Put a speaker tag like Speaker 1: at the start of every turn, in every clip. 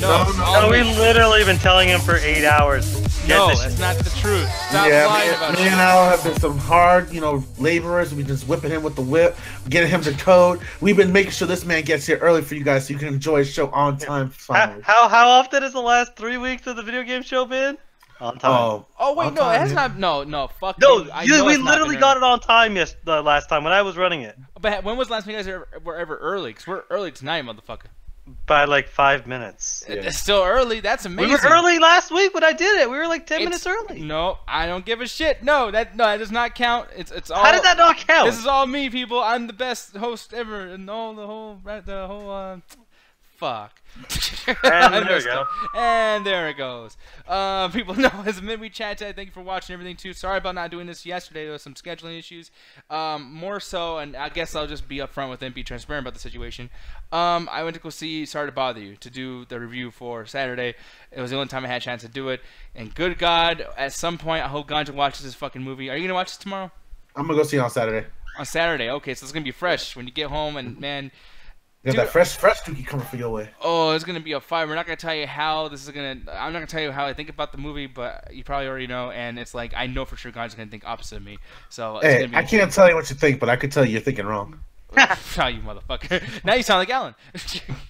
Speaker 1: No, we literally been telling him for 8 hours.
Speaker 2: No, that's not the truth. Stop lying about
Speaker 3: me and Al have been some hard, laborers. We just whipping him with the whip, getting him the code. We've been making sure this man gets here early for you guys so you can enjoy his show on time.
Speaker 1: How often has the last 3 weeks of the video game show been? On time.
Speaker 2: Oh wait,
Speaker 3: on
Speaker 2: no,
Speaker 3: time,
Speaker 2: it has
Speaker 3: yeah.
Speaker 2: not. No, fuck.
Speaker 1: No,
Speaker 2: we
Speaker 1: literally got it on time the last time when I was running it.
Speaker 2: But when was the last time you guys were ever early? Because we're early tonight, motherfucker.
Speaker 1: By like 5 minutes.
Speaker 2: Yeah. It's still early. That's amazing.
Speaker 1: We were early last week when I did it. We were like 10 minutes early.
Speaker 2: No, I don't give a shit. No, that does not count. It's all.
Speaker 1: How did that not count?
Speaker 2: This is all me, people. I'm the best host ever, and fuck.
Speaker 1: And there we go.
Speaker 2: And there it goes. People know as a midweek chat today. Thank you for watching everything too. Sorry about not doing this yesterday. There was some scheduling issues. More so, and I guess I'll just be upfront with it and be transparent about the situation. I went to go see Sorry to Bother You to do the review for Saturday. It was the only time I had a chance to do it. And good God, at some point, I hope Ganja watches this fucking movie. Are you gonna watch this tomorrow?
Speaker 3: I'm gonna go see it on Saturday.
Speaker 2: On Saturday, okay. So it's gonna be fresh when you get home, and man.
Speaker 3: You got that fresh dookie coming for your way.
Speaker 2: Oh, it's gonna be a fire. We're not gonna tell you how this is gonna. I'm not gonna tell you how I think about the movie, but you probably already know. And it's like I know for sure God's gonna think opposite of me. So it's gonna be
Speaker 3: I can't tell you what you think, but I can tell you you're thinking wrong.
Speaker 2: Oh, you motherfucker! Now you sound like Alan.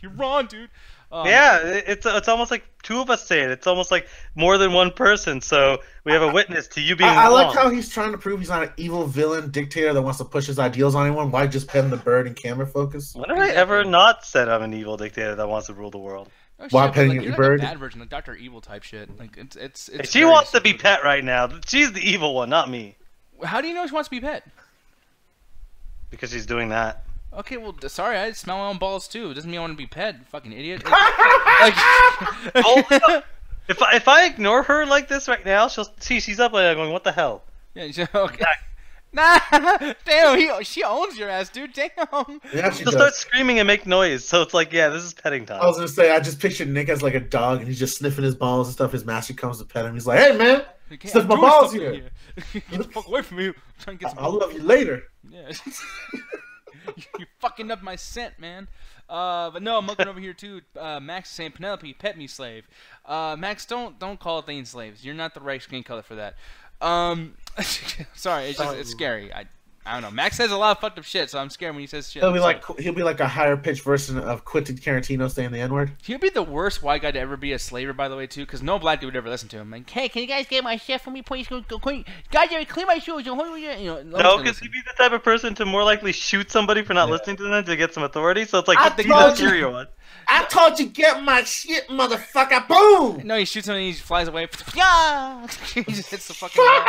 Speaker 2: You're wrong, dude.
Speaker 1: Yeah, it's almost like two of us say it. It's almost like more than one person. So we have a witness to you being wrong.
Speaker 3: I like how he's trying to prove he's not an evil villain dictator that wants to push his ideals on anyone. Why just pen the bird and camera focus?
Speaker 1: When have I ever not said I'm an evil dictator that wants to rule the world?
Speaker 2: Oh,
Speaker 3: Why
Speaker 2: shit,
Speaker 3: penning
Speaker 2: like,
Speaker 3: your
Speaker 2: you're
Speaker 3: bird?
Speaker 2: Like a bad version, like Dr. Evil type shit. Like it's
Speaker 1: she wants to be pet right now. She's the evil one, not me.
Speaker 2: How do you know she wants to be pet?
Speaker 1: Because she's doing that.
Speaker 2: Okay, well, sorry, I smell my own balls too. It doesn't mean I want to be pet, you fucking idiot.
Speaker 1: If I ignore her like this right now, she's up like going, what the hell?
Speaker 2: Yeah, okay. Nah, damn, she owns your ass, dude. Damn.
Speaker 3: Yeah,
Speaker 1: she'll start screaming and make noise. So it's like, yeah, this is petting time.
Speaker 3: I was gonna say, I just pictured Nick as like a dog, and he's just sniffing his balls and stuff. His master comes to pet him. He's like, "Hey, man, sniff my balls here.
Speaker 2: Get the fuck away from me. I'm trying to get some
Speaker 3: I'll love you later."
Speaker 2: Yeah. You're fucking up my scent, man. But no, I'm looking over here too. Max is saying, Penelope, pet me, slave. Max, don't call things slaves. You're not the right skin color for that. Sorry, it's scary. I don't know. Max says a lot of fucked up shit, so I'm scared when he says shit.
Speaker 3: He'll be like a higher pitched version of Quentin Tarantino saying the N-word.
Speaker 2: He'll be the worst white guy to ever be a slaver, by the way, too, because no black dude would ever listen to him. Like, hey, can you guys get my shit for me, please? Guys, clean my shoes.
Speaker 1: No, because he'd be the type of person to more likely shoot somebody for not listening to them to get some authority. So it's like, he's the superior one.
Speaker 3: I told you get my shit, motherfucker! Boom!
Speaker 2: No, he shoots him and he flies away. Yeah! He just hits the fucking wall.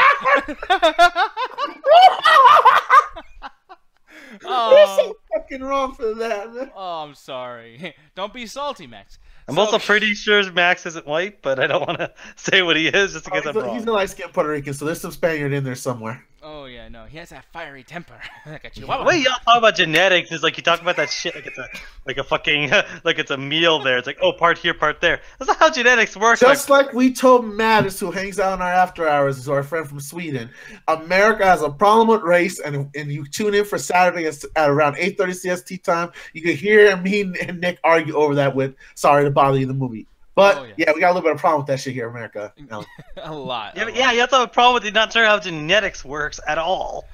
Speaker 3: You're so fucking wrong for that, man.
Speaker 2: Oh, I'm sorry. Don't be salty, Max.
Speaker 1: I'm also pretty sure Max isn't white, but I don't want to say what he is just in case I'm wrong.
Speaker 3: He's a light-skinned Puerto Rican, so there's some Spaniard in there somewhere.
Speaker 2: Oh, yeah, no. He has that fiery temper.
Speaker 1: The way y'all talk about genetics is like you talk about that shit like it's a fucking like it's a meal there. It's like, oh, part here, part there. That's not how genetics works.
Speaker 3: Just like we told Mattis, who hangs out in our after hours, is our friend from Sweden. America has a problem with race, and you tune in for Saturday at around 8:30 CST time. You can hear me and Nick argue over that with Sorry to Bother You, the movie. But, yeah, we got a little bit of problem with that shit here in America.
Speaker 2: A lot.
Speaker 1: Yeah, you have to have a problem with it not sure how genetics works at all.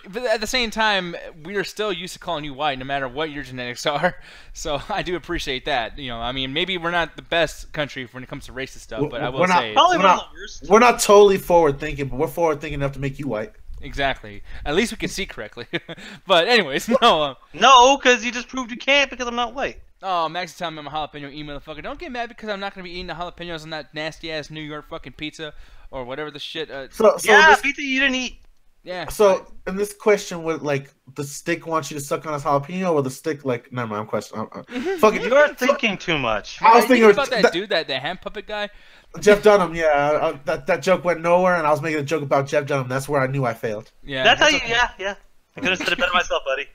Speaker 2: But at the same time, we are still used to calling you white no matter what your genetics are. So I do appreciate that. I mean, maybe we're not the best country when it comes to racist stuff, but I will say...
Speaker 3: We're not totally forward-thinking, but we're forward-thinking enough to make you white.
Speaker 2: Exactly. At least we can see correctly. But anyways, no.
Speaker 1: No, because you just proved you can't because I'm not white.
Speaker 2: Oh, Max is telling me I'm a jalapeno motherfucker. Don't get mad because I'm not going to be eating the jalapenos on that nasty-ass New York fucking pizza or whatever the shit.
Speaker 1: Pizza you didn't eat.
Speaker 2: Yeah.
Speaker 3: So, in this question, would, like, the stick want you to suck on his jalapeno or the stick, like, never mind, I'm questioning.
Speaker 1: Fucking, you're thinking too much.
Speaker 3: I was thinking
Speaker 2: about that dude, that hand puppet guy.
Speaker 3: Jeff Dunham, yeah. That joke went nowhere, and I was making a joke about Jeff Dunham. That's where I knew I failed.
Speaker 1: Yeah. That's how you, yeah. I could have said it better myself, buddy.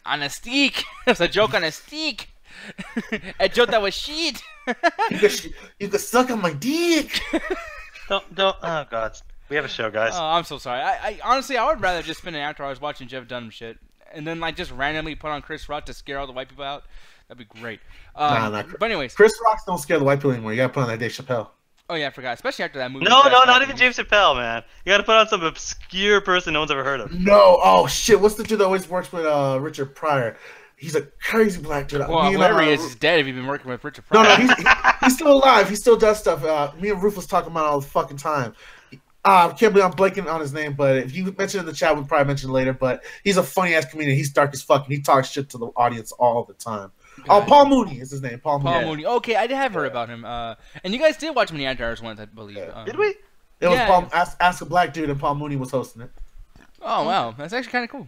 Speaker 2: On a stick. It's a joke on a stick. A joke that was shit.
Speaker 3: You could suck on my dick.
Speaker 1: Don't. Oh God, we have a show, guys.
Speaker 2: Oh, I'm so sorry. I honestly, I would rather just spend an after hours watching Jeff Dunham shit. and then like just randomly put on Chris Rock to scare all the white people out. That'd be great.
Speaker 3: Nah,
Speaker 2: but anyways,
Speaker 3: Chris Rocks don't scare the white people anymore. You gotta put on that Dave Chappelle.
Speaker 2: oh yeah, I forgot. Especially after that movie.
Speaker 1: No, not even James Chappelle, man. You gotta put on some obscure person no one's ever heard of.
Speaker 3: No, oh shit, what's the dude that always works with Richard Pryor? He's a crazy black dude.
Speaker 2: Well, whoever he is, he's dead if you've been working with Richard Pryor.
Speaker 3: No, he's still alive. He still does stuff. Me and Rufus talk about it all the fucking time. I can't believe I'm blanking on his name, but if you mention it in the chat, we'll probably mention it later. But he's a funny ass comedian. He's dark as fuck, and he talks shit to the audience all the time. Oh, Paul Mooney is his name. Paul
Speaker 2: Mooney. Okay, I have heard about him. And you guys did watch him in the After Hours once, I believe.
Speaker 3: Yeah.
Speaker 1: Did we?
Speaker 3: It was Paul, Ask a Black Dude, and Paul Mooney was hosting it.
Speaker 2: Oh wow, that's actually kind of cool.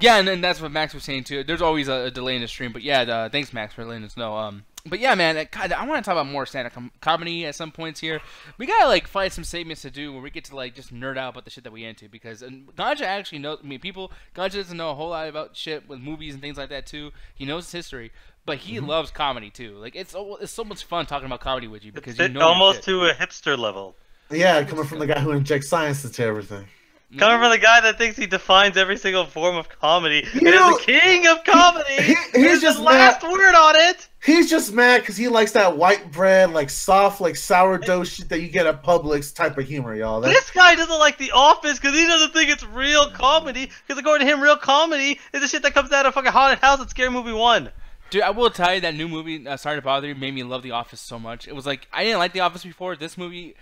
Speaker 2: Yeah, and then that's what Max was saying too. There's always a delay in the stream, but yeah, thanks Max for letting us know. But yeah, man, I want to talk about more stand-up comedy at some points here. We gotta like find some segments to do where we get to like just nerd out about the shit that we into, because Ganja actually knows. I mean, Ganja doesn't know a whole lot about shit with movies and things like that too. He knows his history, but he loves comedy too. Like it's so much fun talking about comedy with you because you know
Speaker 1: almost to a hipster level.
Speaker 3: Yeah, coming from the guy who injects science into everything.
Speaker 1: Coming from the guy that thinks he defines every single form of comedy and is the king of comedy.
Speaker 3: He's just
Speaker 1: the last word on it.
Speaker 3: He's just mad because he likes that white bread, like soft, like sourdough shit that you get at Publix type of humor, y'all.
Speaker 1: This guy doesn't like The Office because he doesn't think it's real comedy. Because according to him, real comedy is the shit that comes out of fucking haunted house at Scary Movie 1.
Speaker 2: Dude, I will tell you that new movie, Sorry to Bother You, made me love The Office so much. It was like, I didn't like The Office before. This movie,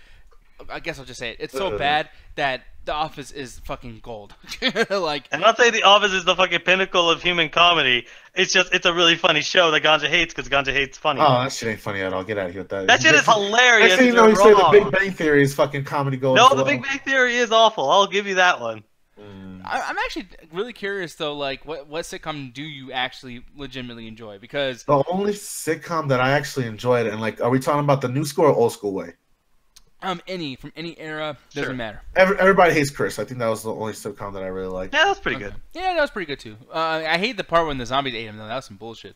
Speaker 2: I guess I'll just say it. It's so bad that The Office is fucking gold. Like,
Speaker 1: I'm not saying The Office is the fucking pinnacle of human comedy. It's a really funny show that Ganja hates because Ganja hates funny.
Speaker 3: Oh, that shit ain't funny at all. Get out of here with that.
Speaker 1: That shit is hilarious.
Speaker 3: Next thing you know, you say The Big Bang Theory is fucking comedy gold.
Speaker 1: No, The Big Bang Theory is awful. I'll give you that one.
Speaker 2: I'm actually really curious though, like what sitcom do you actually legitimately enjoy? Because
Speaker 3: the only sitcom that I actually enjoyed, and like, are we talking about the new school or old school way?
Speaker 2: From any era, doesn't matter.
Speaker 3: Everybody hates Chris. I think that was the only sitcom that I really liked.
Speaker 1: Yeah, that was pretty good.
Speaker 2: Yeah, that was pretty good too. I hate the part when the zombies ate him though. That was some bullshit.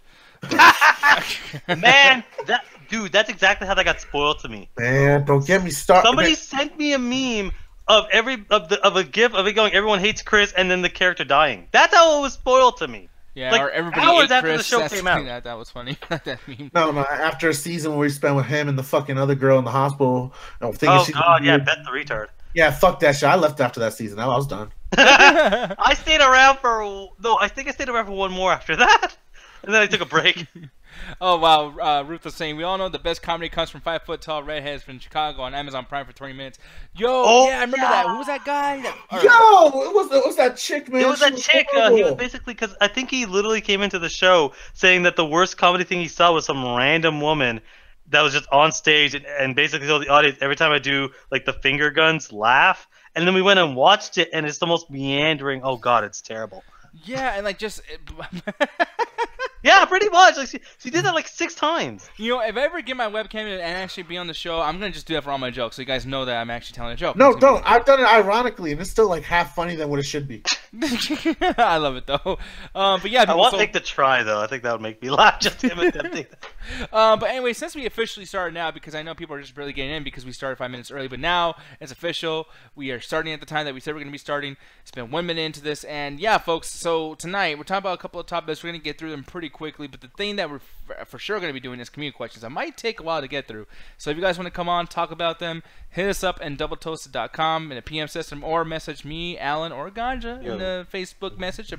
Speaker 1: Man, that's exactly how that got spoiled to me.
Speaker 3: Man, don't get me started.
Speaker 1: Somebody sent me a meme of a gif of it going, everyone hates Chris, and then the character dying. That's how it was spoiled to me.
Speaker 2: Yeah,
Speaker 1: like,
Speaker 2: or everybody
Speaker 1: hours
Speaker 2: ate
Speaker 1: after
Speaker 2: Chris.
Speaker 1: the show came out.
Speaker 2: That was funny. That meme.
Speaker 3: No, after a season where we spent with him and the fucking other girl in the hospital.
Speaker 1: Oh god, yeah, Bet the retard.
Speaker 3: Yeah, fuck that shit. I left after that season. I was done.
Speaker 1: I stayed around I think I stayed around for one more after that, and then I took a break.
Speaker 2: Oh wow, Ruth was saying, we all know the best comedy comes from 5 foot tall redheads from Chicago on Amazon Prime for 20 minutes. Yo, yeah, I remember that. Who was that guy?
Speaker 3: It was that chick, man.
Speaker 1: It was that chick. He was basically, because I think he literally came into the show saying that the worst comedy thing he saw was some random woman that was just on stage and basically told the audience, every time I do like the finger guns, laugh. And then we went and watched it, and it's the most meandering. Oh god, it's terrible.
Speaker 2: Yeah, and like just.
Speaker 1: Yeah, pretty much. Like she did that like 6 times.
Speaker 2: You know, if I ever get my webcam and actually be on the show, I'm gonna just do that for all my jokes, so you guys know that I'm actually telling a joke.
Speaker 3: No, don't. I've done it ironically, and it's still like half funny than what it should be.
Speaker 2: I love it though. But yeah,
Speaker 1: I want Nick to try though. I think that would make me laugh just him attempting that.
Speaker 2: But anyway, since we officially started now, because I know people are just barely getting in because we started 5 minutes early, but now it's official. We are starting at the time that we said we're gonna be starting. It's been 1 minute into this, and yeah, folks. So tonight we're talking about a couple of topics. We're gonna get through them pretty quickly, but the thing that we're for sure going to be doing is community questions. I might take a while to get through, so if you guys want to come on, talk about them, hit us up at doubletoasted.com in a PM system, or message me, Alan, or Ganja in the Facebook message,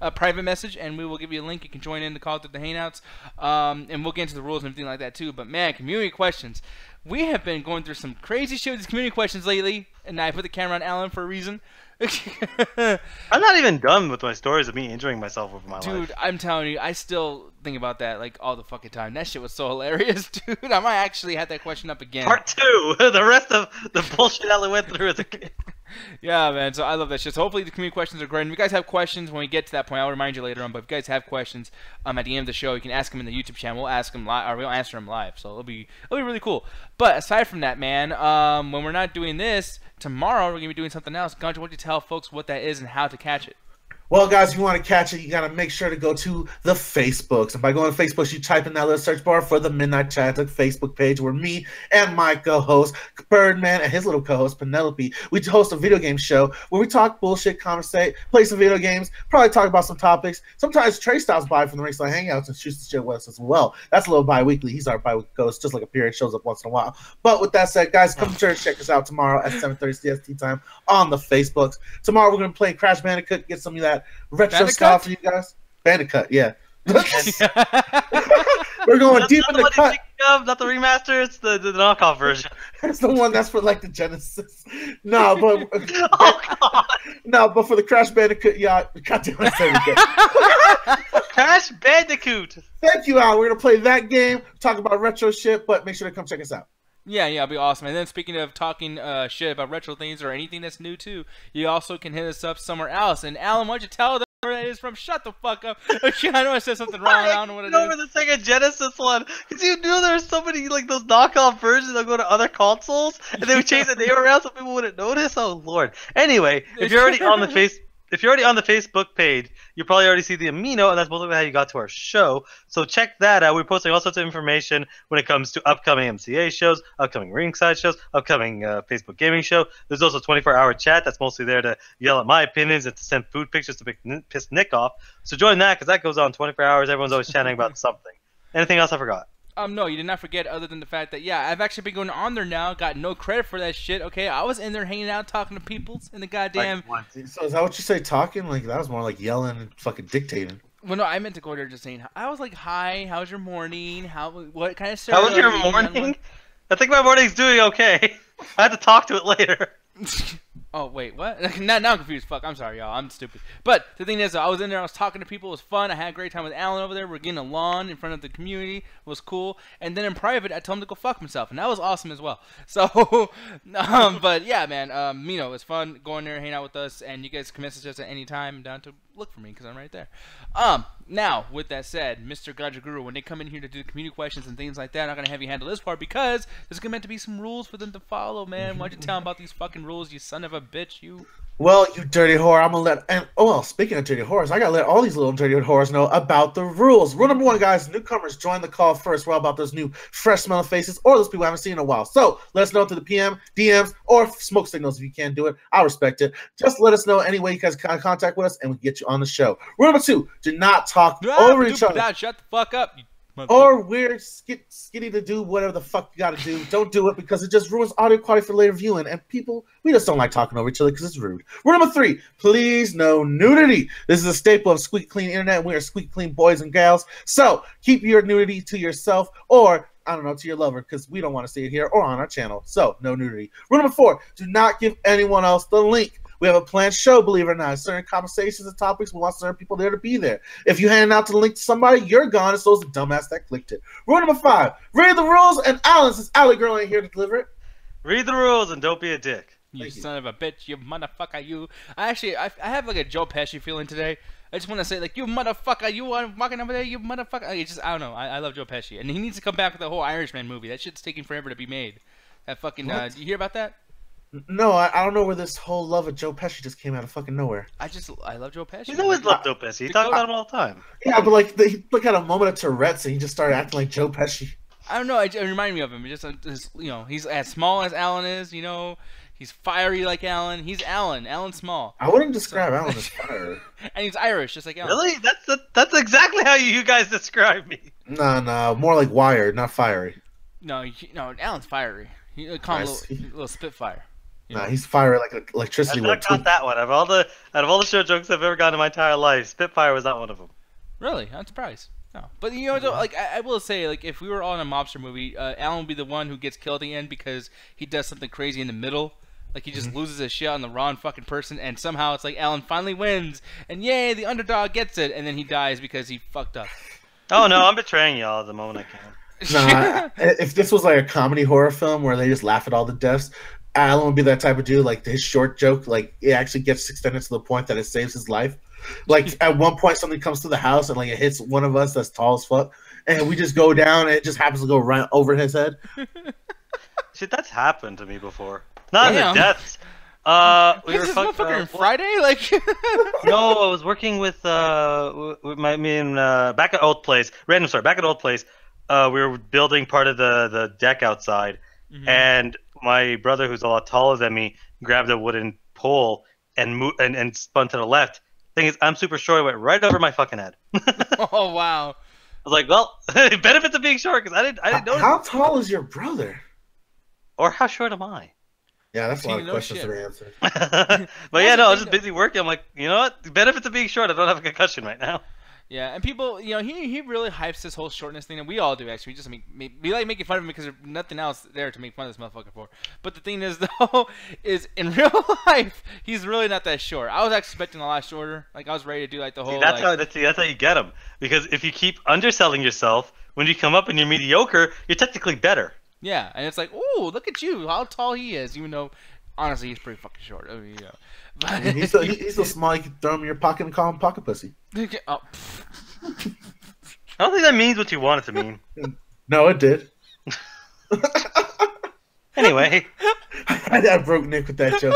Speaker 2: a private message, and we will give you a link. You can join in the call through the Hangouts, and we'll get into the rules and everything like that too. But man, community questions. We have been going through some crazy shit with these community questions lately, and I put the camera on Alan for a reason.
Speaker 1: I'm not even done with my stories of me injuring myself over my life.
Speaker 2: Dude, I'm telling you, I still think about that like all the fucking time. That shit was so hilarious, dude. I might actually have that question up again.
Speaker 1: Part 2. The rest of the bullshit Alan went through as a kid.
Speaker 2: Yeah, man. So I love that shit. So hopefully the community questions are great. And if you guys have questions when we get to that point, I'll remind you later on. But if you guys have questions at the end of the show, you can ask them in the YouTube channel. We'll ask them live, or we'll answer them live. So it'll be really cool. But aside from that, man, when we're not doing this tomorrow, we're gonna be doing something else. Gunja, why don't you tell folks what that is and how to catch it?
Speaker 3: Well, guys, if you want to catch it, you got to make sure to go to the Facebooks. And by going to Facebook, you type in that little search bar for the Midnight Chat Facebook page where me and my co-host, Birdman, and his little co-host, Penelope, we host a video game show where we talk bullshit, conversate, play some video games, probably talk about some topics. Sometimes Trey stops by from the Ringside Hangouts and shoots the shit with us as well. That's a little bi-weekly. He's our bi-weekly co-host, just like a period, shows up once in a while. But with that said, guys, come sure to check us out tomorrow at 7:30 CST time on the Facebooks. Tomorrow we're going to play Crash Bandicoot, get some of that retro
Speaker 2: Bandicoot?
Speaker 3: style for you guys. Bandicoot, yeah. We're going
Speaker 1: That's
Speaker 3: deep
Speaker 1: not
Speaker 3: in the
Speaker 1: the one
Speaker 3: cut.
Speaker 1: you're thinking of, not the remaster. It's the knockoff version.
Speaker 3: That's the one that's for like the Genesis. No, but
Speaker 1: Oh god!
Speaker 3: no, but for the Crash Bandicoot, yeah. Goddamn, I said it again.
Speaker 1: Crash Bandicoot.
Speaker 3: Thank you, Al. We're gonna play that game, talk about retro shit, but make sure to come check us out.
Speaker 2: Yeah, it'll be awesome. And then speaking of talking shit about retro things or anything that's new too, you also can hit us up somewhere else. And Alan, why don't you tell them where that is from? Shut the fuck up. I know I said something wrong. I don't know what it
Speaker 1: over
Speaker 2: is.
Speaker 1: the Sega Genesis one because you knew there was so many like those knockoff versions that go to other consoles, and they would change the name around so people wouldn't notice. Oh lord. Anyway, if you're already on the Facebook page, you probably already see the amino, and that's mostly how you got to our show. So check that out. We're posting all sorts of information when it comes to upcoming MCA shows, upcoming ringside shows, upcoming Facebook gaming show. There's also a 24-hour chat that's mostly there to yell at my opinions and to send food pictures to piss Nick off. So join that because that goes on 24 hours. Everyone's always chatting about something. Anything else I forgot?
Speaker 2: No, you did not forget other than the fact that, yeah, I've actually been going on there now, got no credit for that shit, okay? I was in there hanging out, talking to peoples in the goddamn...
Speaker 3: So is that what you say, talking? Like, that was more like yelling and fucking dictating.
Speaker 2: Well, no, I meant to go there just saying, I was like, hi, how's your morning? What kind of
Speaker 1: How was your
Speaker 2: cereal are you eating?
Speaker 1: morning? I think my morning's doing okay. I had to talk to it later.
Speaker 2: Oh, wait, what? now I'm confused. Fuck, I'm sorry, y'all. I'm stupid. But the thing is, I was in there, I was talking to people. It was fun. I had a great time with Alan over there. We're getting a lawn in front of the community. It was cool. And then in private, I told him to go fuck himself. And that was awesome as well. So, but yeah, man, it was fun going there, hanging out with us. And you guys can message us at any time down to look for me because I'm right there. Now, with that said, Mr. Gadget Guru, when they come in here to do community questions and things like that, I'm not going to have you handle this part because there's meant to be some rules for them to follow, man. Why'd you tell them about these fucking rules, you son of a bitch, you?
Speaker 3: Well, you dirty whore, I'm gonna let... And, oh, well, speaking of dirty whores, I gotta let all these little dirty whores know about the rules. Rule number one, guys, newcomers join the call first. We're all about those new, fresh-smelling faces or those people I haven't seen in a while. So, let us know through the PM, DMs, or smoke signals if you can't do it. I'll respect it. Just let us know any way you guys can contact with us, and we get you on the show. Rule number two, do not talk over each other.
Speaker 2: Shut the fuck up, you
Speaker 3: or weird, skinny to do whatever the fuck you gotta do. Don't do it because it just ruins audio quality for later viewing. And people, we just don't like talking over each other because it's rude. Rule number three, please no nudity. This is a staple of squeak clean internet. And we are squeak clean boys and gals. So keep your nudity to yourself or, I don't know, to your lover because we don't want to see it here or on our channel. So no nudity. Rule number four, do not give anyone else the link. We have a planned show, believe it or not. Certain conversations and topics, we want certain people there to be there. If you hand out the link to somebody, you're gone. And so's the dumbass that clicked it. Rule number five, read the rules. And Alan, since Allie Girl ain't here to deliver it.
Speaker 1: Read the rules and don't be a dick.
Speaker 2: You son of a bitch, you motherfucker, you. I have like a Joe Pesci feeling today. I just want to say, like, you motherfucker, you walking over there, you motherfucker. I don't know. I love Joe Pesci. And he needs to come back with the whole Irishman movie. That shit's taking forever to be made. That fucking, you hear about that?
Speaker 3: No, I don't know where this whole love of Joe Pesci just came out of fucking nowhere.
Speaker 2: I love Joe Pesci.
Speaker 1: He's always loved Joe Pesci. You talk about him all the time.
Speaker 3: Yeah, but like he had a moment of Tourette's and he just started acting like Joe Pesci.
Speaker 2: I don't know. It reminded me of him. It just he's as small as Alan is. He's fiery like Alan. He's Alan. Alan Small.
Speaker 3: I wouldn't describe Alan as fiery.
Speaker 2: And he's Irish, just like Alan.
Speaker 1: Really? That's exactly how you guys describe me.
Speaker 3: No, more like wired, not fiery.
Speaker 2: No, Alan's fiery. He call him a little spitfire.
Speaker 3: Nah, he's fiery like electricity.
Speaker 1: I've not got that one. Out of all the show jokes I've ever gotten in my entire life, Spitfire was not one of them.
Speaker 2: Really? I'm surprised. No. But like I will say, like if we were all in a mobster movie, Alan would be the one who gets killed at the end because he does something crazy in the middle. Like he just loses his shit on the wrong fucking person, and somehow it's like Alan finally wins, and yay, the underdog gets it, and then he dies because he fucked up.
Speaker 1: Oh no, I'm betraying y'all at the moment I can.
Speaker 3: Nah, if this was like a comedy horror film where they just laugh at all the deaths, Alan would be that type of dude. Like his short joke, like it actually gets extended to the point that it saves his life. Like at one point, something comes to the house and like it hits one of us that's tall as fuck, and we just go down, and it just happens to go right over his head.
Speaker 1: Shit, that's happened to me before. Not in the deaths. We
Speaker 2: Is
Speaker 1: were
Speaker 2: this motherfucker in
Speaker 1: well,
Speaker 2: Friday? Like,
Speaker 1: no, I was working with me and back at old place. Random story. Back at old place, we were building part of the deck outside,
Speaker 2: Mhm.
Speaker 1: and my brother, who's a lot taller than me, grabbed a wooden pole and spun to the left. Thing is, I'm super short. It went right over my fucking head. I
Speaker 2: Oh wow.
Speaker 1: was like, well, benefits of being short because I didn't notice.
Speaker 3: How tall is your brother?
Speaker 1: Or how short am I?
Speaker 3: Yeah, that's a lot of
Speaker 2: No
Speaker 3: questions
Speaker 2: shit.
Speaker 3: to be answered.
Speaker 1: But yeah,
Speaker 2: the
Speaker 1: no, I was
Speaker 2: thing,
Speaker 1: just busy working. I'm like, you know what? The benefits of being short, I don't have a concussion right now.
Speaker 2: Yeah, and people, he really hypes this whole shortness thing, and we all do actually. We just we like making fun of him because there's nothing else there to make fun of this motherfucker for. But the thing is, though, is in real life, he's really not that short. I was expecting a lot shorter. Like I was ready to do like the whole.
Speaker 1: See, that's
Speaker 2: like,
Speaker 1: that's how you get them. Because if you keep underselling yourself, when you come up and you're mediocre, you're technically better.
Speaker 2: Yeah, and it's like, ooh, look at you, how tall he is. Even though, honestly, he's pretty fucking short. I mean, But
Speaker 3: He's so small you can throw him in your pocket and call him pocket pussy.
Speaker 2: oh,
Speaker 1: I don't think that means what you want it to mean.
Speaker 3: No, it did.
Speaker 1: Anyway,
Speaker 3: I broke Nick with that joke.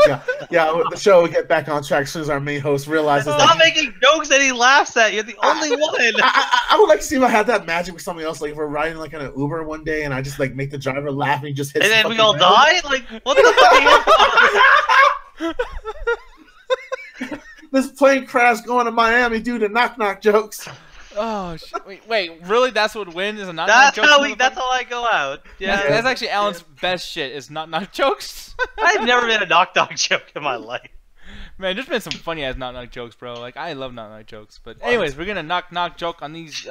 Speaker 3: Yeah, the show will get back on track as soon as our main host realizes
Speaker 1: stop
Speaker 3: that.
Speaker 1: making jokes that he laughs at. You're the only one.
Speaker 3: I would like to see if I had that magic with somebody else. Like if we're riding like in an Uber one day and I just like make the driver laugh and he just hits.
Speaker 1: And then
Speaker 3: the
Speaker 1: we
Speaker 3: fucking
Speaker 1: all
Speaker 3: ground.
Speaker 1: die? Like, what the fuck?
Speaker 3: This plane crash going to Miami due to knock jokes.
Speaker 2: oh, wait, really? That's what wins is a knock
Speaker 1: That's
Speaker 2: jokes.
Speaker 1: that's how I go out. Yeah.
Speaker 2: That's actually Alan's best shit. Is knock jokes.
Speaker 1: I've never made a knock joke in my life.
Speaker 2: Man, there's been some funny ass knock jokes, bro. Like I love knock jokes. But anyways, we're gonna knock joke on these.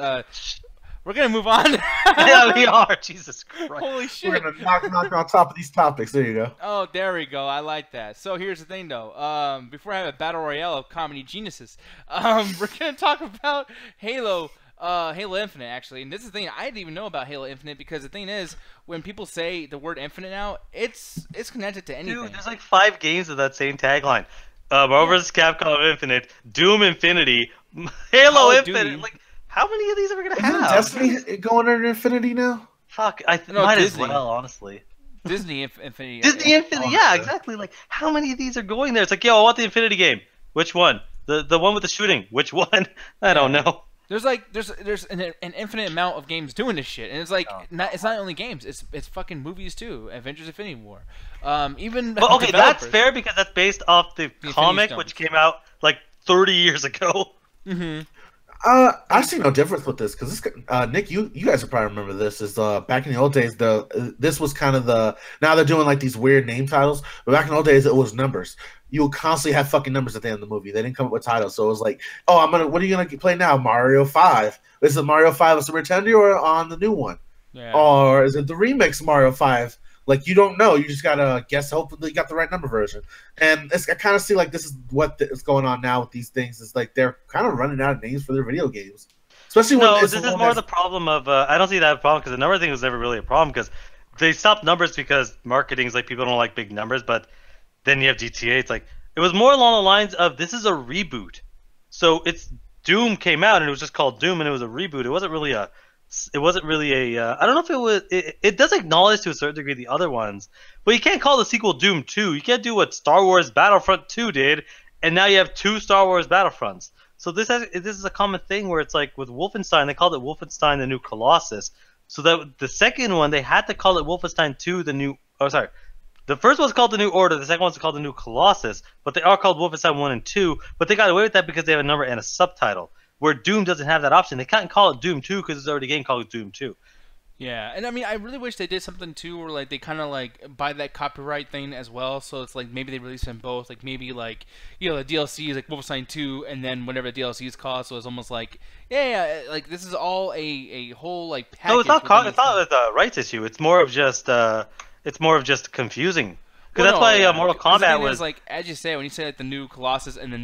Speaker 2: We're gonna move on.
Speaker 1: Yeah, we are. Jesus Christ.
Speaker 2: Holy
Speaker 3: We're
Speaker 2: shit.
Speaker 3: gonna knock on top of these topics. There you go.
Speaker 2: Oh, there we go. I like that. So here's the thing, though. Before I have a battle royale of comedy geniuses, we're gonna talk about Halo. Halo Infinite, actually, and this is the thing. I didn't even know about Halo Infinite because the thing is, when people say the word Infinite now, it's connected to anything.
Speaker 1: Dude, there's like 5 games with that same tagline. Marvel vs. Capcom Infinite, Doom Infinity, Halo
Speaker 2: Call of
Speaker 1: Infinite.
Speaker 2: Duty.
Speaker 1: Like, how many of these are we gonna
Speaker 3: Isn't
Speaker 1: have?
Speaker 3: Destiny going under Infinity now?
Speaker 1: Fuck, I
Speaker 2: No,
Speaker 1: might
Speaker 2: Disney.
Speaker 1: as well, honestly.
Speaker 2: Disney Infinity.
Speaker 1: Disney Infinity,
Speaker 3: Oh,
Speaker 1: yeah,
Speaker 3: yeah.
Speaker 1: exactly. Like, how many of these are going there? It's like, yo, I want the Infinity game. Which one? The one with the shooting. Which one? I don't know.
Speaker 2: There's an infinite amount of games doing this shit, and it's like it's not only games, it's fucking movies too. Avengers: Infinity War, even.
Speaker 1: But okay, that's
Speaker 2: developers.
Speaker 1: fair because that's based off the comic,
Speaker 2: Stones.
Speaker 1: which came out like 30 years ago.
Speaker 2: Mm-hmm.
Speaker 3: I see no difference with this because this, Nick, you guys will probably remember this. Is back in the old days, this was kind of the now they're doing like these weird name titles, but back in the old days it was numbers. You would constantly have fucking numbers at the end of the movie. They didn't come up with titles, so it was like, oh, what are you gonna play now? Mario 5. Is it Mario 5 on Super Nintendo or on the new one?
Speaker 2: Yeah.
Speaker 3: Or is it the remix Mario 5? Like, you don't know. You just gotta guess. Hopefully, you got the right number version. And I kind of see like this is what is going on now with these things. Is like they're kind of running out of names for their video games. Especially when
Speaker 1: No,
Speaker 3: it's
Speaker 1: this
Speaker 3: the
Speaker 1: is
Speaker 3: one
Speaker 1: more
Speaker 3: that's-
Speaker 1: the problem of I don't see that problem because the number thing was never really a problem because they stopped numbers because marketing is like people don't like big numbers, but then you have GTA. It's like it was more along the lines of this is a reboot. So it's Doom came out and it was just called Doom and it was a reboot. It wasn't really a. It wasn't really a. I don't know if it was. It does acknowledge to a certain degree the other ones, but you can't call the sequel Doom 2. You can't do what Star Wars Battlefront 2 did, and now you have 2 Star Wars Battlefronts. So this is a common thing where it's like with Wolfenstein, they called it Wolfenstein: The New Colossus. So that the second one they had to call it Wolfenstein 2: The New. Oh, sorry. The first one's called The New Order. The second one's called The New Colossus. But they are called Wolfenstein 1 and 2. But they got away with that because they have a number and a subtitle. Where Doom doesn't have that option. They can't call it Doom 2 because there's already a game called Doom 2.
Speaker 2: Yeah, and I mean, I really wish they did something too, where like they kind of like buy that copyright thing as well. So it's like maybe they release them both. Like maybe like the DLC is like Wolfenstein 2, and then whatever the DLCs cost. So it's almost like like this is all a whole like package.
Speaker 1: No, it's not.
Speaker 2: within
Speaker 1: It's
Speaker 2: this
Speaker 1: not
Speaker 2: thing.
Speaker 1: a rights issue. It's more of just confusing. Because
Speaker 2: Well,
Speaker 1: that's why
Speaker 2: no, yeah.
Speaker 1: Mortal
Speaker 2: 'Cause the
Speaker 1: Kombat
Speaker 2: thing
Speaker 1: was
Speaker 2: is, like as you say, when you say like the new Colossus and the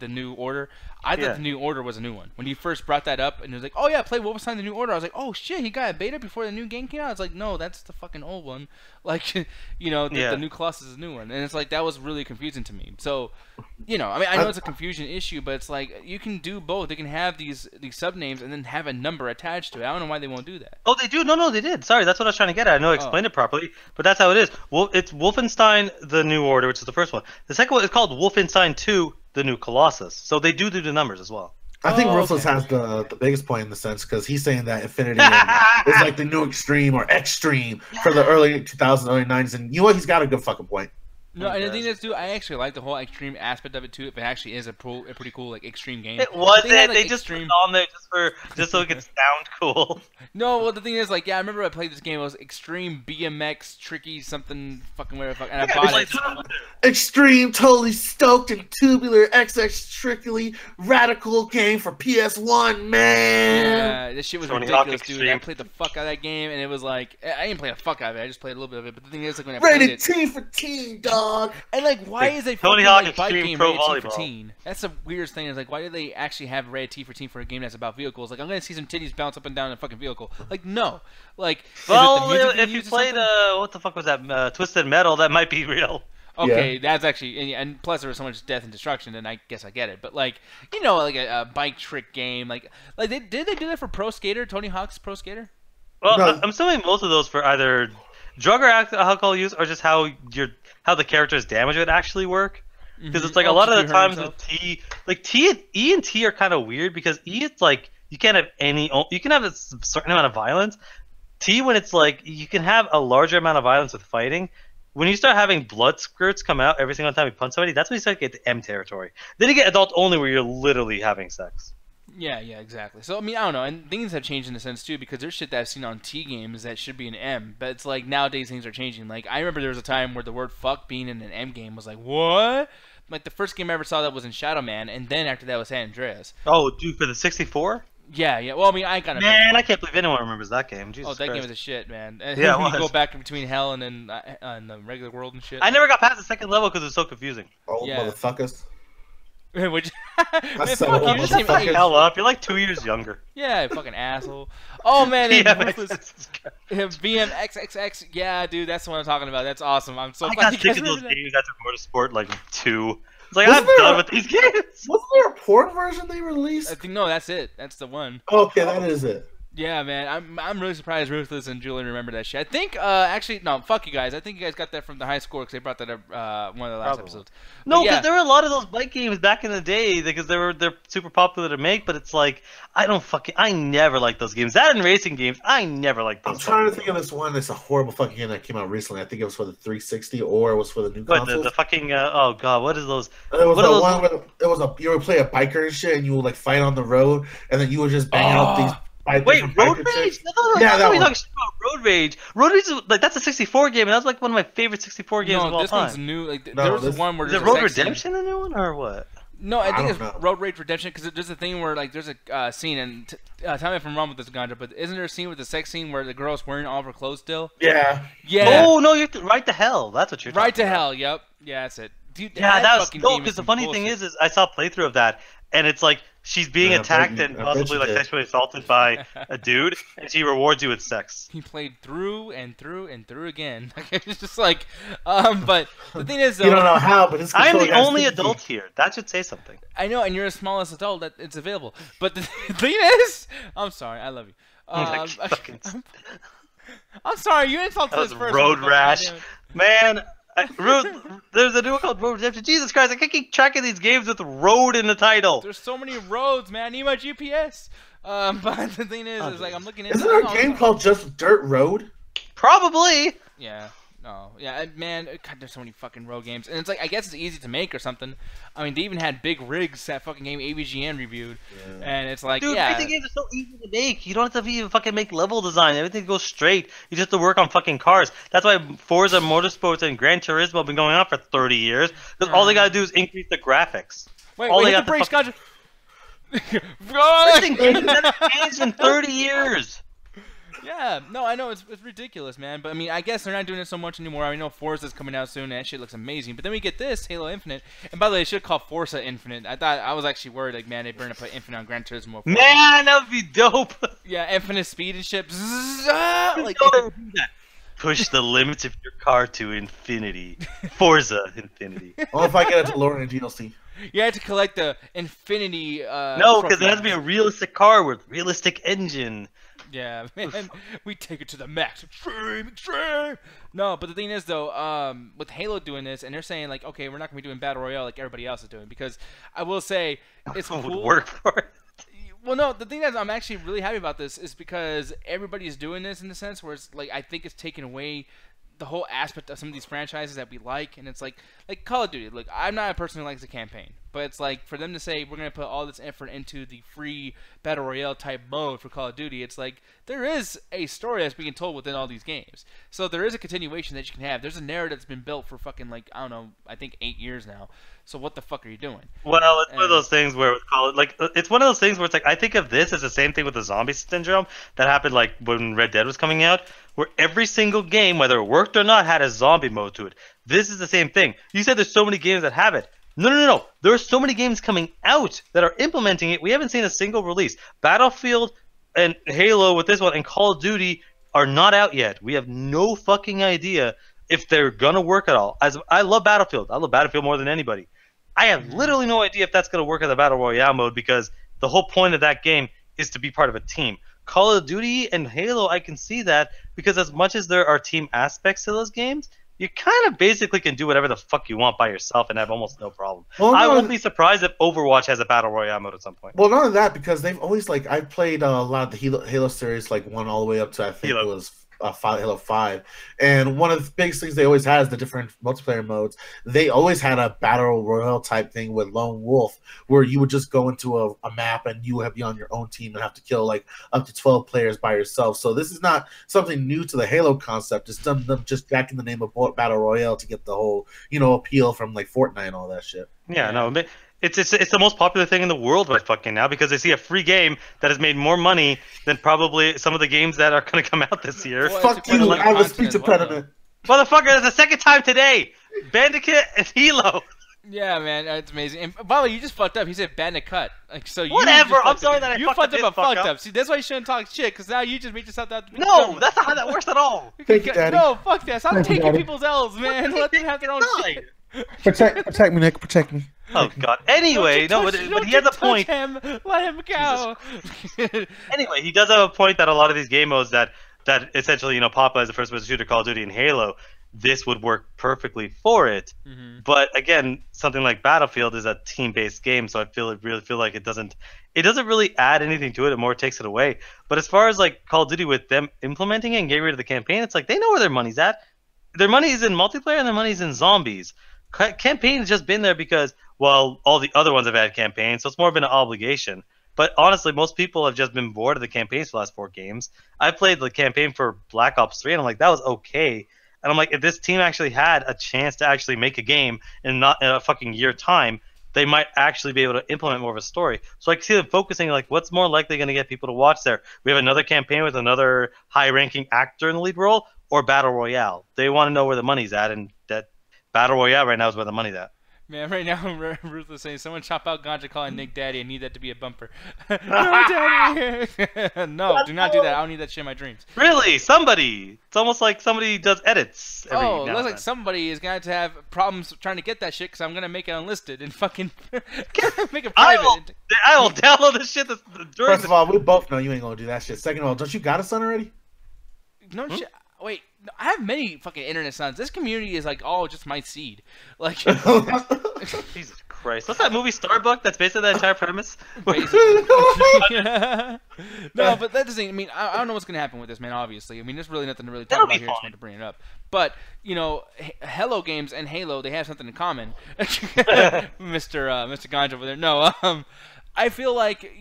Speaker 2: new Order, I thought the New Order was a new one. When he first brought that up, and he was like, "Oh yeah, play Wolfenstein: The New Order," I was like, "Oh shit, he got a beta before the new game came out." I was like, "No, that's the fucking old one." Like, the new Colossus is a new one, and it's like that was really confusing to me. So, I mean, I know it's a confusion issue, but it's like you can do both. They can have these sub names and then have a number attached to it. I don't know why they won't do that.
Speaker 1: Oh, they do? No, they did. Sorry, that's what I was trying to get at. I know I explained it properly, but that's how it is. Well, it's Wolfenstein: The New Order, which is the first one. The second one is called Wolfenstein 2: The New Colossus. So they do the numbers as well.
Speaker 3: I think Ruthless has the biggest point in the sense because he's saying that Infinity is like the new Extreme or Extreme for the early 2000s, early 90s, and you know what? He's got a good fucking point.
Speaker 2: No, and the thing is, dude, I actually like the whole extreme aspect of it too. If it actually is a pretty cool like extreme game.
Speaker 1: It wasn't. They just put it on there just so it could sound cool.
Speaker 2: No, well the thing is, like, I remember I played this game. It was Extreme BMX Tricky something fucking whatever the fuck, and I bought it.
Speaker 3: Extreme, totally stoked and tubular XX strictly radical game for PS1, man.
Speaker 2: Yeah, this shit was ridiculous, dude. I played the fuck out of that game, and it was like I didn't play the fuck out of it. I just played a little bit of it. But the thing is, like, when I played
Speaker 3: rated
Speaker 2: it,
Speaker 3: T for teen, dog.
Speaker 2: And like, why is a fucking like, bike game rated T for teen? That's the weirdest thing. Is like, why do they actually have rated T for teen for a game that's about vehicles? Like, I'm gonna see some titties bounce up and down in a fucking vehicle. Like, no. Like,
Speaker 1: well, if you played what the fuck was that? Twisted Metal, that might be real.
Speaker 2: Okay, that's actually, and plus there was so much death and destruction, and I guess I get it. But like, like a bike trick game, like did they do that for Pro Skater, Tony Hawk's Pro Skater?
Speaker 1: Well, no. I'm assuming most of those for either drug or alcohol use, or just how the character's damage would actually work. Because it's like a lot of the times with T, like E and T are kind of weird because E it's like you can't have you can have a certain amount of violence. T, when it's like you can have a larger amount of violence with fighting. When you start having blood skirts come out every single time you punch somebody, that's when you start to get to M territory. Then you get adult only, where you're literally having sex.
Speaker 2: Yeah, exactly. So, I mean, I don't know, and things have changed in a sense, too, because there's shit that I've seen on T games that should be an M, but it's like, nowadays things are changing. Like, I remember there was a time where the word fuck being in an M game was like, what? Like, the first game I ever saw that was in Shadow Man, and then after that was San Andreas.
Speaker 1: Oh, dude, for the 64?
Speaker 2: Yeah. Well, I mean, I kind of...
Speaker 1: Man, I can't believe anyone remembers that game. Jesus
Speaker 2: that
Speaker 1: Christ.
Speaker 2: game was a shit, man. And
Speaker 1: yeah,
Speaker 2: you go back between hell and then the regular world and shit.
Speaker 1: I never got past the second level because it was so confusing.
Speaker 3: Oh, motherfuckers.
Speaker 2: Which,
Speaker 3: man, fuck
Speaker 1: you, just shut the hell up. You're like 2 years younger.
Speaker 2: Yeah, fucking asshole. Oh man, BMXXX. Yeah, dude, that's the one I'm talking about. That's awesome. I'm so glad
Speaker 1: I got sick of those games after Motorsport like 2. It's like,
Speaker 3: I'm
Speaker 1: done with these games.
Speaker 3: Wasn't there a porn version they released?
Speaker 2: I think no, that's it. That's the one.
Speaker 3: Okay, that is it.
Speaker 2: Yeah, man, I'm really surprised Ruthless and Julian remember that shit. I think actually no, fuck you guys. I think you guys got that from the high score because they brought that up one of the last episodes.
Speaker 1: No, because there were a lot of those bike games back in the day because they're super popular to make. But it's like I never liked those games. That and racing games, I never liked those.
Speaker 3: I'm trying to think of this one. It's a horrible fucking game that came out recently. I think it was for the 360 or it was for the new consoles.
Speaker 1: The fucking oh god, what is those?
Speaker 3: It was the one where it was you would play a biker and shit, and you would like fight on the road, and then you would just bang out these.
Speaker 1: Wait, Road Rage? No, yeah, that one. Road Rage. Road Rage is like that's a 64 game, and that's like one of my favorite 64 games of all time. No,
Speaker 2: this one's new. Like there was one where
Speaker 1: is it Road Redemption the new one or what?
Speaker 2: No, I think it's Road Rage Redemption because there's a thing where like there's a scene and tell me if I'm wrong with this, Ganja, but isn't there a scene with the sex scene where the girl's wearing all of her clothes still?
Speaker 3: Yeah.
Speaker 2: Yeah.
Speaker 1: Oh no, you're right to hell. That's what you're talking about.
Speaker 2: Right to hell. Yep. Yeah, that's it. Dude,
Speaker 1: yeah, that was no. Because the funny thing is I saw a playthrough of that, and it's like she's being attacked and possibly like sexually assaulted by a dude, and she rewards you with sex.
Speaker 2: He played through and through and through again. It's just like, but the thing is, though,
Speaker 3: you don't know how, but it's.
Speaker 1: I'm the only adult here. That should say something.
Speaker 2: I know, and you're the smallest adult that it's available. But the thing is, I'm sorry, I love you. I'm sorry, you insulted this person.
Speaker 1: Road Rash, man. There's a new one called Road Redemption. Jesus Christ, I can't keep track of these games with road in the title.
Speaker 2: There's so many roads, man. I need my GPS. But the thing is like I'm looking into.
Speaker 3: Isn't there a game called just Dirt Road?
Speaker 1: Probably.
Speaker 2: Yeah. No. Yeah, man. God, there's so many fucking road games, and it's like I guess it's easy to make or something. I mean, they even had Big Rigs, that fucking game AVGN reviewed, and it's like,
Speaker 1: dude, racing games are so easy to make. You don't have to even fucking make level design. Everything goes straight. You just have to work on fucking cars. That's why Forza Motorsports and Gran Turismo have been going on for 30 years. Because all they gotta do is increase the graphics.
Speaker 2: Wait, hit the brakes, Ganja.
Speaker 1: Racing games haven't changed in 30 years.
Speaker 2: Yeah, no, I know it's ridiculous, man. But I mean, I guess they're not doing it so much anymore. I know Forza's coming out soon, and that shit looks amazing. But then we get this Halo Infinite, and by the way, they should call Forza Infinite. I was actually worried, like, man, they better put Infinite on Gran Turismo.
Speaker 1: Man, that would be dope.
Speaker 2: Yeah, infinite speed and shit.
Speaker 1: Like, push the limits of your car to infinity. Forza Infinity.
Speaker 3: Well, if I get a DeLorean DLC.
Speaker 2: You have to collect the infinity.
Speaker 1: No, because it has to be a realistic car with realistic engine.
Speaker 2: Yeah, man, we take it to the max. Extreme. No, but the thing is, though, with Halo doing this, and they're saying, like, okay, we're not going to be doing Battle Royale like everybody else is doing, because I will say, it's cool.
Speaker 1: Would work for it.
Speaker 2: Well, no, the thing is, I'm actually really happy about this is because everybody's doing this in the sense where it's, like, I think it's taking away the whole aspect of some of these franchises that we like, and it's like Call of Duty. Look, I'm not a person who likes the campaign, but it's like for them to say we're gonna put all this effort into the free Battle Royale type mode for Call of Duty, it's like there is a story that's being told within all these games, so there is a continuation that you can have. There's a narrative that's been built for fucking, like, I don't know, I think 8 years now. So what the fuck are you doing?
Speaker 1: Well, it's one of those things where it's one of those things where it's like I think of this as the same thing with the zombie syndrome that happened like when Red Dead was coming out, where every single game, whether it worked or not, had a zombie mode to it. This is the same thing. You said there's so many games that have it. No. There are so many games coming out that are implementing it. We haven't seen a single release. Battlefield and Halo with this one and Call of Duty are not out yet. We have no fucking idea if they're gonna work at all. As I love Battlefield. I love Battlefield more than anybody. I have literally no idea if that's gonna work in the Battle Royale mode because the whole point of that game is to be part of a team. Call of Duty and Halo, I can see that because as much as there are team aspects to those games, you kind of basically can do whatever the fuck you want by yourself and have almost no problem.
Speaker 3: Well,
Speaker 1: I won't be surprised if Overwatch has a Battle Royale mode at some point.
Speaker 3: Well, not only that, because they've always, like, I played a lot of the Halo series, like, 1 all the way up to, I think it was Halo 5. And one of the biggest things they always had is the different multiplayer modes. They always had a Battle Royale type thing with Lone Wolf, where you would just go into a map and you would be on your own team and have to kill, like, up to 12 players by yourself. So this is not something new to the Halo concept. It's them just back in the name of Battle Royale to get the whole, appeal from, like, Fortnite and all that shit.
Speaker 1: Yeah, no, but it's the most popular thing in the world right fucking now because they see a free game that has made more money than probably some of the games that are going to come out this year.
Speaker 3: Well, fuck you, I have a speech impediment.
Speaker 1: Motherfucker, that's the second time today. Bandicoot and Halo.
Speaker 2: Yeah, man, it's amazing. And by the way, you just fucked up. He said Bandicoot. Like, so you
Speaker 1: whatever. I'm sorry that I
Speaker 2: you
Speaker 1: fucked
Speaker 2: up. See, that's why you shouldn't talk shit. Because now you just make yourself out.
Speaker 1: No, that's not how that works at all.
Speaker 3: Thank you, Daddy.
Speaker 2: No, fuck that. Stop taking people's L's, man. Let them have their own shit.
Speaker 3: Protect me, Nick. Protect me.
Speaker 1: Oh God. Anyway, but he has a point.
Speaker 2: Let him go.
Speaker 1: Anyway, he does have a point that a lot of these game modes that essentially pop as a first-person shooter, Call of Duty and Halo, this would work perfectly for it. Mm-hmm. But again, something like Battlefield is a team-based game, so I really feel like it doesn't really add anything to it. It more takes it away. But as far as like Call of Duty with them implementing it and getting rid of the campaign, it's like they know where their money's at. Their money is in multiplayer and their money's in zombies. Campaign has just been there because, well, all the other ones have had campaigns, so it's more been an obligation. But honestly, most people have just been bored of the campaigns for the last 4 games. I played the campaign for Black Ops 3, and I'm like, that was okay. And I'm like, if this team actually had a chance to actually make a game in not in a fucking year time, they might actually be able to implement more of a story. So I can see them focusing, like, what's more likely going to get people to watch there? We have another campaign with another high-ranking actor in the lead role, or Battle Royale. They want to know where the money's at, and that Battle Royale right now is where the money's at.
Speaker 2: Man, right now, Ruth is saying, someone chop out Ganja calling Nick Daddy. I need that to be a bumper. No, Daddy! No, do not do that. I don't need that shit in my dreams.
Speaker 1: Really? Somebody. It's almost like somebody does edits every now
Speaker 2: it looks like somebody is going to have problems trying to get that shit because I'm going to make it unlisted and fucking make it private.
Speaker 1: I will download this shit during
Speaker 3: First of all, we both know you ain't going to do that shit. Second of all, don't you got a son already?
Speaker 2: No shit. Wait, I have many fucking internet sons. This community is like all just my seed. Like,
Speaker 1: Jesus Christ, what's that movie Starbuck? That's basically the entire premise.
Speaker 2: No, but that doesn't. I mean, I don't know what's gonna happen with this, man. Obviously, I mean, there's really nothing to really talk about here. I just wanted to bring it up. But Hello Games and Halo, they have something in common. Mr. Ganja over there. No, I feel like,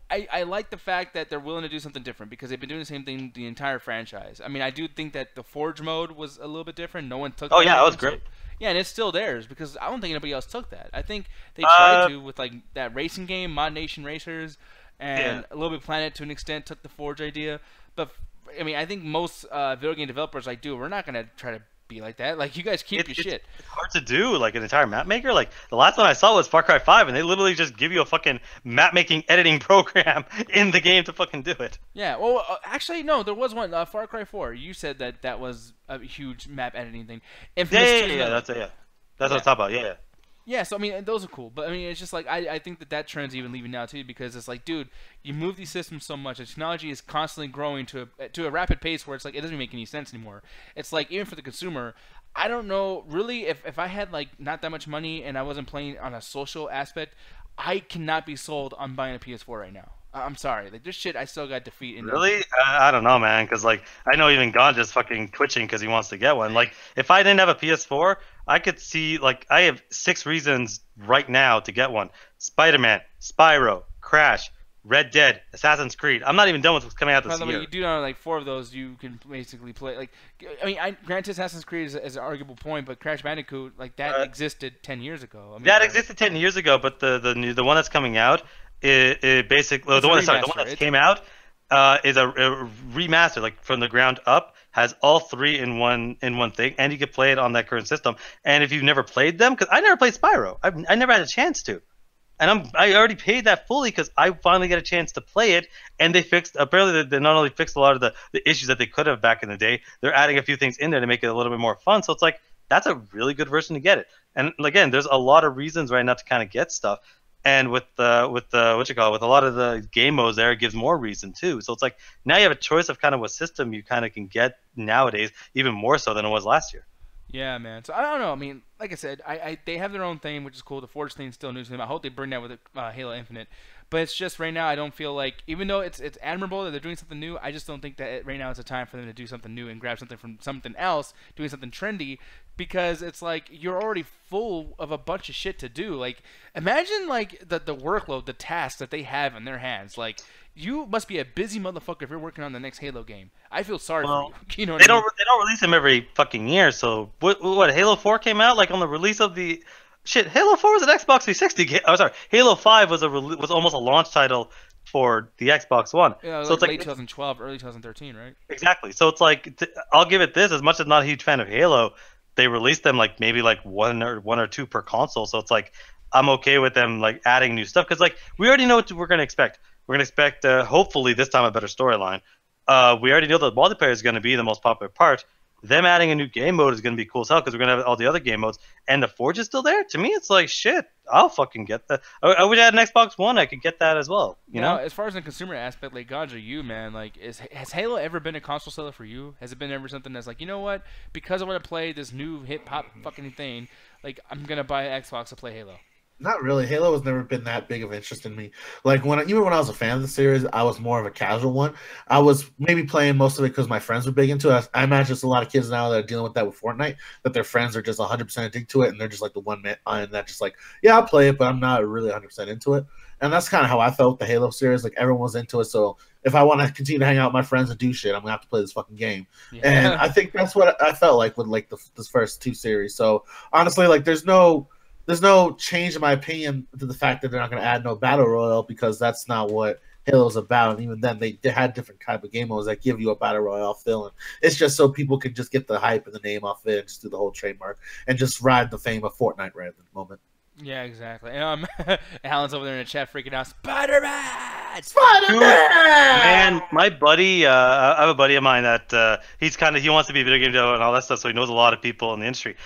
Speaker 2: I like the fact that they're willing to do something different because they've been doing the same thing the entire franchise. I mean, I do think that the Forge mode was a little bit different. No one took
Speaker 1: Oh, yeah, that was great.
Speaker 2: Yeah, and it's still theirs because I don't think anybody else took that. I think they tried to with, like, that racing game, Mod Nation Racers, and Little Big Planet to an extent took the Forge idea. But I mean, I think most video game developers like, dude, we're not gonna try to be like that. Like, you guys keep your shit.
Speaker 1: It's hard to do, like, an entire map maker. Like, the last one I saw was Far Cry 5, and they literally just give you a fucking map making editing program in the game to fucking do it.
Speaker 2: Yeah, well, actually, no, there was one, Far Cry 4. You said that was a huge map editing thing.
Speaker 1: Yeah, that's it, yeah. That's what I'm talking about, yeah.
Speaker 2: Yeah, so I mean, those are cool, but I mean, it's just like I think that trend's even leaving now too, because it's like, dude, you move these systems so much, the technology is constantly growing to a rapid pace where it's like it doesn't make any sense anymore. It's like, even for the consumer, I don't know really if I had like not that much money and I wasn't playing on a social aspect, I cannot be sold on buying a PS4 right now. I'm sorry, like, this shit I still got defeat.
Speaker 1: Really? I don't know, man, because like I know even Ganja's fucking twitching because he wants to get one. Like, if I didn't have a PS4, I could see, like, I have 6 reasons right now to get one: Spider-Man, Spyro, Crash, Red Dead, Assassin's Creed. I'm not even done with what's coming out this year.
Speaker 2: By the way, you do know, like, 4 of those you can basically play. Like, I mean, granted, Assassin's Creed is an arguable point, but Crash Bandicoot, like, that existed 10 years ago. I mean,
Speaker 1: that existed 10 years ago, but the one that's coming out, it basically the one that came out is a remaster, like, from the ground up. Has all 3 in one thing, and you can play it on that current system. And if you've never played them, because I never played Spyro, I never had a chance to, and I already paid that fully because I finally get a chance to play it. And they apparently they not only fixed a lot of the issues that they could have back in the day, they're adding a few things in there to make it a little bit more fun. So it's like, that's a really good version to get it. And again, there's a lot of reasons right now to kind of get stuff. And with a lot of the game modes there, it gives more reason too. So it's like, now you have a choice of kind of what system you kind of can get nowadays, even more so than it was last year.
Speaker 2: Yeah, man. So I don't know. I mean, like I said, they have their own thing, which is cool. The Forge thing is still new to them. I hope they bring that with Halo Infinite. But it's just right now, I don't feel like, even though it's admirable that they're doing something new, I just don't think that right now is a time for them to do something new and grab something from something else, doing something trendy, because it's like you're already full of a bunch of shit to do. Like, imagine like the workload, the tasks that they have in their hands. Like, you must be a busy motherfucker if you're working on the next Halo game. I feel sorry for you. You know what I mean?
Speaker 1: They don't release them every fucking year. So what Halo 4 came out like on the release of the shit. Halo 4 was an Xbox 360 game. Oh, sorry. Halo 5 was almost a launch title for the Xbox One.
Speaker 2: Yeah,
Speaker 1: so it's like
Speaker 2: late 2012, early 2013, right?
Speaker 1: Exactly. So it's like, I'll give it this: as much as not a huge fan of Halo, they released them like maybe like one or 2 per console. So it's like, I'm okay with them like adding new stuff, because like we already know what we're gonna expect. We're gonna expect hopefully this time a better storyline. We already know that multiplayer is gonna be the most popular part. Them adding a new game mode is gonna be cool as hell, because we're gonna have all the other game modes, and the Forge is still there. To me, it's like, shit, I'll fucking get that. I wish I had an Xbox One, I could get that as well. You know,
Speaker 2: as far as the consumer aspect, like, Ganja, you, man, like, has Halo ever been a console seller for you? Has it been ever something that's like, you know what, because I want to play this new hip hop fucking thing, like, I'm gonna buy an Xbox to play Halo?
Speaker 3: Not really. Halo has never been that big of interest in me. Like, even when I was a fan of the series, I was more of a casual one. I was maybe playing most of it because my friends were big into it. I imagine there's a lot of kids now that are dealing with that with Fortnite, that their friends are just 100% addicted to it, and they're just like the one man, and that just like, yeah, I'll play it, but I'm not really 100% into it. And that's kind of how I felt with the Halo series. Like, everyone was into it, so if I want to continue to hang out with my friends and do shit, I'm gonna have to play this fucking game. Yeah. And I think that's what I felt like with like this first 2 series. So honestly, like, there's no change in my opinion to the fact that they're not going to add no Battle Royale, because that's not what Halo's about. And even then, they had different type of game modes that give you a Battle Royale feeling. It's just so people can just get the hype and the name off it and just do the whole trademark and just ride the fame of Fortnite right at the moment.
Speaker 2: Yeah, exactly. Alan's over there in the chat freaking out. Spider-Man!
Speaker 3: Spider-Man!
Speaker 1: Man, my buddy, I have a buddy of mine that he wants to be a video game developer and all that stuff, so he knows a lot of people in the industry.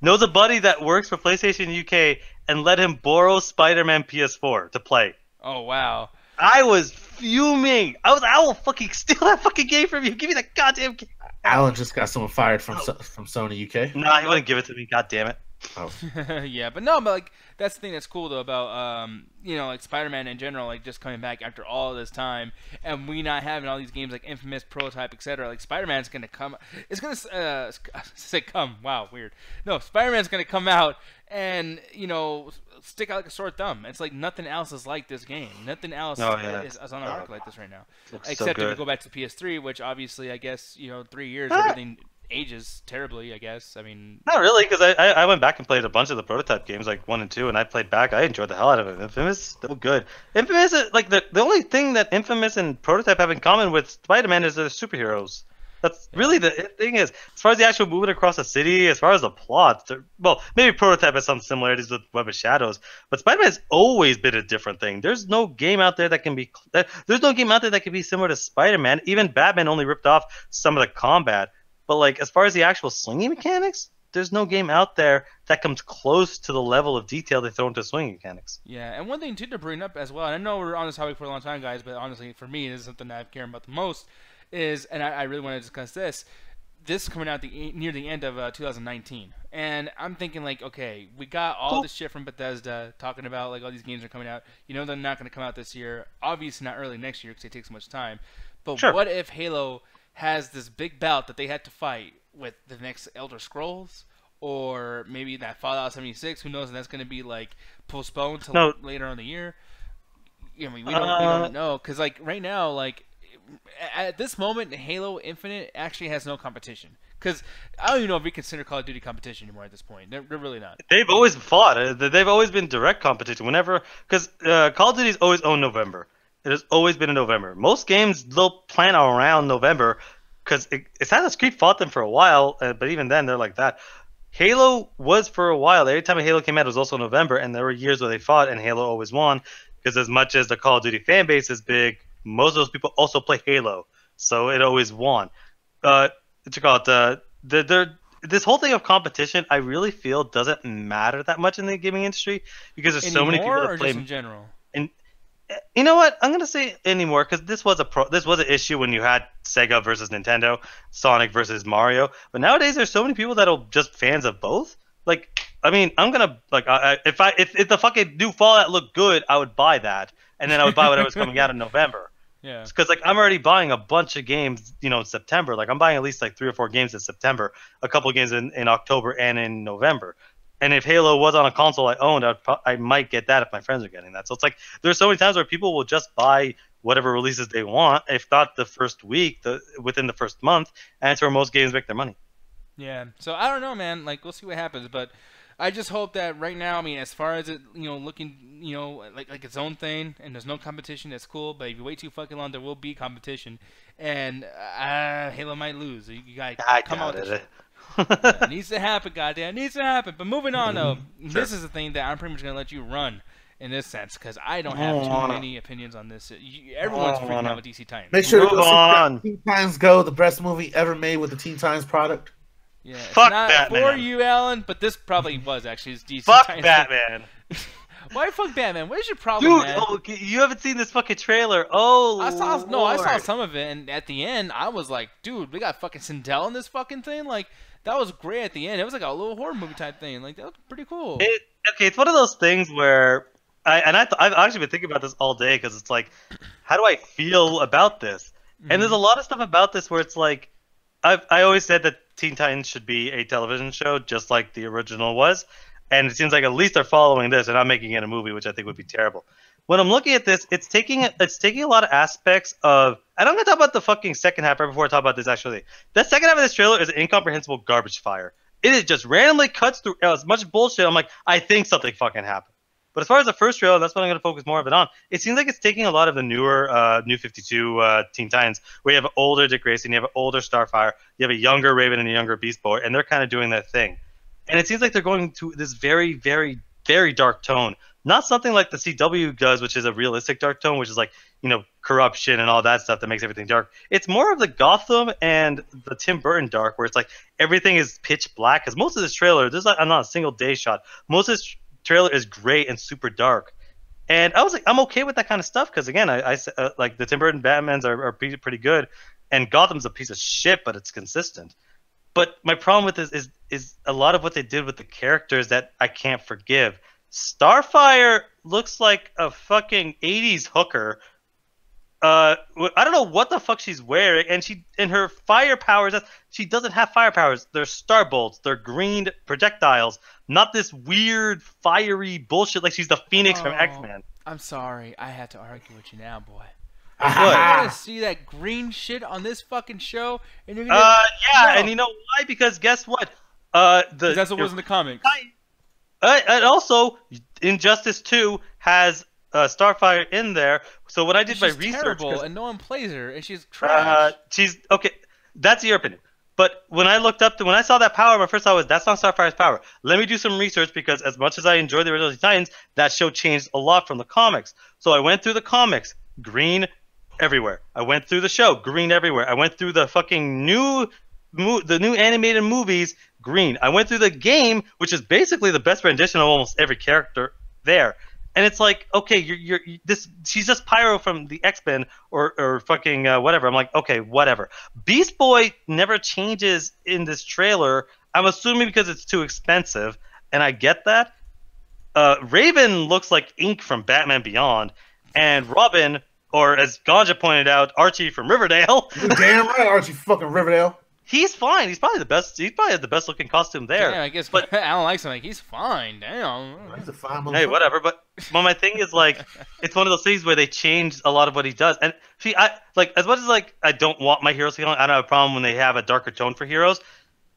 Speaker 1: Knows a buddy that works for PlayStation UK and let him borrow Spider-Man PS4 to play.
Speaker 2: Oh, wow.
Speaker 1: I was fuming. I will fucking steal that fucking game from you. Give me that goddamn game.
Speaker 3: Alan just got someone fired from Sony UK.
Speaker 1: Nah, he wouldn't give it to me. God damn it.
Speaker 3: Oh.
Speaker 2: Yeah, but like, that's the thing that's cool though about like Spider-Man in general, like, just coming back after all this time, and we not having all these games like Infamous, Prototype, etc. Like, Spider-Man's gonna come. It's gonna say come. Wow, weird. No, Spider-Man's gonna come out and stick out like a sore thumb. It's like nothing else is like this game. Nothing else is on the market like this right now, except if we go back to PS3, which obviously I guess 3 years everything ages terribly, I guess. I mean,
Speaker 1: Not really, because I went back and played a bunch of the prototype games, like 1 and 2, and I played back. I enjoyed the hell out of it. Infamous, still good. Infamous, like the only thing that Infamous and Prototype have in common with Spider-Man is they're superheroes. That's
Speaker 2: yeah.
Speaker 1: really the thing is, as far as the actual movement across the city, as far as the plot, well, maybe Prototype has some similarities with Web of Shadows, but Spider-Man has always been a different thing. There's no game out there that can be, there's no game out there that can be similar to Spider-Man. Even Batman only ripped off some of the combat. But like as far as the actual swinging mechanics, there's no game out there that comes close to the level of detail they throw into swinging mechanics.
Speaker 2: Yeah, and one thing too to bring up as well, and I know we're on this topic for a long time, guys, but honestly, for me, this is something that I care about the most. Is, and I really want to discuss this. This coming out near the end of 2019, and I'm thinking like, okay, we got all this shit from Bethesda talking about like all these games are coming out. You know they're not going to come out this year. Obviously not early next year because they take so much time. But
Speaker 1: Sure.
Speaker 2: what if Halo has this big bout that they had to fight with the next Elder Scrolls, or maybe that Fallout 76? Who knows? And that's going to be like postponed till later on in the year. I mean, we don't know because like right now, like at this moment, Halo Infinite actually has no competition. Because I don't even know if we consider Call of Duty competition anymore at this point. They're really not.
Speaker 1: They've always fought. They've always been direct competition. Whenever, because Call of Duty's always owned November. It has always been in November. Most games they'll plan around November because Assassin's Creed fought them for a while, but even then they're like that. Halo was for a while. Every time a Halo came out, it was also November, and there were years where they fought, and Halo always won. Because as much as the Call of Duty fan base is big, most of those people also play Halo, so it always won. What's it called? This whole thing of competition, I really feel doesn't matter that much in the gaming industry because there's so many people that play.
Speaker 2: Just in general?
Speaker 1: And you know what? I'm gonna say anymore because this was an issue when you had Sega versus Nintendo, Sonic versus Mario. But nowadays, there's so many people that are just fans of both. Like, I mean, I'm gonna like if the fucking new Fallout looked good, I would buy that, and then I would buy whatever's coming out in November.
Speaker 2: Yeah.
Speaker 1: Because like I'm already buying a bunch of games, in September. Like I'm buying at least like 3 or 4 games in September, a couple of games in October and in November. And if Halo was on a console I owned, I might get that if my friends are getting that. So it's like there's so many times where people will just buy whatever releases they want, if not the first week, within the first month, and it's where most games make their money.
Speaker 2: Yeah. So I don't know, man. Like we'll see what happens, but I just hope that right now, I mean, as far as it, looking, like its own thing, and there's no competition, that's cool. But if you wait too fucking long, there will be competition, and Halo might lose. You gotta come out with it. Yeah, it needs to happen, goddamn. It needs to happen. But moving on, though, this is the thing that I'm pretty much gonna let you run in this sense because I don't have too many opinions on this. Everyone's freaking out with DC Titans.
Speaker 3: Make sure to go see Teen Titans Go, the best movie ever made with the Teen Titans product.
Speaker 2: Yeah, it's
Speaker 1: Fuck
Speaker 2: not
Speaker 1: Batman.
Speaker 2: for you, Alan, but this probably was actually his DC
Speaker 1: Fuck
Speaker 2: Titans.
Speaker 1: Batman.
Speaker 2: Why fuck Batman? What is your problem,
Speaker 1: Dude,
Speaker 2: man?
Speaker 1: you haven't seen this fucking trailer. Oh,
Speaker 2: I saw
Speaker 1: Lord.
Speaker 2: some of it, and at the end, I was like, dude, we got fucking Sindel in this fucking thing. Like, that was great at the end. It was like a little horror movie type thing. Like, that was pretty cool.
Speaker 1: It's one of those things where I've actually been thinking about this all day because it's like, how do I feel about this? Mm-hmm. And there's a lot of stuff about this where it's like, I always said that Teen Titans should be a television show just like the original was, and it seems like at least they're following this and not making it a movie, which I think would be terrible. When I'm looking at this, it's taking a lot of aspects of, and I'm gonna talk about the fucking second half right before I talk about this actually. The second half of this trailer is an incomprehensible garbage fire. It is just randomly cuts through as much bullshit. I'm like, I think something fucking happened. But as far as the first trailer, that's what I'm going to focus more of it on. It seems like it's taking a lot of the newer New 52 Teen Titans, where you have an older Dick Grayson, you have an older Starfire, you have a younger Raven and a younger Beast Boy, and they're kind of doing that thing. And it seems like they're going to this very, very, very dark tone. Not something like the CW does, which is a realistic dark tone, which is like, corruption and all that stuff that makes everything dark. It's more of the Gotham and the Tim Burton dark, where it's like everything is pitch black. Because most of this trailer, there's like not a single day shot. Most of this trailer is gray and super dark, and I was like, I'm okay with that kind of stuff because again, I like the Tim Burton Batmans are pretty good, and Gotham's a piece of shit, but it's consistent. But my problem with this is a lot of what they did with the characters that I can't forgive. Starfire looks like a fucking 80s hooker. I don't know what the fuck she's wearing, and her fire powers. She doesn't have fire powers. They're star bolts. They're green projectiles, not this weird fiery bullshit like she's the Phoenix from X-Men.
Speaker 2: I'm sorry, I had to argue with you now, boy. I
Speaker 1: What?
Speaker 2: want to see that green shit on this fucking show, and you're gonna
Speaker 1: Yeah,
Speaker 2: no.
Speaker 1: and you know why? Because guess what?
Speaker 2: Because that's what was in the comics.
Speaker 1: And also, Injustice 2 has Starfire in there. So when I did my
Speaker 2: She's
Speaker 1: research,
Speaker 2: terrible, and no one plays her, and she's trash.
Speaker 1: she's okay. That's your opinion. But when I when I saw that power, my first thought was that's not Starfire's power. Let me do some research because as much as I enjoyed the original Titans, that show changed a lot from the comics. So I went through the comics, green everywhere. I went through the show, green everywhere. I went through the fucking new animated movies, green. I went through the game, which is basically the best rendition of almost every character there. And it's like, okay, you're this. She's just Pyro from the X-Men or fucking whatever. I'm like, okay, whatever. Beast Boy never changes in this trailer. I'm assuming because it's too expensive, and I get that. Raven looks like Ink from Batman Beyond, and Robin, or as Ganja pointed out, Archie from Riverdale.
Speaker 3: You're damn right, Archie fucking Riverdale.
Speaker 1: He's fine. He's probably the best. He's probably the best looking costume there.
Speaker 2: Yeah, I guess.
Speaker 1: But
Speaker 2: Alan likes him. Like, he's fine. Damn.
Speaker 3: He's a fine motherfucker.
Speaker 1: hey, whatever. But my thing is like, it's one of those things where they changed a lot of what he does. And see, I like as much as like I don't want my heroes to I don't have a problem when they have a darker tone for heroes.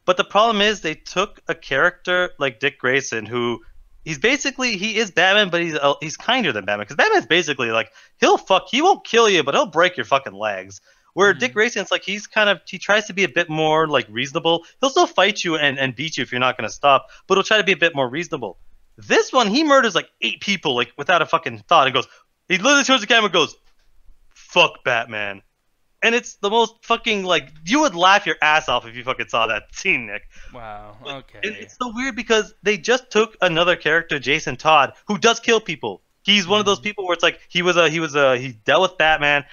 Speaker 1: But the problem is they took a character like Dick Grayson, who he is Batman, but he's kinder than Batman because Batman's basically like he won't kill you, but he'll break your fucking legs. Where Dick Grayson's like he tries to be a bit more like reasonable. He'll still fight you and beat you if you're not going to stop, but he'll try to be a bit more reasonable. This one, he murders like 8 people like without a fucking thought. He literally turns the camera and goes, "Fuck Batman," and it's the most fucking like you would laugh your ass off if you fucking saw that scene, Nick.
Speaker 2: Wow. Okay.
Speaker 1: It's so weird because they just took another character, Jason Todd, who does kill people. He's one of those people where it's like he dealt with Batman.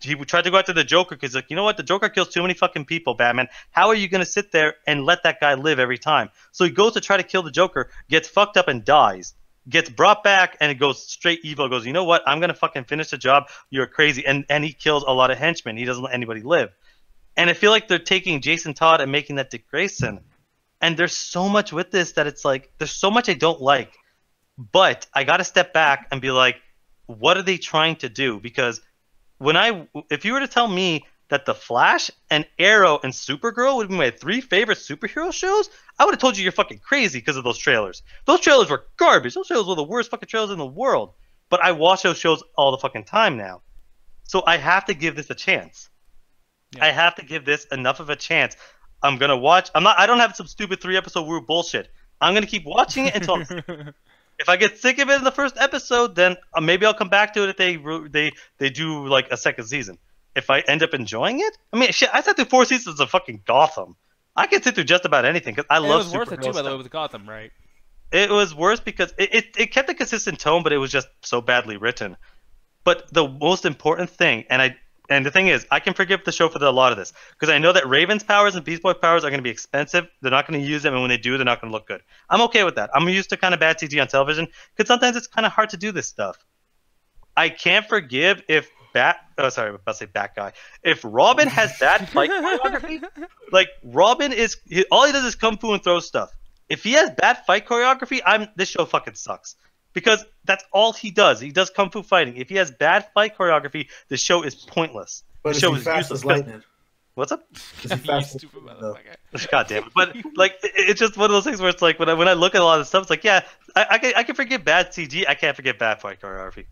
Speaker 1: He tried to go after the Joker because like you know what, the Joker kills too many fucking people. Batman, how are you gonna sit there and let that guy live every time? So he goes to try to kill the Joker, gets fucked up and dies. Gets brought back and it goes straight evil. Goes, you know what? I'm gonna fucking finish the job. You're crazy, and he kills a lot of henchmen. He doesn't let anybody live. And I feel like they're taking Jason Todd and making that Dick Grayson. And there's so much with this that it's like there's so much I don't like. But I got to step back and be like, what are they trying to do? Because if you were to tell me that The Flash and Arrow and Supergirl would be my 3 favorite superhero shows, I would have told you you're fucking crazy because of those trailers. Those trailers were garbage. Those trailers were the worst fucking trailers in the world. But I watch those shows all the fucking time now. So I have to give this a chance. Yeah. I have to give this enough of a chance. I'm going to watch. I don't have some stupid 3-episode weird bullshit. I'm going to keep watching it until I'm sick. If I get sick of it in the first episode, then maybe I'll come back to it if they do like a second season. If I end up enjoying it, I mean, shit, I sat through 4 seasons of fucking Gotham. I can sit through just about anything because I love.
Speaker 2: It was worth it too, by the way, with Gotham, right?
Speaker 1: It was worse because it kept a consistent tone, but it was just so badly written. But the most important thing, and the thing is, I can forgive the show for a lot of this because I know that Raven's powers and Beast Boy's powers are going to be expensive. They're not going to use them, and when they do, they're not going to look good. I'm okay with that. I'm used to kind of bad CG on television because sometimes it's kind of hard to do this stuff. I can't forgive if If Robin has bad fight choreography, like Robin all he does is kung fu and throw stuff. If he has bad fight choreography, this show fucking sucks. Because that's all he does. He does kung fu fighting. If he has bad fight choreography, the show is pointless.
Speaker 3: But
Speaker 1: the show
Speaker 3: is fast as lightning.
Speaker 1: What's up?
Speaker 3: Is he fast as
Speaker 1: God damn it! But like, it's just one of those things where it's like when I look at a lot of stuff, it's like, yeah, I can forgive bad CG. I can't forget bad fight choreography.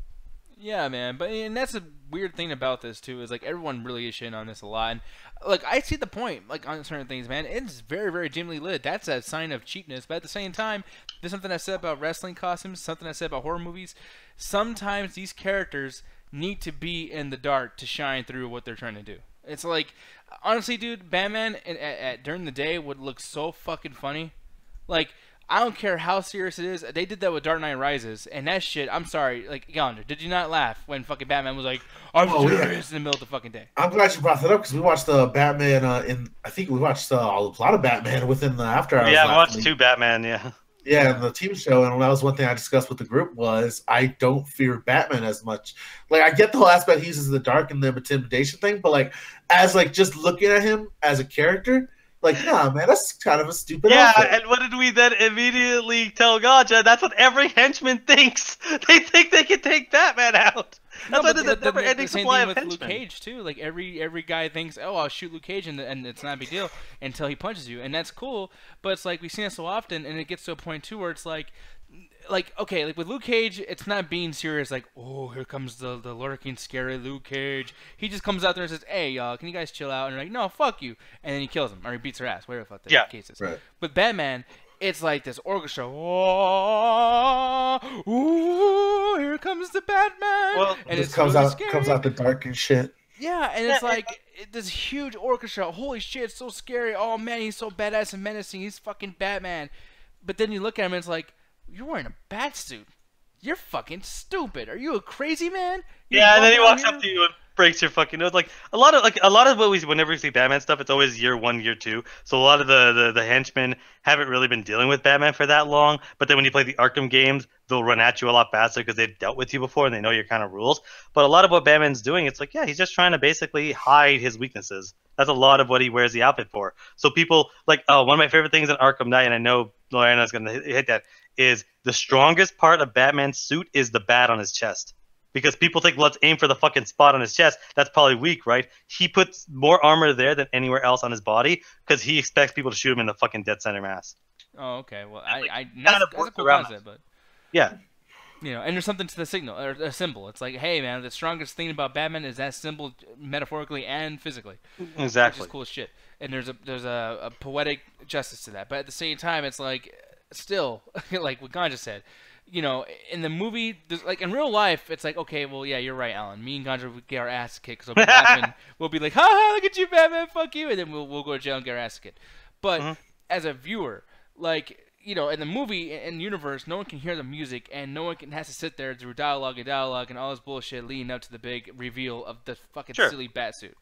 Speaker 2: Yeah, man. And that's a weird thing about this too is like everyone really is shitting on this a lot. And like I see the point, like on certain things, man. It's very, very dimly lit. That's a sign of cheapness. But at the same time, there's something I said about wrestling costumes, something I said about horror movies. Sometimes these characters need to be in the dark to shine through what they're trying to do. It's like, honestly, dude, Batman during the day would look so fucking funny. Like, I don't care how serious it is. They did that with Dark Knight Rises, and that shit, I'm sorry. Like, Yonder, did you not laugh when fucking Batman was like, I'm serious in the middle of the fucking day?
Speaker 3: I'm glad you brought that up because we watched the Batman I think we watched a lot of Batman within the After Hours.
Speaker 1: Yeah, I watched 2 Batman, yeah.
Speaker 3: Yeah, and the TV show, and that was one thing I discussed with the group was I don't fear Batman as much. Like, I get the whole aspect he uses the dark and the intimidation thing, but like, as like just looking at him as a character, Like, nah, man, that's kind of a stupid
Speaker 1: Yeah,
Speaker 3: outfit.
Speaker 1: and what did we then immediately tell Gotcha? That's what every henchman thinks. They think they can take Batman out.
Speaker 2: No,
Speaker 1: That's why
Speaker 2: but
Speaker 1: there's a never-ending
Speaker 2: the same
Speaker 1: supply
Speaker 2: thing
Speaker 1: of
Speaker 2: with Luke
Speaker 1: henchmen.
Speaker 2: Cage too. Like every guy thinks, oh, I'll shoot Luke Cage, and it's not a big deal until he punches you, and that's cool. But it's like we've seen it so often, and it gets to a point too where it's like okay, like with Luke Cage, it's not being serious. Like, oh, here comes the lurking, scary Luke Cage. He just comes out there and says, hey, y'all, can you guys chill out? And they're like, no, fuck you, and then he kills him or he beats her ass, whatever the fuck the case is.
Speaker 3: Right.
Speaker 2: With Batman, it's like this orchestra. Oh, ooh, here comes the Batman.
Speaker 1: Well,
Speaker 2: and
Speaker 3: Just
Speaker 2: it's
Speaker 3: comes
Speaker 2: really
Speaker 3: out
Speaker 2: scary.
Speaker 3: comes out the dark and shit.
Speaker 2: Yeah, and it's like this huge orchestra. Holy shit, it's so scary. Oh man, he's so badass and menacing. He's fucking Batman. But then you look at him and it's like, you're wearing a bat suit. You're fucking stupid. Are you a crazy man?
Speaker 1: Yeah, and then he walks up to you and breaks your fucking nose. Like a lot of what whenever we see Batman stuff, it's always year 1, year 2. So a lot of the henchmen haven't really been dealing with Batman for that long. But then when you play the Arkham games, they'll run at you a lot faster because they've dealt with you before and they know your kind of rules. But a lot of what Batman's doing, it's like, yeah, he's just trying to basically hide his weaknesses. That's a lot of what he wears the outfit for. So people like, oh, one of my favorite things in Arkham Knight, and I know Lorana's gonna hit that, is the strongest part of Batman's suit is the bat on his chest. Because people think, let's aim for the fucking spot on his chest. That's probably weak, right? He puts more armor there than anywhere else on his body because he expects people to shoot him in the fucking dead center mass.
Speaker 2: Oh, okay. Well,
Speaker 1: Kind of
Speaker 2: that's a cool
Speaker 1: around
Speaker 2: concept, but
Speaker 1: yeah,
Speaker 2: and there's something to the signal or a symbol. It's like, hey, man, the strongest thing about Batman is that symbol, metaphorically and physically.
Speaker 1: exactly.
Speaker 2: Which is cool as shit. And there's a poetic justice to that. But at the same time, it's like, still, like what Ganja said, in the movie, like in real life, it's like, okay, well, yeah, you're right, Alan. Me and Ganja would get our ass kicked because we'll be laughing. We'll be like, ha ha, look at you, Batman, fuck you, and then we'll go to jail and get our ass kicked. But as a viewer, like, in the movie, in the universe, no one can hear the music, and no one has to sit there through dialogue and all this bullshit leading up to the big reveal of the fucking silly Batsuit.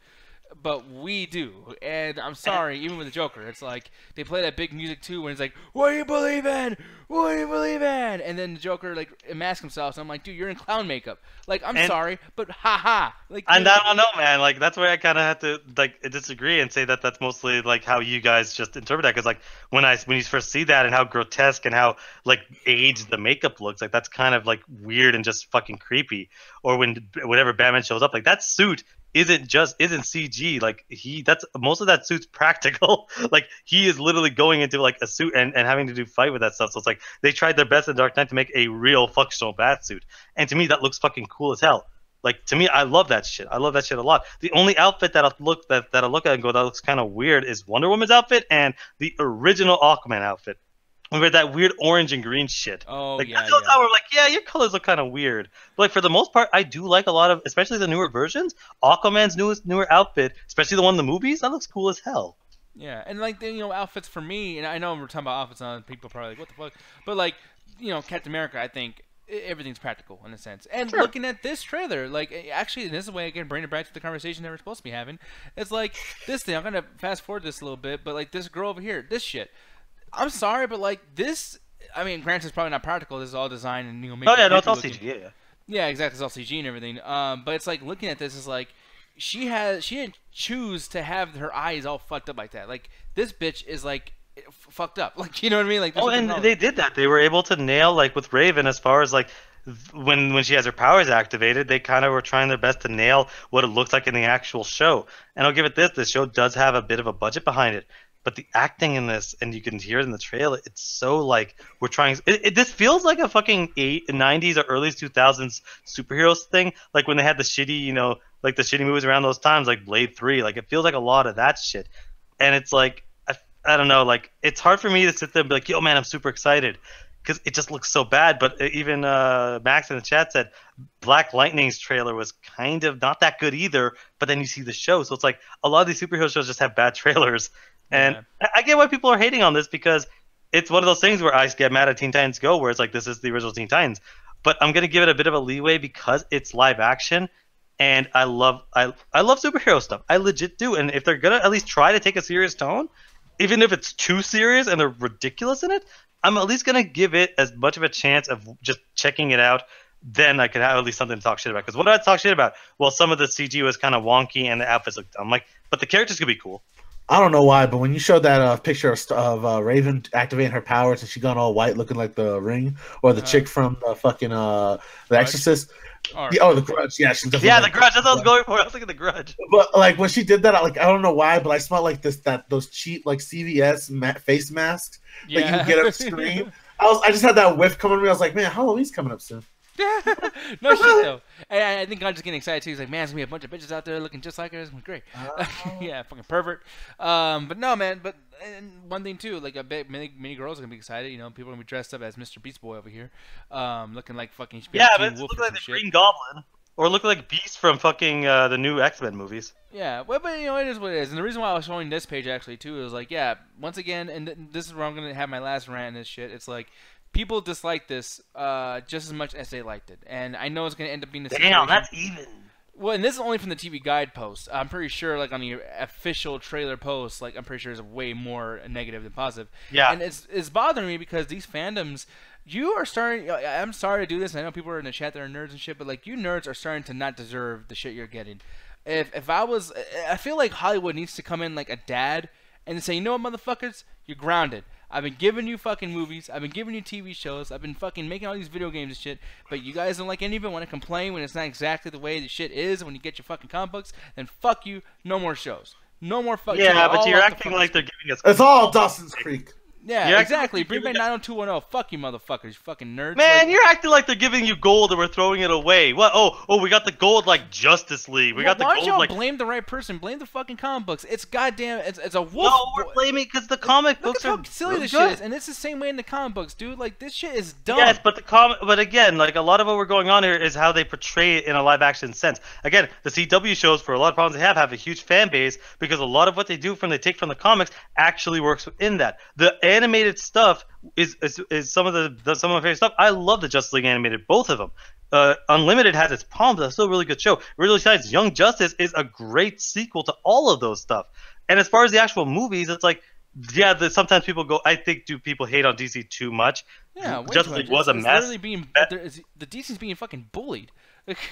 Speaker 2: But we do, and I'm sorry, even with the Joker, it's like they play that big music too, when it's like, "What do you believe in? What do you believe in?" And then the Joker like masks himself, so I'm like, "Dude, you're in clown makeup." Like, I'm sorry, but haha. Like,
Speaker 1: and I don't know, man. Like that's where I kind of have to like disagree and say that that's mostly like how you guys just interpret that. Because like when you first see that and how grotesque and how like aged the makeup looks, like that's kind of like weird and just fucking creepy. Or whenever Batman shows up, like that suit isn't CG. Like that's most of that suit's practical. Like he is literally going into like a suit and having to fight with that stuff. So it's like they tried their best in Dark Knight to make a real functional bat suit. And to me that looks fucking cool as hell. Like to me, I love that shit. I love that shit a lot. The only outfit that I'll look at and go, that looks kind of weird, is Wonder Woman's outfit and the original Aquaman outfit. With that weird orange and green shit.
Speaker 2: Oh,
Speaker 1: like,
Speaker 2: yeah,
Speaker 1: that's how we're like, yeah, your colors look kind of weird. But like for the most part, I do like a lot of, especially the newer versions. Aquaman's newer outfit, especially the one in the movies, that looks cool as hell.
Speaker 2: Yeah, and like outfits for me, and I know we're talking about outfits, and people are probably like, what the fuck? But like, Captain America, I think everything's practical in a sense. And looking at this trailer, like, actually, this is a way I can bring it back to the conversation that we're supposed to be having. It's like this thing. I'm gonna fast forward this a little bit, but like this girl over here, this shit. I'm sorry, but like this, I mean, granted, it's probably not practical. This is all design and
Speaker 1: oh yeah, no, it's all CG. Yeah.
Speaker 2: Yeah, exactly. It's all CG and everything. But it's like looking at this is like she didn't choose to have her eyes all fucked up like that. Like this bitch is like fucked up. Like, you know what I mean? Like,
Speaker 1: and they did that. They were able to nail, like with Raven, as far as like when she has her powers activated, they kind of were trying their best to nail what it looks like in the actual show. And I'll give it this show does have a bit of a budget behind it. But the acting in this, and you can hear it in the trailer, it's so like we're trying. This feels like a fucking 90s or early 2000s superheroes thing. Like when they had the shitty, like the shitty movies around those times, like Blade 3. Like it feels like a lot of that shit. And it's like, I don't know, like it's hard for me to sit there and be like, yo, man, I'm super excited. Because it just looks so bad. But even Max in the chat said Black Lightning's trailer was kind of not that good either. But then you see the show. So it's like a lot of these superhero shows just have bad trailers. And I get why people are hating on this, because it's one of those things where I get mad at Teen Titans Go, where it's like, this is the original Teen Titans. But I'm going to give it a bit of a leeway because it's live action. And I love superhero stuff. I legit do. And if they're going to at least try to take a serious tone, even if it's too serious and they're ridiculous in it, I'm at least going to give it as much of a chance of just checking it out. Then I could have at least something to talk shit about. Because what do I talk shit about? Well, some of the CG was kind of wonky and the outfits looked dumb. Like, but the characters could be cool.
Speaker 3: I don't know why, but when you showed that picture of Raven activating her powers and she gone all white, looking like the Ring, or the chick from the fucking The
Speaker 2: Grudge?
Speaker 3: Exorcist.
Speaker 2: Or,
Speaker 3: Oh, the Grudge. Yeah, she's
Speaker 1: Yeah,
Speaker 3: definitely
Speaker 1: the
Speaker 3: like
Speaker 1: Grudge. That's what I was going for. I was thinking the Grudge.
Speaker 3: But like when she did that, like I don't know why, but I smelled like those cheap like CVS face masks that
Speaker 2: yeah.
Speaker 3: you get at Scream. I just had that whiff coming to me. I was like, man, Halloween's coming up soon.
Speaker 2: No shit though. I think I'm just getting excited too. He's like, man, there's gonna be a bunch of bitches out there looking just like her. It's gonna be great. Yeah, fucking pervert. But no, man. But and one thing too, like I bet many girls are gonna be excited. You know, people are gonna be dressed up as Mr. Beast Boy over here, looking like fucking.
Speaker 1: Yeah, but it's looking like the Green Goblin. Or look like Beast from fucking the new X-Men movies.
Speaker 2: Yeah, well, but you know, it is what it is. And the reason why I was showing this page actually too is like, yeah, once again, and this is where I'm gonna have my last rant in this shit. It's like people dislike this just as much as they liked it, and I know it's gonna end up being the situation.
Speaker 1: Damn, that's even.
Speaker 2: Well, and this is only from the TV Guide post. I'm pretty sure, like on the official trailer post, like I'm pretty sure it's way more negative than positive.
Speaker 1: Yeah.
Speaker 2: And it's bothering me because these fandoms, you are starting. I'm sorry to do this. I know people are in the chat that are nerds and shit, but like you nerds are starting to not deserve the shit you're getting. If I feel like Hollywood needs to come in like a dad and say, you know what, motherfuckers, you're grounded. I've been giving you fucking movies. I've been giving you TV shows. I've been fucking making all these video games and shit. But you guys don't like any of it. Want to complain when it's not exactly the way the shit is when you get your fucking comic books. Then fuck you. No more shows. No more fucking.
Speaker 1: Yeah, but you're acting like they're giving us.
Speaker 3: It's all Dawson's Creek.
Speaker 2: Yeah,
Speaker 1: you're
Speaker 2: exactly. Bring back 90210. Fuck you, motherfuckers. You fucking nerds.
Speaker 1: Man,
Speaker 2: like,
Speaker 1: you're acting like they're giving you gold and we're throwing it away. What? Oh, we got the gold like Justice League. We got the
Speaker 2: why
Speaker 1: gold
Speaker 2: don't y'all
Speaker 1: like.
Speaker 2: blame the right person? Blame the fucking comic books. It's goddamn. It's a wolf.
Speaker 1: No, we're blaming because the comic
Speaker 2: Look
Speaker 1: books
Speaker 2: at
Speaker 1: are
Speaker 2: how silly this
Speaker 1: good.
Speaker 2: shit is, and it's the same way in the comic books, dude. Like this shit is dumb.
Speaker 1: Yes, but but again, like a lot of what we're going on here is how they portray it in a live action sense. Again, the CW shows, for a lot of problems they have a huge fan base because a lot of what they do they take from the comics actually works within that. The animated stuff is some of some of my favorite stuff. I love the Justice League animated, both of them. Unlimited has its problems, but it's still a really good show. Really shines. Young Justice is a great sequel to all of those stuff. And as far as the actual movies, it's like, yeah, sometimes people go. I think do people hate on DC too much?
Speaker 2: Yeah,
Speaker 1: Justice League was a mess.
Speaker 2: The DC's being fucking bullied.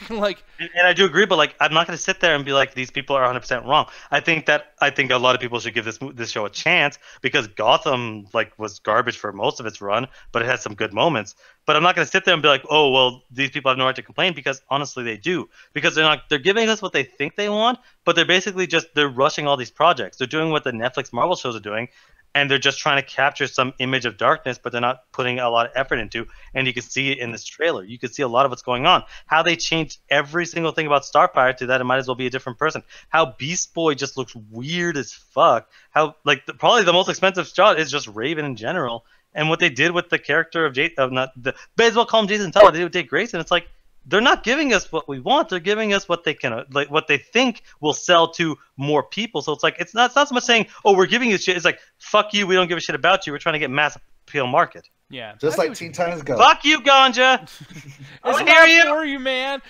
Speaker 2: Like,
Speaker 1: and I do agree, but like, I'm not going to sit there and be like, these people are 100% wrong. I think a lot of people should give this show a chance because Gotham like was garbage for most of its run, but it had some good moments. But I'm not going to sit there and be like, oh well, these people have no right to complain because honestly they do, because they're giving us what they think they want, but they're basically they're rushing all these projects. They're doing what the Netflix Marvel shows are doing. And they're just trying to capture some image of darkness, but they're not putting a lot of effort into. And you can see it in this trailer. You can see a lot of what's going on. How they changed every single thing about Starfire to that it might as well be a different person. How Beast Boy just looks weird as fuck. How probably the most expensive shot is just Raven in general. And what they did with the character of may as well call him Jason Todd. They did with Dick Grayson. It's like, they're not giving us what we want. They're giving us what they can, like what they think will sell to more people. So it's like it's not so much saying, "Oh, we're giving you shit." It's like, "Fuck you. We don't give a shit about you. We're trying to get mass appeal market."
Speaker 2: yeah,
Speaker 3: Just like Teen Titans Go.
Speaker 1: Fuck you, Ganja.
Speaker 2: it's
Speaker 1: hear
Speaker 2: not
Speaker 1: you.
Speaker 2: for you, man.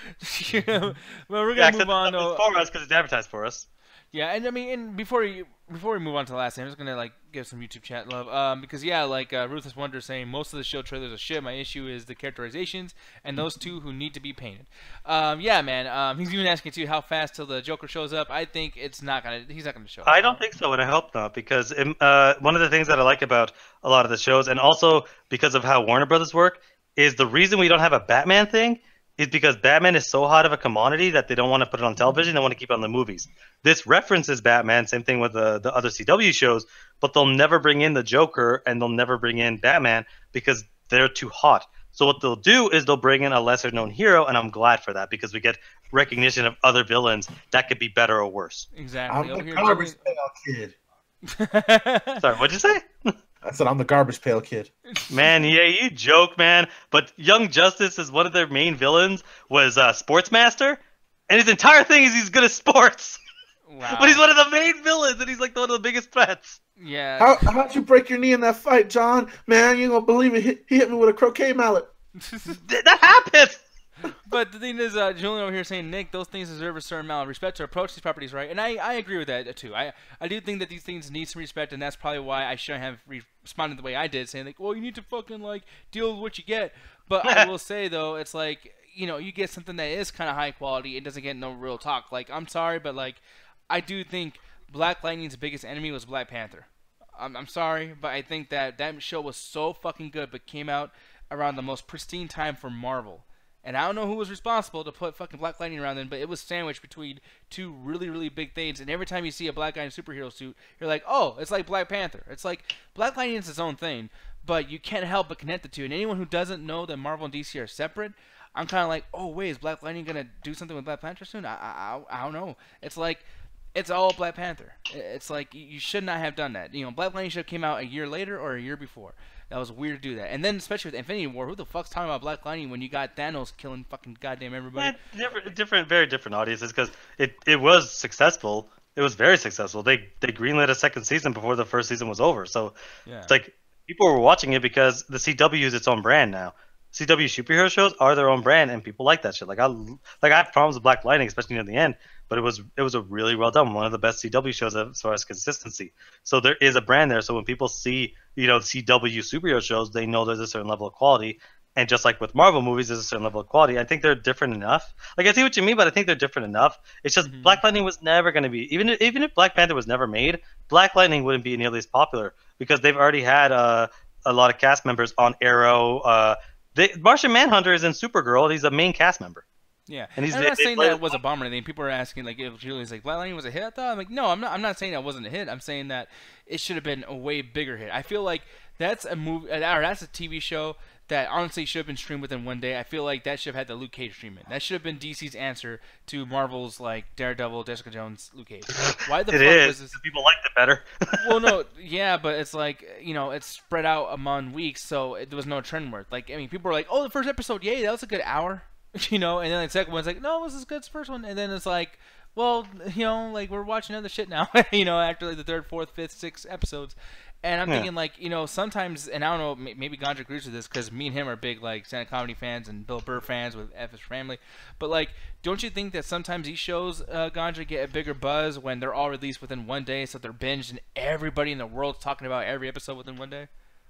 Speaker 2: Well, we're
Speaker 1: Yeah,
Speaker 2: gonna move on.
Speaker 1: It's for us because it's advertised for us.
Speaker 2: Yeah, and I mean, and before we move on to the last thing, I'm just gonna like give some YouTube chat love, because yeah, like Ruthless Wonder saying most of the show trailers are shit. My issue is the characterizations and those two who need to be painted. Yeah, man. He's even asking too how fast till the Joker shows up. I think he's not gonna show up.
Speaker 1: I don't think so, and I hope not, because one of the things that I like about a lot of the shows, and also because of how Warner Brothers work, is the reason we don't have a Batman thing is because Batman is so hot of a commodity that they don't want to put it on television. They want to keep it on the movies. This references Batman, same thing with the other CW shows, but they'll never bring in the Joker and they'll never bring in Batman because they're too hot. So what they'll do is they'll bring in a lesser known hero, and I'm glad for that because we get recognition of other villains that could be better or worse.
Speaker 2: Exactly.
Speaker 3: I'm the garbage pail kid.
Speaker 1: Sorry, what'd you say?
Speaker 3: I said I'm the garbage pail kid.
Speaker 1: Man, yeah, you joke, man. But Young Justice is one of their main villains was Sportsmaster, and his entire thing is he's good at sports.
Speaker 2: Wow.
Speaker 1: But he's one of the main villains, and he's like one of the biggest threats.
Speaker 2: Yeah.
Speaker 3: How'd you break your knee in that fight, John? Man, you gonna believe it? He hit me with a croquet mallet.
Speaker 1: That happens.
Speaker 2: But the thing is, Julian over here saying, Nick, those things deserve a certain amount of respect to approach these properties right. And I agree with that, too. I do think that these things need some respect, and that's probably why I shouldn't have responded the way I did, saying, like, well, you need to fucking, like, deal with what you get. But I will say, though, it's like, you know, you get something that is kind of high quality, it doesn't get no real talk. Like, I'm sorry, but, like, I do think, Black Lightning's biggest enemy was Black Panther. I'm sorry, but I think that show was so fucking good, but came out around the most pristine time for Marvel. And I don't know who was responsible to put fucking Black Lightning around then, but it was sandwiched between two really, really big things. And every time you see a black guy in a superhero suit, you're like, oh, it's like Black Panther. It's like Black Lightning is its own thing, but you can't help but connect the two. And anyone who doesn't know that Marvel and DC are separate, I'm kind of like, oh, wait, is Black Lightning going to do something with Black Panther soon? I don't know. It's like, it's all Black Panther. It's like, you should not have done that. You know, Black Lightning should have came out a year later or a year before. That was weird to do that. And then, especially with Infinity War, who the fuck's talking about Black Lightning when you got Thanos killing fucking goddamn everybody?
Speaker 1: Yeah, very different audiences because it was successful. It was very successful. They greenlit a second season before the first season was over. So it's like people were watching it because the CW is its own brand now. CW superhero shows are their own brand, and people like that shit. Like I have problems with Black Lightning, especially near the end, but it was a really well done, one of the best CW shows as far as consistency. So there is a brand there. So when people see CW superhero shows, they know there's a certain level of quality. And just like with Marvel movies, there's a certain level of quality. I think they're different enough. Like I see what you mean, but I think they're different enough. It's just Black Lightning was never going to be even if Black Panther was never made, Black Lightning wouldn't be nearly as popular because they've already had a lot of cast members on Arrow. Martian Manhunter is in Supergirl. He's a main cast member.
Speaker 2: Yeah, and I'm not saying that it was a bomb or anything. People are asking like if Julian's like Black Lightning was a hit. I thought I'm like no, I'm not saying that wasn't a hit. I'm saying that it should have been a way bigger hit. I feel like that's a movie or that's a TV show that honestly should have been streamed within one day. I feel like that should have had the Luke Cage treatment. That should have been DC's answer to Marvel's like Daredevil, Jessica Jones, Luke Cage. Why the fuck was this?
Speaker 1: People liked it better.
Speaker 2: Well, no, yeah, but it's like it's spread out among weeks, so there was no trend worth. Like I mean, people were like, "Oh, the first episode, yay, that was a good hour," and then the second one's like, "No, it was as good as the first one," and then it's like, well, like we're watching other shit now, after like the third, fourth, fifth, sixth episodes. And I'm thinking, like, sometimes, and I don't know, maybe Ganja agrees with this, because me and him are big, like, stand-up comedy fans and Bill Burr fans with F His Family. But, like, don't you think that sometimes these shows, Ganja, get a bigger buzz when they're all released within one day, so they're binged and everybody in the world's talking about every episode within one day?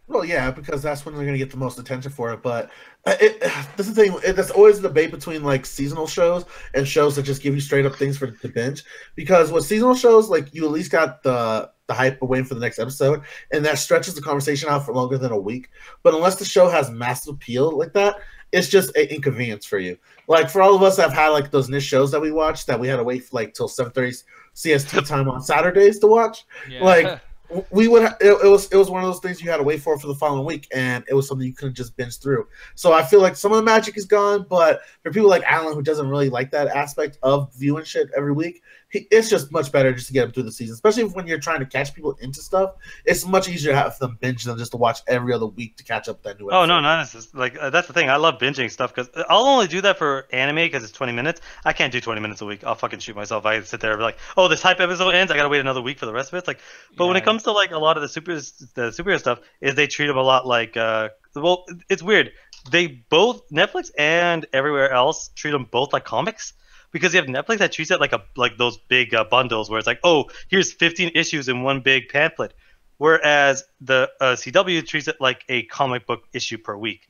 Speaker 3: Well, yeah, because that's when they're going to get the most attention for it. But this is the thing. There's always a debate between like seasonal shows and shows that just give you straight up things to binge. Because with seasonal shows, like you at least got the hype of waiting for the next episode, and that stretches the conversation out for longer than a week. But unless the show has massive appeal like that, it's just an inconvenience for you. Like for all of us that have had like those niche shows that we watched that we had to wait for, like till 7:30 CST time on Saturdays to watch, like. We would. It was one of those things you had to wait for the following week, and it was something you couldn't just binge through. So I feel like some of the magic is gone, but for people like Alan who doesn't really like that aspect of viewing shit every week, it's just much better just to get them through the season. Especially when you're trying to catch people into stuff, it's much easier to have them binge than just to watch every other week to catch up with that new episode.
Speaker 1: Oh no, not like that's the thing. I love binging stuff because I'll only do that for anime because it's 20 minutes. I can't do 20 minutes a week. I'll fucking shoot myself. I sit there and be like, oh, this hype episode ends. I gotta wait another week for the rest of it. It's like, but when it comes to like a lot of the superhero stuff, is they treat them a lot like well, it's weird. They both Netflix and everywhere else treat them both like comics. Because you have Netflix that treats it like those big bundles where it's like, oh, here's 15 issues in one big pamphlet, whereas the CW treats it like a comic book issue per week.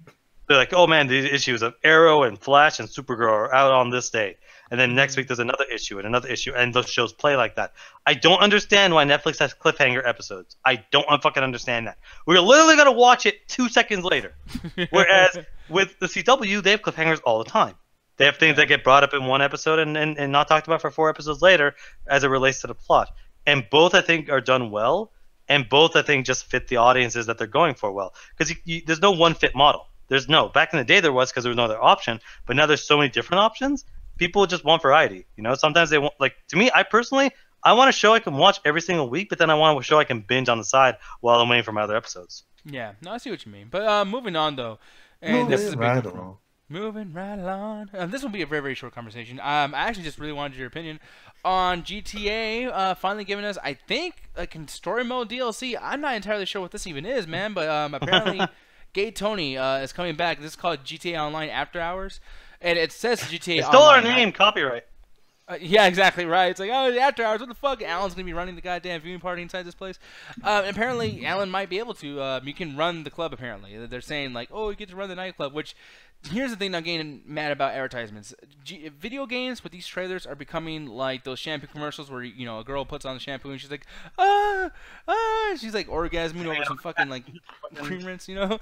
Speaker 1: They're like, oh man, these issues of Arrow and Flash and Supergirl are out on this day, and then next week there's another issue, and those shows play like that. I don't understand why Netflix has cliffhanger episodes. I don't fucking understand that. We're literally gonna watch it 2 seconds later, whereas with the CW they have cliffhangers all the time. They have things that get brought up in one episode and not talked about for 4 episodes later as it relates to the plot. And both, I think, are done well, and both, I think, just fit the audiences that they're going for well. Because there's no one fit model. There's no. Back in the day there was because there was no other option, but now there's so many different options. People just want variety. Sometimes they want, like, to me, I want a show I can watch every single week, but then I want a show I can binge on the side while I'm waiting for my other episodes.
Speaker 2: Yeah, no, I see what you mean. But moving on, though. And this is a big difference. Moving right along. This will be a very, very short conversation. I actually just really wanted your opinion on GTA finally giving us, I think, a story mode DLC. I'm not entirely sure what this even is, man, but apparently Gay Tony is coming back. This is called GTA Online After Hours, and it says GTA
Speaker 1: Online. Stole our
Speaker 2: name,
Speaker 1: right? Copyright.
Speaker 2: Yeah, exactly right. It's like, oh, After Hours, what the fuck? Alan's going to be running the goddamn viewing party inside this place. Apparently, Alan might be able to. You can run the club, apparently. They're saying, like, oh, you get to run the nightclub, which here's the thing I'm getting mad about advertisements. Video games with these trailers are becoming like those shampoo commercials where, you know, a girl puts on the shampoo and she's like, she's like orgasming over some fucking like cream rinse, you know?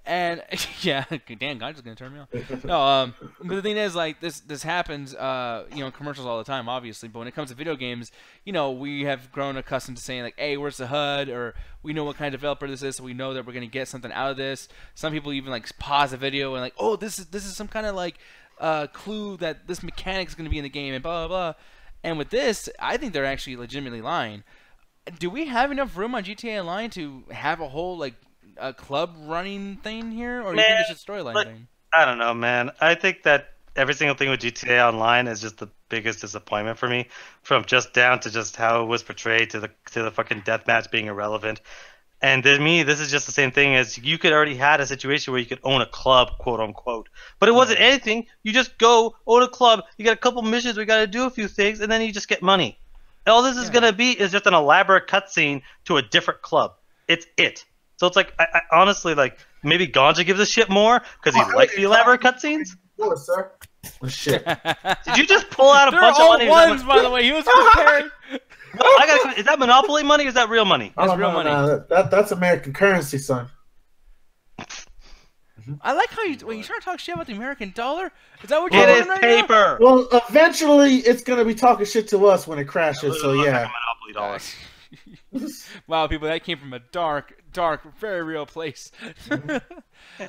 Speaker 2: And yeah, damn, God's gonna turn me on. No, but the thing is, like, this happens, you know, in commercials all the time, obviously. But when it comes to video games, you know, we have grown accustomed to saying like, "Hey, where's the HUD?" Or we know what kind of developer this is, so we know that we're gonna get something out of this. Some people even like pause the video and like, "Oh, this is some kind of like clue that this mechanic is gonna be in the game," and blah blah blah. And with this, I think they're actually legitimately lying. Do we have enough room on GTA Online to have a whole like a club running thing here, or do you think it's just a storyline thing?
Speaker 1: I don't know, man. I think that every single thing with GTA Online is just the biggest disappointment for me, from just down to just how it was portrayed to the fucking deathmatch being irrelevant. And to me, this is just the same thing as you could already had a situation where you could own a club, quote unquote. But it wasn't anything. You just go own a club. You got a couple missions. We got to do a few things, and then you just get money. And all this is gonna be is just an elaborate cutscene to a different club. It's it. So it's like, I honestly, like, maybe Ganja gives a shit more because he likes the elaborate cutscenes.
Speaker 3: What, sir? Oh, shit.
Speaker 1: Did you just pull out a bunch of money?
Speaker 2: They're all ones, by the way. He was prepared.
Speaker 1: Is that Monopoly money or is that real money?
Speaker 2: That's real money.
Speaker 3: No. That's American currency, son.
Speaker 2: I like how you trying to talk shit about the American dollar. Is that what you're
Speaker 1: It
Speaker 2: doing
Speaker 1: is
Speaker 2: right
Speaker 1: paper.
Speaker 3: Well, eventually it's gonna be talking shit to us when it crashes. So yeah.
Speaker 1: Monopoly dollar.
Speaker 2: Wow, people, that came from a dark, very real place.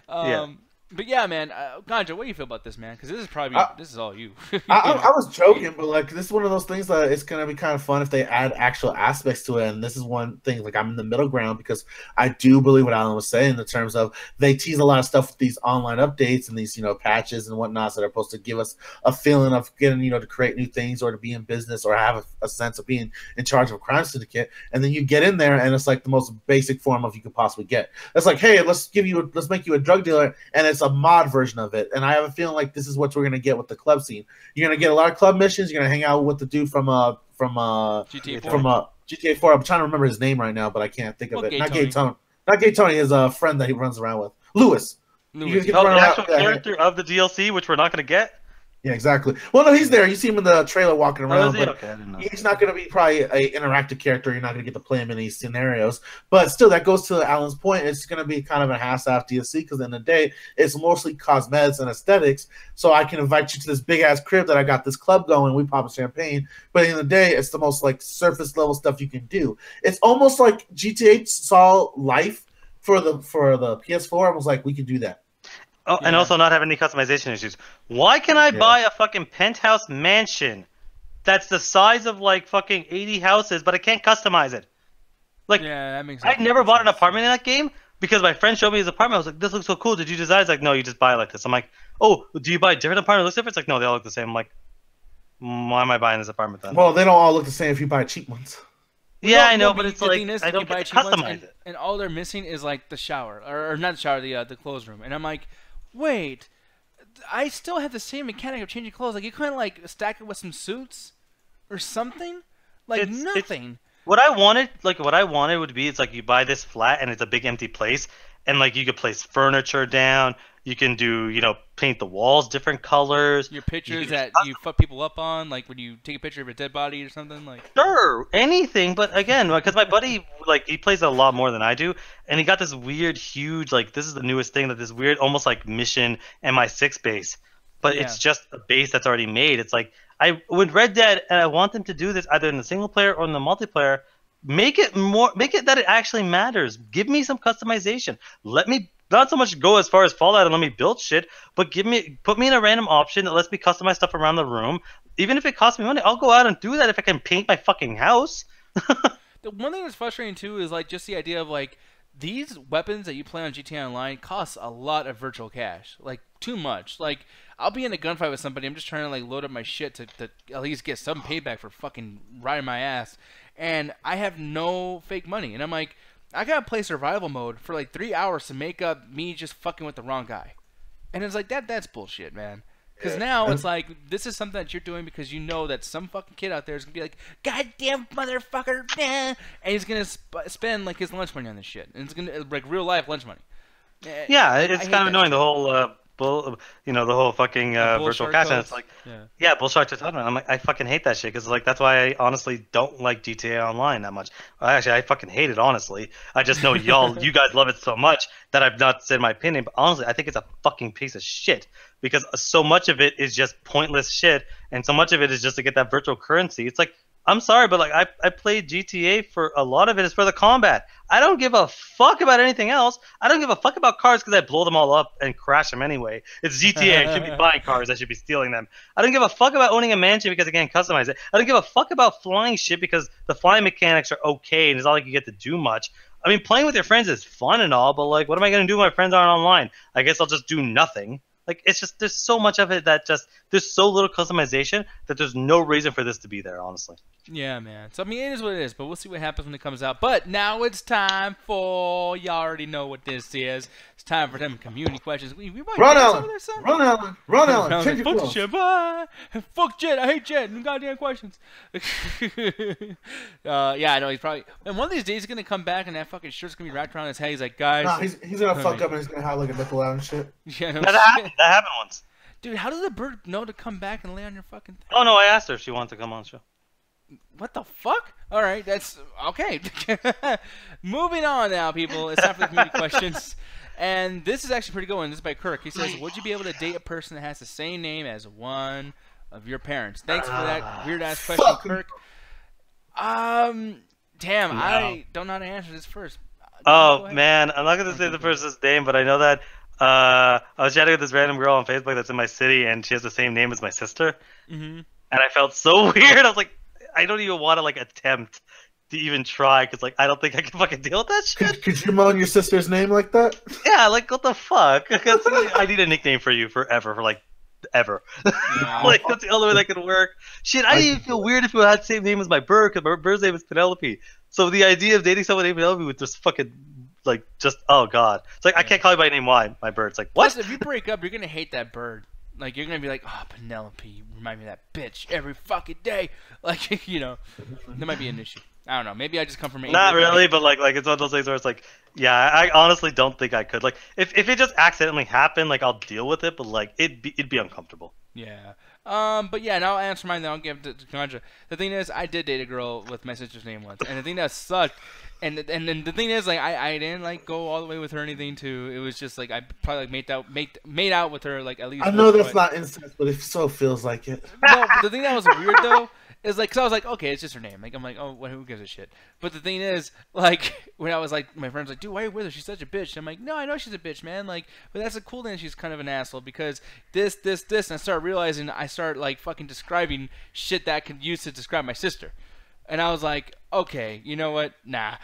Speaker 1: Yeah.
Speaker 2: But yeah, man, Ganja, what do you feel about this, man? Because this is probably this is all you.
Speaker 3: I was joking, but like this is one of those things that it's gonna be kind of fun if they add actual aspects to it. And this is one thing, like I'm in the middle ground because I do believe what Alan was saying in terms of they tease a lot of stuff with these online updates and these patches and whatnot that are supposed to give us a feeling of getting to create new things or to be in business or have a sense of being in charge of a crime syndicate. And then you get in there and it's like the most basic form of you could possibly get. It's like, hey, let's make you a drug dealer, and it's a mod version of it. And I have a feeling like this is what we're gonna get with the club scene. You're gonna get a lot of club missions. You're gonna hang out with the dude from GTA 4. I'm trying to remember his name right now, but I can't think of it. Not Gay Tony. Not Gay Tony. His friend that he runs around with, Lewis.
Speaker 1: The actual character of the DLC, which we're not gonna get.
Speaker 3: Yeah, exactly. Well, no, he's there. You see him in the trailer walking around, but
Speaker 1: okay, I didn't know.
Speaker 3: He's not going to be probably an interactive character. You're not going to get to play him in these scenarios. But still, that goes to Alan's point. It's going to be kind of a half-assed DLC because, in the day, it's mostly cosmetics and aesthetics. So I can invite you to this big-ass crib that I got this club going. We pop a champagne. But in the day, it's the most like surface-level stuff you can do. It's almost like GTA saw life for the PS4 and was like, we can do that.
Speaker 1: Oh, and also not have any customization issues. Why can I buy a fucking penthouse mansion that's the size of like fucking 80 houses, but I can't customize it? Like,
Speaker 2: yeah, that makes sense.
Speaker 1: I never bought an apartment in that game because my friend showed me his apartment. I was like, this looks so cool. Did you design? He's like, no, you just buy it like this. I'm like, oh, do you buy a different apartment? It looks different? It's like, no, they all look the same. I'm like, why am I buying this apartment then?
Speaker 3: Well, they don't all look the same if you buy cheap ones.
Speaker 1: Yeah, I know, but it's like, I don't get to customize it.
Speaker 2: And all they're missing is like the shower, or not the shower, the clothes room. And I'm like, wait, I still have the same mechanic of changing clothes. Like, you couldn't like stack it with some suits or something? Like, nothing.
Speaker 1: What I wanted would be, it's like you buy this flat and it's a big empty place, and like you could place furniture down. You can do, paint the walls different colors.
Speaker 2: Your pictures that you fuck people up on, like when you take a picture of a dead body or something, like.
Speaker 1: Sure, anything. But again, because my buddy, like, he plays a lot more than I do, and he got this weird, huge, like, this is the newest thing, that this weird, almost like mission MI6 base, but it's just a base that's already made. It's like, with Red Dead, and I want them to do this either in the single player or in the multiplayer. Make it that it actually matters. Give me some customization. Let me. Not so much go as far as Fallout and let me build shit, but put me in a random option that lets me customize stuff around the room. Even if it costs me money, I'll go out and do that if I can paint my fucking house.
Speaker 2: The one thing that's frustrating too is like just the idea of like these weapons that you play on GTA Online cost a lot of virtual cash, like too much. Like I'll be in a gunfight with somebody, I'm just trying to like load up my shit to at least get some payback for fucking riding my ass, and I have no fake money, and I'm like, I gotta play survival mode for like 3 hours to make up me just fucking with the wrong guy. And it's like, that's bullshit, man. Because now it's like, this is something that you're doing because you know that some fucking kid out there is gonna be like, goddamn motherfucker, man. And he's gonna spend like his lunch money on this shit. And it's gonna, like, real life lunch money.
Speaker 1: Yeah, it's kind of annoying, the whole you know, the whole fucking virtual
Speaker 2: Bullshark
Speaker 1: cash, and it's
Speaker 2: codes.
Speaker 1: like,
Speaker 2: Yeah.
Speaker 1: yeah, bullshark to ton. I'm like, I fucking hate that shit because like that's why I honestly don't like GTA Online that much. Actually, I fucking hate it honestly. I just know you guys love it so much that I've not said my opinion. But honestly, I think it's a fucking piece of shit because so much of it is just pointless shit, and so much of it is just to get that virtual currency. It's like, I'm sorry, but like I played GTA for a lot of it is for the combat. I don't give a fuck about anything else. I don't give a fuck about cars because I blow them all up and crash them anyway. It's GTA. I should be buying cars. I should be stealing them. I don't give a fuck about owning a mansion because I can't customize it. I don't give a fuck about flying shit because the flying mechanics are okay and it's not like you get to do much. I mean, playing with your friends is fun and all, but like, what am I gonna do when my friends aren't online? I guess I'll just do nothing. Like, it's just there's so much of it that just there's so little customization that there's no reason for this to be there, honestly.
Speaker 2: Yeah, man. So I mean, it is what it is, but we'll see what happens when it comes out. But now it's time for y'all already know what this is. It's time for them community questions. We might
Speaker 3: Run,
Speaker 2: get
Speaker 3: Alan.
Speaker 2: some of their stuff.
Speaker 3: Run, Alan. Change your
Speaker 2: Fuck
Speaker 3: clothes.
Speaker 2: shit, bye. Fuck Jet. I hate Jet. And goddamn questions. Yeah, I know he's probably. And one of these days he's gonna come back and that fucking shirt's gonna be wrapped around his head. He's like, guys.
Speaker 3: Nah, he's gonna fuck up and he's gonna have like a nipple out and shit.
Speaker 2: Yeah, no
Speaker 1: That
Speaker 2: shit.
Speaker 1: happened. That happened once.
Speaker 2: Dude, how does a bird know to come back and lay on your fucking thing?
Speaker 1: Oh no, I asked her if she wanted to come on the show.
Speaker 2: What the fuck? All right, that's okay. Moving on now, people. It's time for the community questions. And this is actually pretty good one. This is by Kirk. He says, would you be able to date a person that has the same name as one of your parents? Thanks for that weird-ass question,
Speaker 3: fuck.
Speaker 2: Kirk. Damn,
Speaker 1: No.
Speaker 2: I don't know how to answer this first. Go
Speaker 1: Oh
Speaker 2: ahead.
Speaker 1: man, I'm not gonna say the person's name, but I know that I was chatting with this random girl on Facebook that's in my city, and she has the same name as my sister,
Speaker 2: Mm-hmm.
Speaker 1: and I felt so weird. I was like, I don't even want to like attempt to even try because like I don't think I can fucking deal with that shit.
Speaker 3: Could you moan your sister's name like that?
Speaker 1: Yeah, like what the fuck? 'Cause I need a nickname for you forever, for like ever.
Speaker 2: Yeah.
Speaker 1: Like that's the only way that could work. Shit, I even feel weird if you had the same name as my bird because my bird's name is Penelope. So the idea of dating someone named Penelope would just fucking like just oh god. It's like I can't call you by name. Why? My bird's like what?
Speaker 2: Plus, if you break up, you're gonna hate that bird. Like you're gonna be like, oh, Penelope, you remind me of that bitch every fucking day. Like you know, that might be an issue. I don't know. Maybe I just come from
Speaker 1: Not really, but like it's one of those things where it's like, yeah, I honestly don't think I could. Like if it just accidentally happened, like I'll deal with it, but like it'd be uncomfortable.
Speaker 2: Yeah. But yeah, now I'll answer mine. Then I'll give it to Contra. The thing is, I did date a girl with my sister's name once, and the thing that sucked, and then the thing is, like, I didn't like go all the way with her or anything. Too. It was just like I probably like made out with her like at least.
Speaker 3: I know
Speaker 2: once,
Speaker 3: that's
Speaker 2: but-
Speaker 3: not incest, but it so feels like it.
Speaker 2: No, but the thing that was weird though is like, cause I was like, okay, it's just her name. Like, I'm like, oh, well, who gives a shit? But the thing is, like, when I was like, my friend's like, dude, why are you with her? She's such a bitch. And I'm like, no, I know she's a bitch, man. Like, but that's a cool thing. She's kind of an asshole because this, and I started realizing I started like fucking describing shit that I could use to describe my sister. And I was like, okay, you know what? Nah.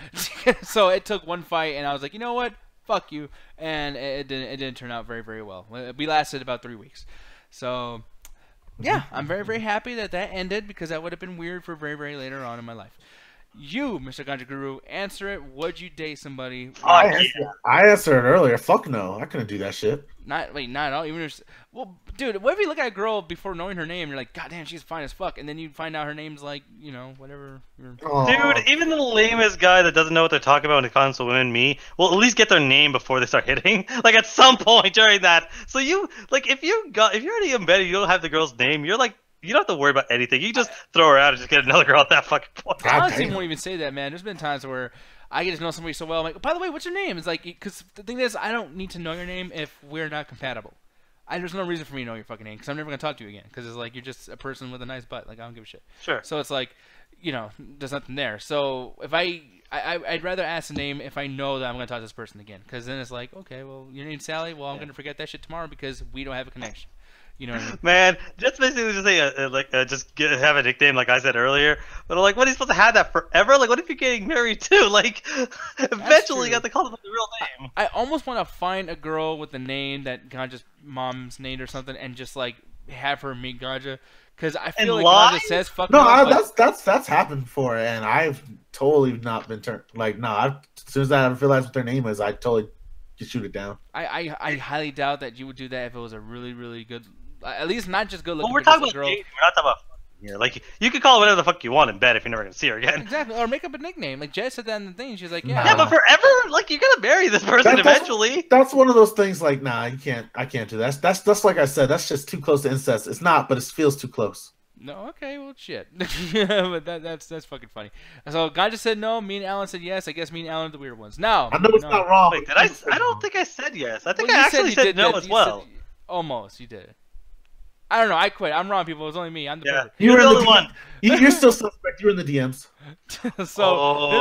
Speaker 2: So it took one fight, and I was like, you know what? Fuck you. And it didn't turn out very, very well. We lasted about 3 weeks. So. Yeah, I'm very, very happy that ended because that would have been weird for very, very later on in my life. You, Mr. Ganja Guru, answer it. Would you date somebody?
Speaker 3: I answered it earlier. Fuck no, I couldn't do that shit.
Speaker 2: Not at all. Even if, well, dude, what if you look at a girl before knowing her name? You're like, God damn, she's fine as fuck, and then you find out her name's like, you know, whatever.
Speaker 3: Aw.
Speaker 1: Dude, even the lamest guy that doesn't know what they're talking about when it comes to women, me, will at least get their name before they start hitting. Like at some point during that. So you like if you're already embedded, you don't have the girl's name. You're like you don't have to worry about anything. You just throw her out and just get another girl at that fucking point.
Speaker 3: God
Speaker 2: Honestly,
Speaker 3: damn.
Speaker 2: won't even say that, man. There's been times where I get to know somebody so well. I'm like, by the way, what's your name? It's like, because the thing is, I don't need to know your name if we're not compatible. There's no reason for me to know your fucking name because I'm never gonna talk to you again. Because it's like you're just a person with a nice butt. Like I don't give a shit.
Speaker 1: Sure.
Speaker 2: So it's like, you know, there's nothing there. So if I'd rather ask the name if I know that I'm gonna talk to this person again. Because then it's like, okay, well, your name's Sally. Well, I'm gonna forget that shit tomorrow because we don't have a connection. You know what I mean?
Speaker 1: Man, just basically just say have a nickname like I said earlier. But like, what are you supposed to have that forever? Like, what if you're getting married too? Like, eventually you got to call them by the real name.
Speaker 2: I almost want to find a girl with a name that Ganja's mom's name or something, and just like have her meet Ganja, because I feel
Speaker 1: And
Speaker 2: like
Speaker 1: lie?
Speaker 2: Ganja says fuck.
Speaker 3: No,
Speaker 2: but
Speaker 3: that's happened before, and I've totally not been turned. Like, no, as soon as I realized what their name is, I totally just shoot it down.
Speaker 2: I highly doubt that you would do that if it was a really, really good, at least not just good looking.
Speaker 1: Well, we're
Speaker 2: but just
Speaker 1: talking
Speaker 2: a
Speaker 1: about
Speaker 2: girl.
Speaker 1: dating. We're not talking about. here. Like, you could call it whatever the fuck you want in bed if you're never gonna see her again.
Speaker 2: Exactly, or make up a nickname. Like Jess said that in the thing. She's like,
Speaker 3: Nah.
Speaker 1: Yeah, but forever, like, you're gonna marry this person eventually.
Speaker 3: That's one of those things. Like, nah, you can't. I can't do that. That's like I said. That's just too close to incest. It's not, but it feels too close.
Speaker 2: No, okay, well, shit. But that's fucking funny. So Guy just said no. Me and Alan said yes. I guess me and Alan are the weird ones. Now
Speaker 3: I know it's not wrong.
Speaker 1: Wait, did I don't think I said yes. I think
Speaker 2: Well,
Speaker 1: I
Speaker 2: you
Speaker 1: actually said no as well.
Speaker 2: Almost, you did. I don't know. I quit. I'm wrong, people. It was only me. I'm the pervert.
Speaker 3: You were
Speaker 1: the only one.
Speaker 3: You're still suspect. You're in the DMs.
Speaker 2: So this is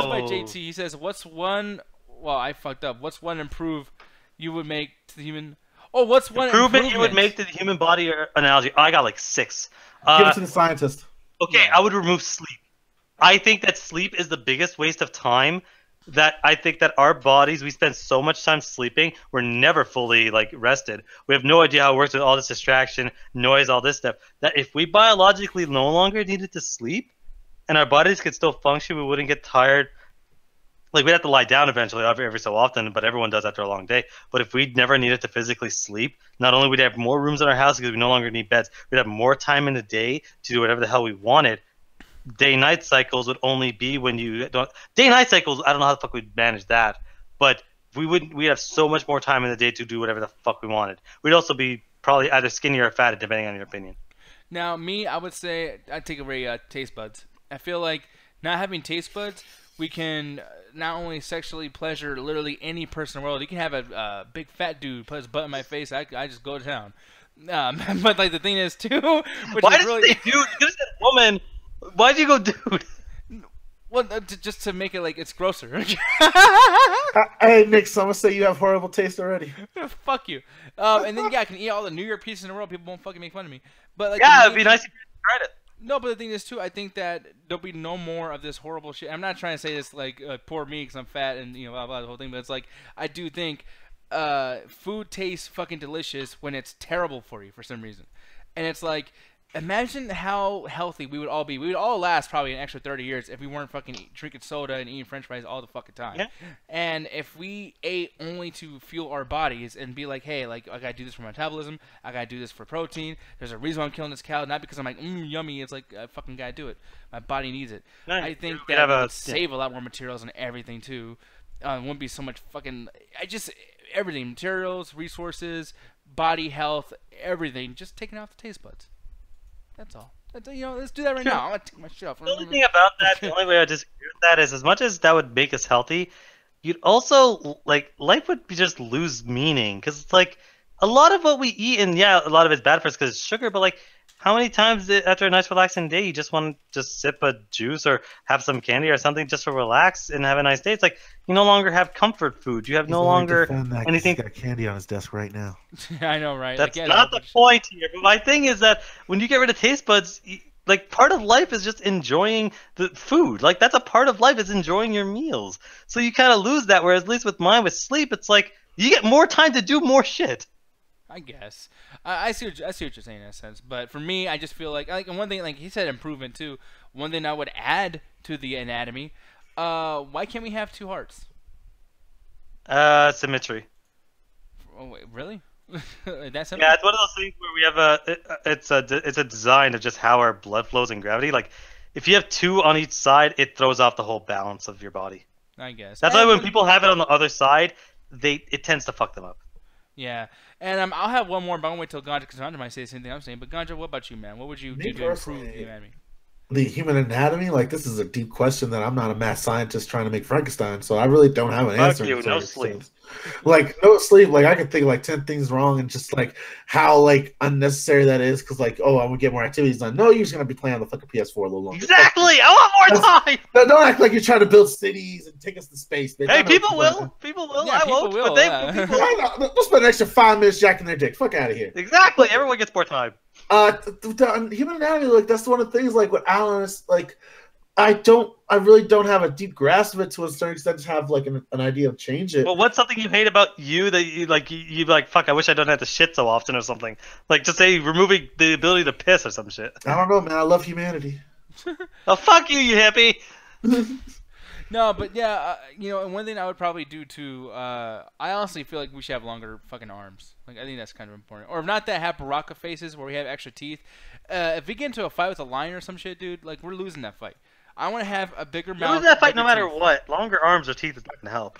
Speaker 2: by JT. He says, "What's one? Well, I fucked up. What's one improve you would make to the human? Oh, what's one
Speaker 1: improvement you would make to the human body analogy? I got like 6.
Speaker 3: Give it to the scientist.
Speaker 1: Okay, I would remove sleep. I think that sleep is the biggest waste of time. That I think that our bodies, we spend so much time sleeping, we're never fully like rested. We have no idea how it works with all this distraction, noise, all this stuff. That if we biologically no longer needed to sleep, and our bodies could still function, we wouldn't get tired. Like, we'd have to lie down eventually every so often, but everyone does after a long day. But if we never needed to physically sleep, not only would we have more rooms in our house because we no longer need beds, we'd have more time in the day to do whatever the hell we wanted. Day-night cycles would only be when you don't. Day-night cycles, I don't know how the fuck we'd manage that, but we'd have so much more time in the day to do whatever the fuck we wanted. We'd also be probably either skinny or fat, depending on your opinion.
Speaker 2: Now, me, I would say I'd take away taste buds. I feel like not having taste buds, we can not only sexually pleasure literally any person in the world. You can have a big fat dude put his butt in my face. I just go to town. But like the thing is too, which
Speaker 1: why
Speaker 2: is
Speaker 1: did
Speaker 2: really...
Speaker 1: you say dude? You could have said woman. Why'd you go dude?
Speaker 2: Well, just to make it like it's grosser.
Speaker 3: Hey, Nick, someone say you have horrible taste already.
Speaker 2: Fuck you. And then I can eat all the New York pieces in the world. People won't fucking make fun of me. But like,
Speaker 1: yeah, it'd be nice if you tried it.
Speaker 2: No, but the thing is too, I think that there'll be no more of this horrible shit. I'm not trying to say this like poor me because I'm fat and blah blah the whole thing, but it's like I do think food tastes fucking delicious when it's terrible for you for some reason, and it's like. Imagine how healthy we would all be. We would all last probably an extra 30 years if we weren't fucking drinking soda and eating french fries all the fucking time.
Speaker 1: Yeah.
Speaker 2: And if we ate only to fuel our bodies and be like, hey, like I gotta do this for metabolism, I gotta do this for protein. There's a reason why I'm killing this cow, not because I'm like, yummy. It's like I fucking gotta do it. My body needs it. I think that would save a lot more materials and everything too. It wouldn't be so much fucking. Everything, materials, resources, body health, everything. Just taking off the taste buds. That's all. Let's do that right now. I'm gonna take my shit off.
Speaker 1: The only thing about that, the only way I disagree with that is, as much as that would make us healthy, you'd also like life would just lose meaning because it's like a lot of what we eat, and yeah, a lot of it's bad for us because it's sugar. But like, how many times after a nice relaxing day, you just want to just sip a juice or have some candy or something just to relax and have a nice day? It's like you no longer have comfort food. You have no longer anything.
Speaker 3: He's got candy on his desk right now.
Speaker 2: I know, right?
Speaker 1: That's not the point here. But my thing is that when you get rid of taste buds, like part of life is just enjoying the food. Like that's a part of life is enjoying your meals. So you kind of lose that. Whereas at least with mine, with sleep, it's like you get more time to do more shit.
Speaker 2: I guess I see what you're saying in a sense, but for me, I just feel like one thing, like he said, improvement too. One thing I would add to the anatomy, why can't we have 2 hearts?
Speaker 1: Symmetry.
Speaker 2: Oh, wait, really? That's
Speaker 1: yeah, it's one of those things where we have it's a design of just how our blood flows in gravity. Like if you have 2 on each side, it throws off the whole balance of your body.
Speaker 2: I guess
Speaker 1: that's why when people have it on the other side, it tends to fuck them up.
Speaker 2: Yeah, and I'll have one more, but I'm gonna wait till Ganja, because Ganja might say the same thing I'm saying. But Ganja, what about you, man? What would you do to improve the anatomy?
Speaker 3: The human anatomy, like this is a deep question that I'm not a mad scientist trying to make Frankenstein, so I really don't have an answer.
Speaker 1: Fuck you, no sleep.
Speaker 3: Like no sleep, like I could think of like 10 things wrong and just like how like unnecessary that is because like I'm gonna get more activities done. No, you're just gonna be playing on the fucking PS4 a little longer.
Speaker 1: Exactly, I want more time.
Speaker 3: Don't act like you're trying to build cities and take us to space.
Speaker 1: Hey, people will. People will.
Speaker 2: Yeah,
Speaker 1: I won't.
Speaker 2: will,
Speaker 1: but people will.
Speaker 3: They'll spend an extra 5 minutes jacking their dick. Fuck out of here.
Speaker 1: Exactly. Everyone gets more time.
Speaker 3: Human anatomy, like that's one of the things. Like what Alan is like. I really don't have a deep grasp of it to a certain extent to have like an idea of change it.
Speaker 1: Well, what's something you hate about you that you like, fuck, I wish I don't have to shit so often or something? Like, just say removing the ability to piss or some shit.
Speaker 3: I don't know, man. I love humanity.
Speaker 1: Oh, fuck you, you hippie.
Speaker 2: No, but yeah, and one thing I would probably do too. I honestly feel like we should have longer fucking arms. Like I think that's kind of important. Or if not that, have Baraka faces where we have extra teeth. If we get into a fight with a lion or some shit, dude, like we're losing that fight. I want to have a bigger mouth.
Speaker 1: Lose that fight
Speaker 2: bigger
Speaker 1: no matter
Speaker 2: teeth.
Speaker 1: what. Longer arms or teeth is not gonna help.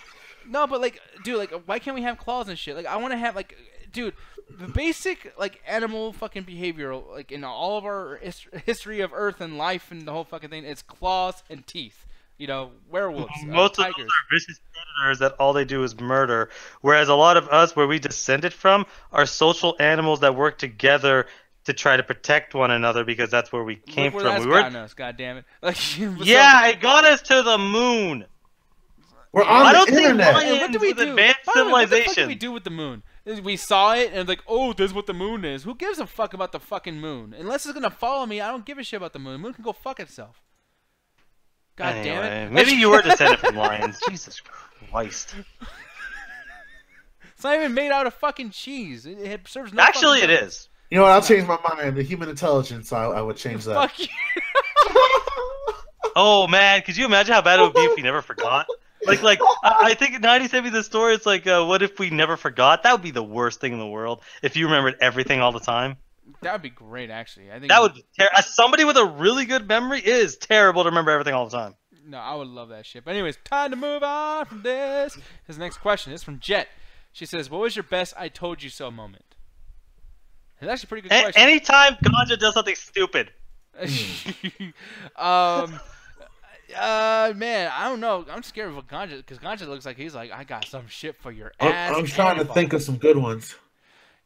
Speaker 2: No, but like, dude, like, why can't we have claws and shit? Like, I want to have like, dude, the basic like animal fucking behavior, like in all of our history of Earth and life and the whole fucking thing, it's claws and teeth. Werewolves,
Speaker 1: Most of
Speaker 2: tigers.
Speaker 1: those are vicious predators that all they do is murder. Whereas a lot of us, where we descended from, are social animals that work together to try to protect one another because that's where we came
Speaker 2: Look where
Speaker 1: from.
Speaker 2: that's
Speaker 1: We were,
Speaker 2: gotten us, goddammit. Like,
Speaker 1: yeah, it got us to the moon.
Speaker 3: We're
Speaker 1: I
Speaker 3: on
Speaker 1: don't
Speaker 3: the
Speaker 1: think
Speaker 3: internet.
Speaker 1: lions
Speaker 2: what do we
Speaker 1: with
Speaker 2: do?
Speaker 1: advanced
Speaker 2: By the way, what the fuck
Speaker 1: civilization.
Speaker 2: did we do with the moon? We saw it and like, oh, this is what the moon is. Who gives a fuck about the fucking moon? Unless it's gonna follow me, I don't give a shit about the moon. The moon can go fuck itself. God damn it.
Speaker 1: Maybe you were descended from lions. Jesus Christ.
Speaker 2: It's not even made out of fucking cheese. It serves no
Speaker 1: Actually, it
Speaker 2: fucking
Speaker 1: is.
Speaker 3: You know what? I'll change my mind. The human intelligence, I would change that.
Speaker 2: Fuck you.
Speaker 1: Oh man, could you imagine how bad it would be if we never forgot? I think Ninety sent me the story. It's like, what if we never forgot? That would be the worst thing in the world if you remembered everything all the time.
Speaker 2: That would be great, actually. I think
Speaker 1: That would be as somebody with a really good memory, it is terrible to remember everything all the time.
Speaker 2: No, I would love that shit. But anyways, time to move on from this. His next question is from Jet. She says, "What was your best 'I told you so' moment?" It's actually a pretty good question.
Speaker 1: Anytime Ganja does something stupid.
Speaker 2: Man, I don't know. I'm scared of Ganja because Ganja looks like he's like, I got some shit for your ass.
Speaker 3: I'm trying to think of some good ones.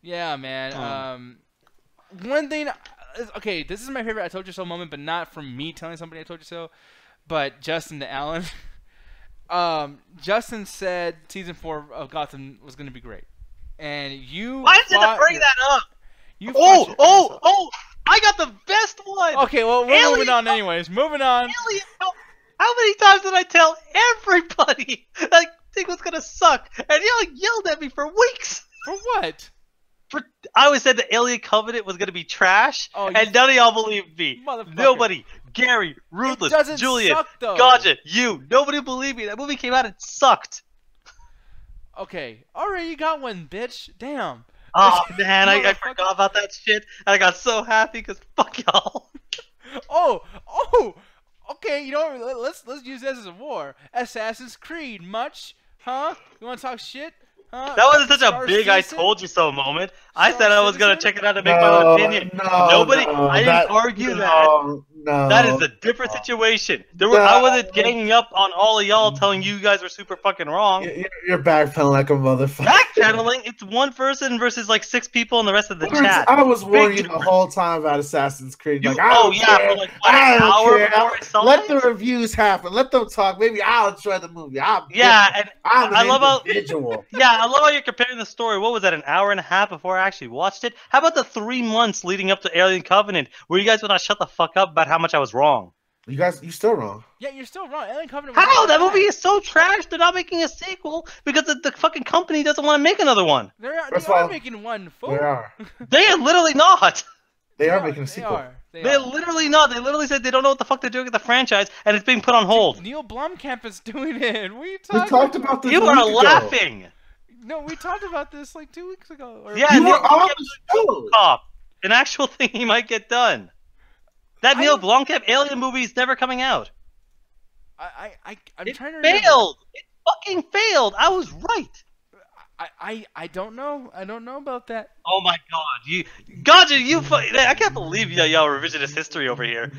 Speaker 2: Yeah, man. One thing. Okay, this is my favorite I told you so moment, but not from me telling somebody I told you so, but Justin to Alan. Justin said season 4 of Gotham was going to be great, and you.
Speaker 1: Why did you bring that up? Oh! I got the best one.
Speaker 2: Okay, well, we're moving on anyways. Moving on.
Speaker 1: Alien, how many times did I tell everybody that thing was gonna suck, and y'all yelled at me for weeks?
Speaker 2: For what?
Speaker 1: I always said the Alien Covenant was gonna be trash, and none of y'all believed me. Nobody. Gary, Ruthless, Julian, Gotcha, you. Nobody believed me. That movie came out and sucked.
Speaker 2: Okay, alright, you got one, bitch. Damn.
Speaker 1: Oh man, I forgot about that shit, and I got so happy because fuck y'all.
Speaker 2: Okay. You know what? Let's use this as a war. Assassin's Creed, much? Huh? You want to talk shit? Huh?
Speaker 1: That wasn't such a big
Speaker 2: Citizen?
Speaker 1: I told you so moment. I said I was gonna check it out to make my own opinion. I didn't argue that.
Speaker 3: No.
Speaker 1: That is a different situation. I wasn't ganging up on all of y'all telling you guys were super fucking wrong.
Speaker 3: You're backpedaling like a motherfucker.
Speaker 1: Backpedaling? It's one person versus like 6 people in the rest of the chat.
Speaker 3: I was warning you the whole time about Assassin's Creed. Like,
Speaker 1: for like what, an hour before it saw
Speaker 3: Let
Speaker 1: it?
Speaker 3: the reviews happen. Let them talk. Maybe I'll enjoy the movie. I'm
Speaker 1: I love how
Speaker 3: individual.
Speaker 1: I love how you're comparing the story. What was that, an hour and a half before I actually watched it? How about the 3 months leading up to Alien Covenant, where you guys would not shut the fuck up about how much I was wrong?
Speaker 3: You still wrong.
Speaker 2: Yeah, you're still wrong. Alien Covenant was
Speaker 1: How? That movie is so trash. They're not making a sequel because the fucking company doesn't want to make another one.
Speaker 2: They are making one, fool.
Speaker 3: They are.
Speaker 1: They are literally not.
Speaker 3: They are making a sequel.
Speaker 1: They're literally not. They literally said they don't know what the fuck they're doing with the franchise, and it's being put on hold.
Speaker 2: Neil Blomkamp is doing it.
Speaker 3: We talked about this.
Speaker 1: You are laughing.
Speaker 2: No, we talked about this like 2 weeks ago.
Speaker 1: Yeah,
Speaker 3: you were on the show.
Speaker 1: An actual thing he might get done. That Neil Blomkamp Alien movie is never coming out.
Speaker 2: I'm trying to remember.
Speaker 1: Failed. It fucking failed. I was right.
Speaker 2: I don't know. I don't know about that.
Speaker 1: Oh my god, I can't believe y'all revisionist history over here.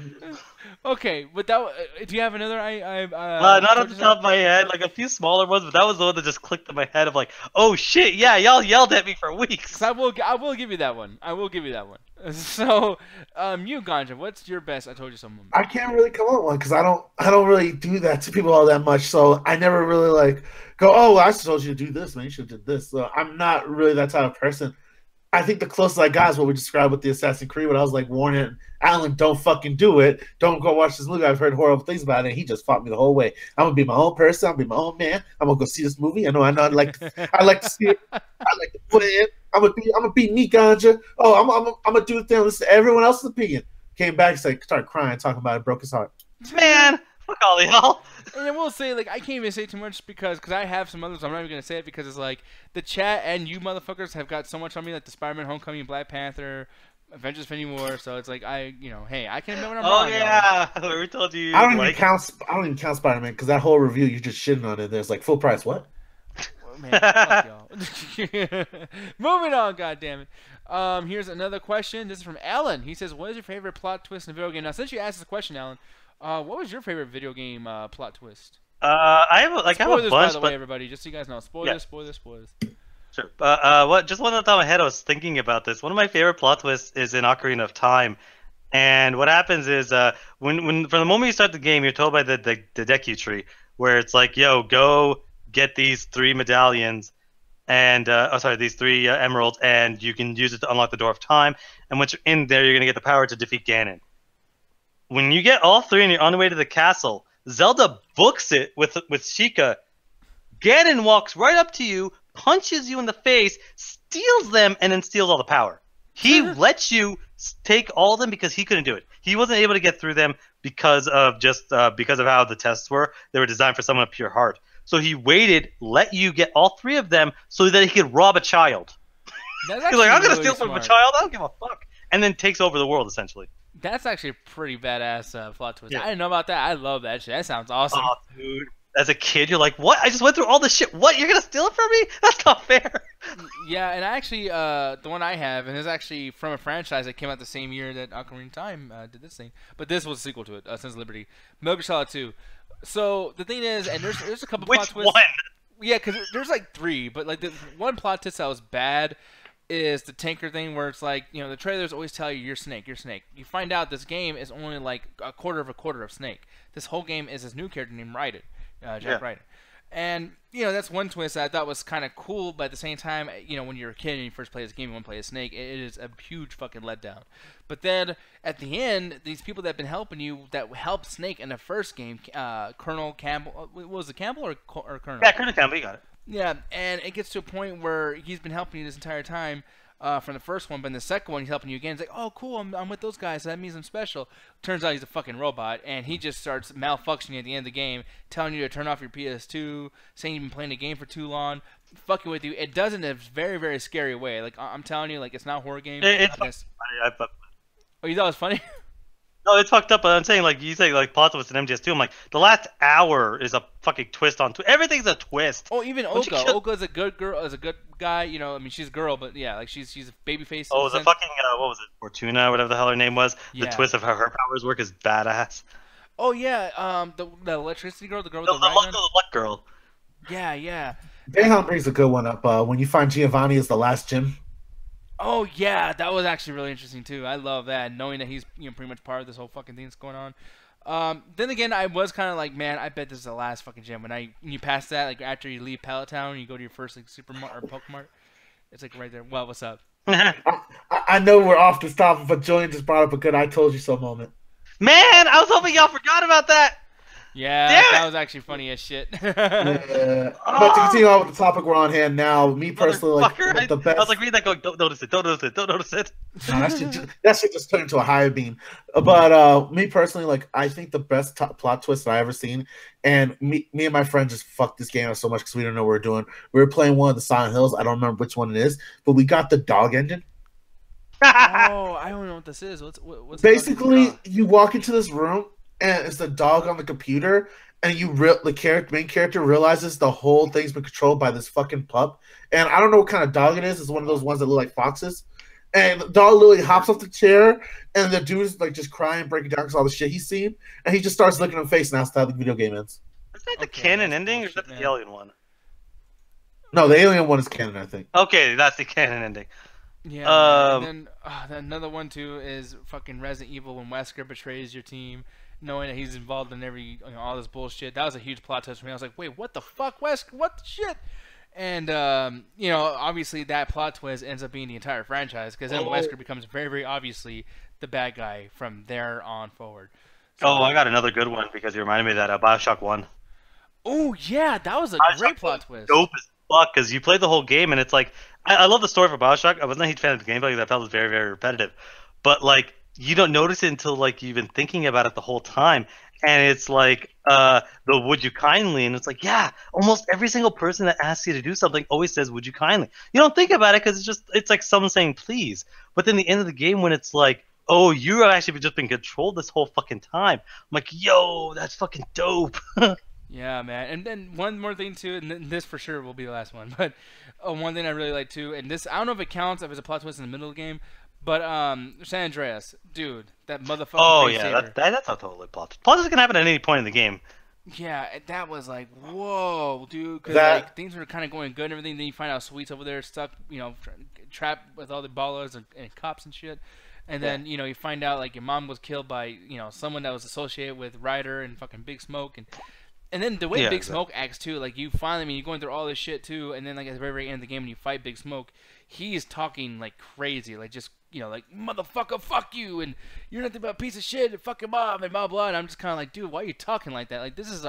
Speaker 2: Okay, but that do you have another?
Speaker 1: Not off the top of my head, like a few smaller ones, but that was the one that just clicked in my head of like, oh shit, yeah, y'all yelled at me for weeks.
Speaker 2: I will give you that one. I will give you that one. So, you Ganja, what's your best? I told you something.
Speaker 3: I can't really come up with one because I don't really do that to people all that much. So I never really like go, oh, I told you to do this, man. You should have did this. So I'm not really that type of person. I think the closest I got is what we described with the Assassin's Creed, when I was like warning Alan, don't fucking do it. Don't go watch this movie. I've heard horrible things about it, and he just fought me the whole way. I'm gonna be my own person. I'm gonna be my own man. I'm gonna go see this movie. I know. I like to see it. I like to put it in. I'm gonna be me, Ganja. Oh, I'm gonna do the thing. Listen to everyone else's opinion. Came back, started crying, talking about it, broke his heart.
Speaker 1: Man, fuck all y'all.
Speaker 2: And I will say, like, I can't even say too much because I have some others. I'm not even gonna say it because it's like the chat and you motherfuckers have got so much on me, like the Spider-Man: Homecoming, Black Panther, Avengers: Infinity War. So it's like hey, I can admit when I'm wrong.
Speaker 1: Oh yeah, we told you.
Speaker 3: I don't even count Spider-Man because that whole review you just shitting on it. There's like full price. What?
Speaker 2: Oh, man, fuck y'all. Moving on, goddammit. Here's another question. This is from Alan. He says, "What is your favorite plot twist in a video game?" Now, since you asked this question, Alan, what was your favorite video game plot twist?
Speaker 1: I have a
Speaker 2: Spoilers,
Speaker 1: bunch,
Speaker 2: by the way, everybody, just so you guys know. Spoilers.
Speaker 1: Sure. What? Just one at the top of my head, I was thinking about this. One of my favorite plot twists is in Ocarina of Time, and what happens is when from the moment you start the game, you're told by the Deku tree where it's like, yo, go get these 3 medallions, and these 3 emeralds, and you can use it to unlock the door of time. And once you're in there, you're gonna get the power to defeat Ganon. When you get all 3 and you're on the way to the castle, Zelda books it with Sheikah. Ganon walks right up to you, punches you in the face, steals them, and then steals all the power. He lets you take all of them because he couldn't do it. He wasn't able to get through them because of how the tests were. They were designed for someone of pure heart. So he waited, let you get all 3 of them so that he could rob a child. He's like, I'm going to steal from a child. I don't give a fuck. And then takes over the world, essentially.
Speaker 2: That's actually a pretty badass plot twist.
Speaker 1: Yeah.
Speaker 2: I didn't know about that. I love that shit. That sounds awesome.
Speaker 1: Oh, dude. As a kid, you're like, what? I just went through all this shit. What? You're going to steal it from me? That's not fair.
Speaker 2: Yeah, and actually, the one I have, and it's actually from a franchise that came out the same year that Ocarina of Time did this thing. But this was a sequel to it, Sons of Liberty. Metal Gear Solid 2. So, the thing is, and there's a couple plot twists.
Speaker 1: Which one?
Speaker 2: Yeah, because there's like 3, but like the one plot twist that was bad is the tanker thing where it's like, the trailers always tell you you're Snake. You find out this game is only like a quarter of Snake. This whole game is this new character named Raiden, Jack Raiden. And, that's one twist that I thought was kind of cool, but at the same time, when you're a kid and you first play this game, you want to play as Snake, it is a huge fucking letdown. But then, at the end, these people that have been helping you, that helped Snake in the first game, Colonel Campbell, was it Campbell or Colonel?
Speaker 1: Yeah, Colonel Campbell, you got it.
Speaker 2: Yeah, and it gets to a point where he's been helping you this entire time from the first one, but in the second one he's helping you again. It's like, oh, cool, I'm with those guys, so that means I'm special. Turns out he's a fucking robot, and he just starts malfunctioning at the end of the game, telling you to turn off your PS2, saying you've been playing the game for too long, fucking with you. It does it in a very, very scary way. Like, I'm telling you, like, it's not a horror game.
Speaker 1: It's
Speaker 2: funny. Oh, you thought it was funny?
Speaker 1: No, it's fucked up. But I'm saying, like, you say, like, plot twist in MGS2. I'm like, the last hour is a fucking twist on everything's a twist.
Speaker 2: Oh, even Olga. Olga's a good girl, is a good guy. I mean, she's a girl, but yeah, like she's a baby face.
Speaker 1: Oh, the fucking what was it, Fortuna, whatever the hell her name was. Yeah. The twist of how her powers work is badass.
Speaker 2: Oh yeah, the electricity girl, the girl with the
Speaker 1: luck girl.
Speaker 2: Yeah.
Speaker 3: Bayhan brings a good one up. When you find Giovanni as the last gym.
Speaker 2: Oh yeah, that was actually really interesting too. I love that, knowing that he's pretty much part of this whole fucking thing that's going on. Then again, I was kind of like, man, I bet this is the last fucking gym. When you pass that, like after you leave Pallet Town and you go to your first like Supermart or Pokemart, it's like right there. Well, what's up?
Speaker 3: I know we're off this topic, but Julian just brought up a good "I told you so" moment.
Speaker 1: Man, I was hoping y'all forgot about that.
Speaker 2: Yeah, that was actually funny as shit.
Speaker 3: Yeah. But to continue on with the topic we're on hand now, me personally, like the best.
Speaker 1: I was like reading that, going, don't notice it. No,
Speaker 3: that shit just turned into a high beam. But me personally, like I think the best plot twist that I ever seen, and me and my friend just fucked this game up so much because we don't know what we're doing. We were playing one of the Silent Hills. I don't remember which one it is, but we got the dog engine.
Speaker 2: Oh, I don't know what this is. What's
Speaker 3: basically you walk into this room. And it's the dog on the computer, and the main character realizes the whole thing's been controlled by this fucking pup. And I don't know what kind of dog it is. It's one of those ones that look like foxes. And the dog literally hops off the chair, and the dude's like just crying, breaking down because all the shit he's seen. And he just starts licking him face, and that's how the video game ends.
Speaker 1: Is that the canon ending, or is that the alien one?
Speaker 3: No, the alien one is canon, I think.
Speaker 1: Okay, that's the canon ending.
Speaker 2: Yeah, and then another one too is fucking Resident Evil when Wesker betrays your team, knowing that he's involved in all this bullshit. That was a huge plot twist for me. I was like, wait, what the fuck, Wesker? What the shit? And obviously that plot twist ends up being the entire franchise because then Wesker becomes very, very obviously the bad guy from there on forward.
Speaker 1: So, I got another good one because you reminded me of that BioShock 1.
Speaker 2: Oh yeah, that was a great plot twist.
Speaker 1: Dope as fuck because you play the whole game and it's like I love the story for BioShock. I wasn't a huge fan of the gameplay because I felt it was very, very repetitive. But like you don't notice it until like you've been thinking about it the whole time. And it's like the would you kindly, and it's like, yeah, almost every single person that asks you to do something always says would you kindly. You don't think about it because it's like someone saying please. But then the end of the game when it's like, oh, you have actually just been controlled this whole fucking time. I'm like, yo, that's fucking dope.
Speaker 2: Yeah, man. And then one more thing too, and this for sure will be the last one. But one thing I really like too, and this I don't know if it counts if it's a plot twist in the middle of the game, but San Andreas, dude, that motherfucking
Speaker 1: Oh
Speaker 2: face
Speaker 1: yeah,
Speaker 2: saver.
Speaker 1: that's not totally plot. Plot twist can happen at any point in the game.
Speaker 2: Yeah, that was like, whoa, dude, because
Speaker 3: That-
Speaker 2: like things were kind of going good and everything. Then you find out Sweet's over there stuck, trapped with all the ballers and cops and shit. And then you find out like your mom was killed by someone that was associated with Ryder and fucking Big Smoke and then the way
Speaker 1: Yeah,
Speaker 2: Big
Speaker 1: exactly.
Speaker 2: Smoke acts too, like you finally, I mean, you're going through all this shit too, and then like at the very, very end of the game when you fight Big Smoke, he's talking like crazy, like just like motherfucker, fuck you, and you're nothing but a piece of shit, and fuck your mom, and blah blah. And I'm just kind of like, dude, why are you talking like that? Like this is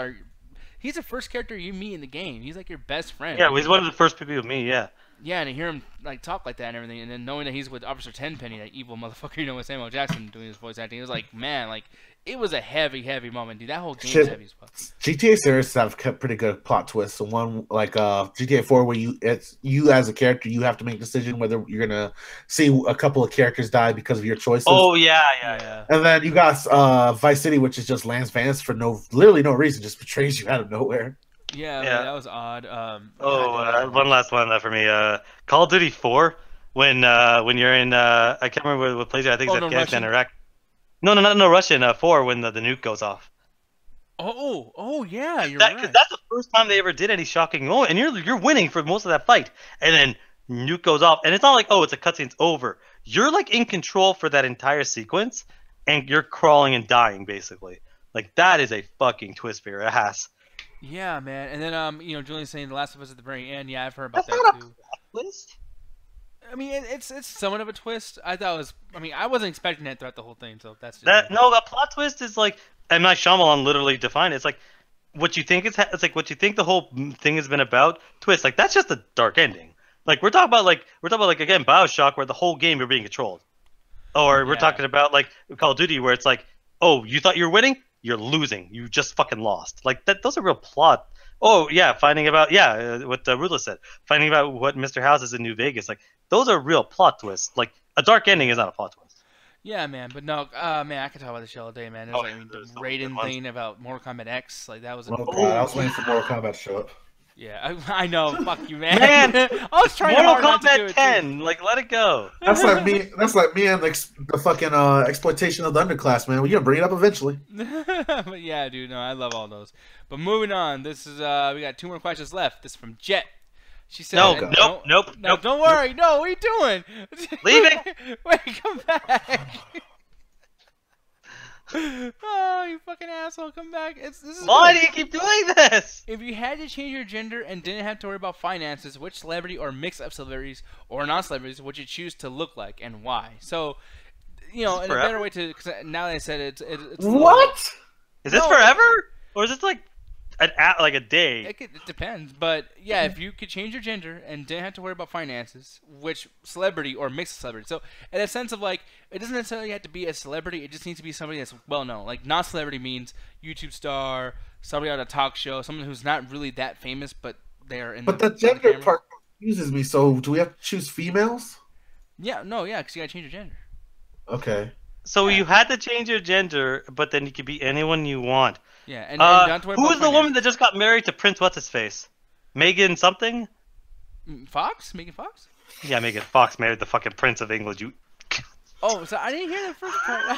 Speaker 2: he's the first character you meet in the game. He's like your best friend.
Speaker 1: Yeah, he's one of the first people with me. Yeah.
Speaker 2: Yeah, and to hear him like talk like that and everything, and then knowing that he's with Officer Tenpenny, that evil motherfucker, with Samuel Jackson doing his voice acting, it was like, man, like it was a heavy, heavy moment, dude. That whole game's
Speaker 3: Shit.
Speaker 2: heavy as fuck.
Speaker 3: GTA series have kept pretty good plot twists. So one like GTA 4 where it's you as a character, you have to make a decision whether you're gonna see a couple of characters die because of your choices.
Speaker 1: Oh yeah.
Speaker 3: And then you got Vice City, which is just Lance Vance for literally no reason, just betrays you out of nowhere.
Speaker 2: Yeah,
Speaker 1: Yeah.
Speaker 2: man, that was odd.
Speaker 1: One last one for me. Call of Duty 4 when you're in I can't remember what place. I think it's
Speaker 2: no,
Speaker 1: Afghanistan,
Speaker 2: Russian?
Speaker 1: Iraq. No, Russian. 4 when the nuke goes off.
Speaker 2: Oh yeah, you're
Speaker 1: That,
Speaker 2: right.
Speaker 1: 'cause that's the first time they ever did any shocking moment, and you're winning for most of that fight, and then nuke goes off, and it's not like, oh, it's a cutscene, it's over. You're like in control for that entire sequence, and you're crawling and dying basically. Like that is a fucking twist for your ass.
Speaker 2: Yeah, man. And then Julian's saying The Last of Us at the very end. Yeah, I've heard about
Speaker 1: That's
Speaker 2: that
Speaker 1: not a
Speaker 2: too.
Speaker 1: twist.
Speaker 2: I mean, it's somewhat of a twist. I thought it was. I mean, I wasn't expecting it throughout the whole thing, so that's just
Speaker 1: That
Speaker 2: me.
Speaker 1: no, that plot twist is like M. Night Shyamalan literally defined it. It's like what you think it's like what you think the whole thing has been about. Twist, like that's just a dark ending. Like we're talking about like again BioShock where the whole game you're being controlled, or we're
Speaker 2: Yeah.
Speaker 1: talking about like Call of Duty where it's like, oh, you thought you were winning, you're losing, you just fucking lost. Like that, those are real plot. Oh yeah, finding about what Ruthless said, finding about what Mr. House is in New Vegas. Like those are real plot twists. Like a dark ending is not a plot twist.
Speaker 2: Yeah, man. But no, man, I could talk about this shit all day, man. There's
Speaker 1: Oh,
Speaker 2: like,
Speaker 1: yeah,
Speaker 2: I mean,
Speaker 1: there's so
Speaker 2: the
Speaker 1: many good
Speaker 2: Raiden
Speaker 1: ones.
Speaker 2: thing about Mortal Kombat X, like that was.
Speaker 3: Oh god, I was waiting for Mortal Kombat to show up.
Speaker 2: Yeah, I know. Fuck you, man.
Speaker 1: Man,
Speaker 2: I was trying
Speaker 1: Mortal
Speaker 2: hard not to do
Speaker 1: Kombat
Speaker 2: it,
Speaker 1: 10, like let it go.
Speaker 3: That's like me. That's like me and the fucking exploitation of the underclass, man. We're gonna bring it up eventually.
Speaker 2: But yeah, dude, no, I love all those. But moving on, this is we got 2 more questions left. This is from Jet. She said,
Speaker 1: No,
Speaker 3: God.
Speaker 2: no, don't worry. No, what are you doing?
Speaker 1: Leaving.
Speaker 2: Wait, come back. Oh, you fucking asshole! Come back. This is
Speaker 1: Why
Speaker 2: good.
Speaker 1: do you keep doing this?
Speaker 2: If you had to change your gender and didn't have to worry about finances, which celebrity or mix of celebrities or non-celebrities would you choose to look like and why? So, and a
Speaker 1: Forever?
Speaker 2: better way to, cause now that I said it, it's
Speaker 3: What?
Speaker 1: Is this
Speaker 2: No.
Speaker 1: forever, or is this like like a day?
Speaker 2: It depends, but yeah, if you could change your gender and didn't have to worry about finances, which celebrity or mixed celebrity. So, in a sense of like, it doesn't necessarily have to be a celebrity. It just needs to be somebody that's well known. Like non-celebrity means YouTube star, somebody on a talk show, someone who's not really that famous, but they're in.
Speaker 3: But
Speaker 2: the
Speaker 3: the gender
Speaker 2: camera.
Speaker 3: part confuses me. So do we have to choose females?
Speaker 2: Yeah, no, yeah, because you gotta change your gender.
Speaker 3: Okay.
Speaker 1: So you had to change your gender, but then you could be anyone you want.
Speaker 2: Yeah, and don't have to worry
Speaker 1: Who
Speaker 2: about
Speaker 1: is the woman that just got married to Prince What's His Face? Megan something?
Speaker 2: Fox? Megan Fox?
Speaker 1: Yeah, Megan Fox married the fucking Prince of England. You.
Speaker 2: Oh, so I didn't hear the first part.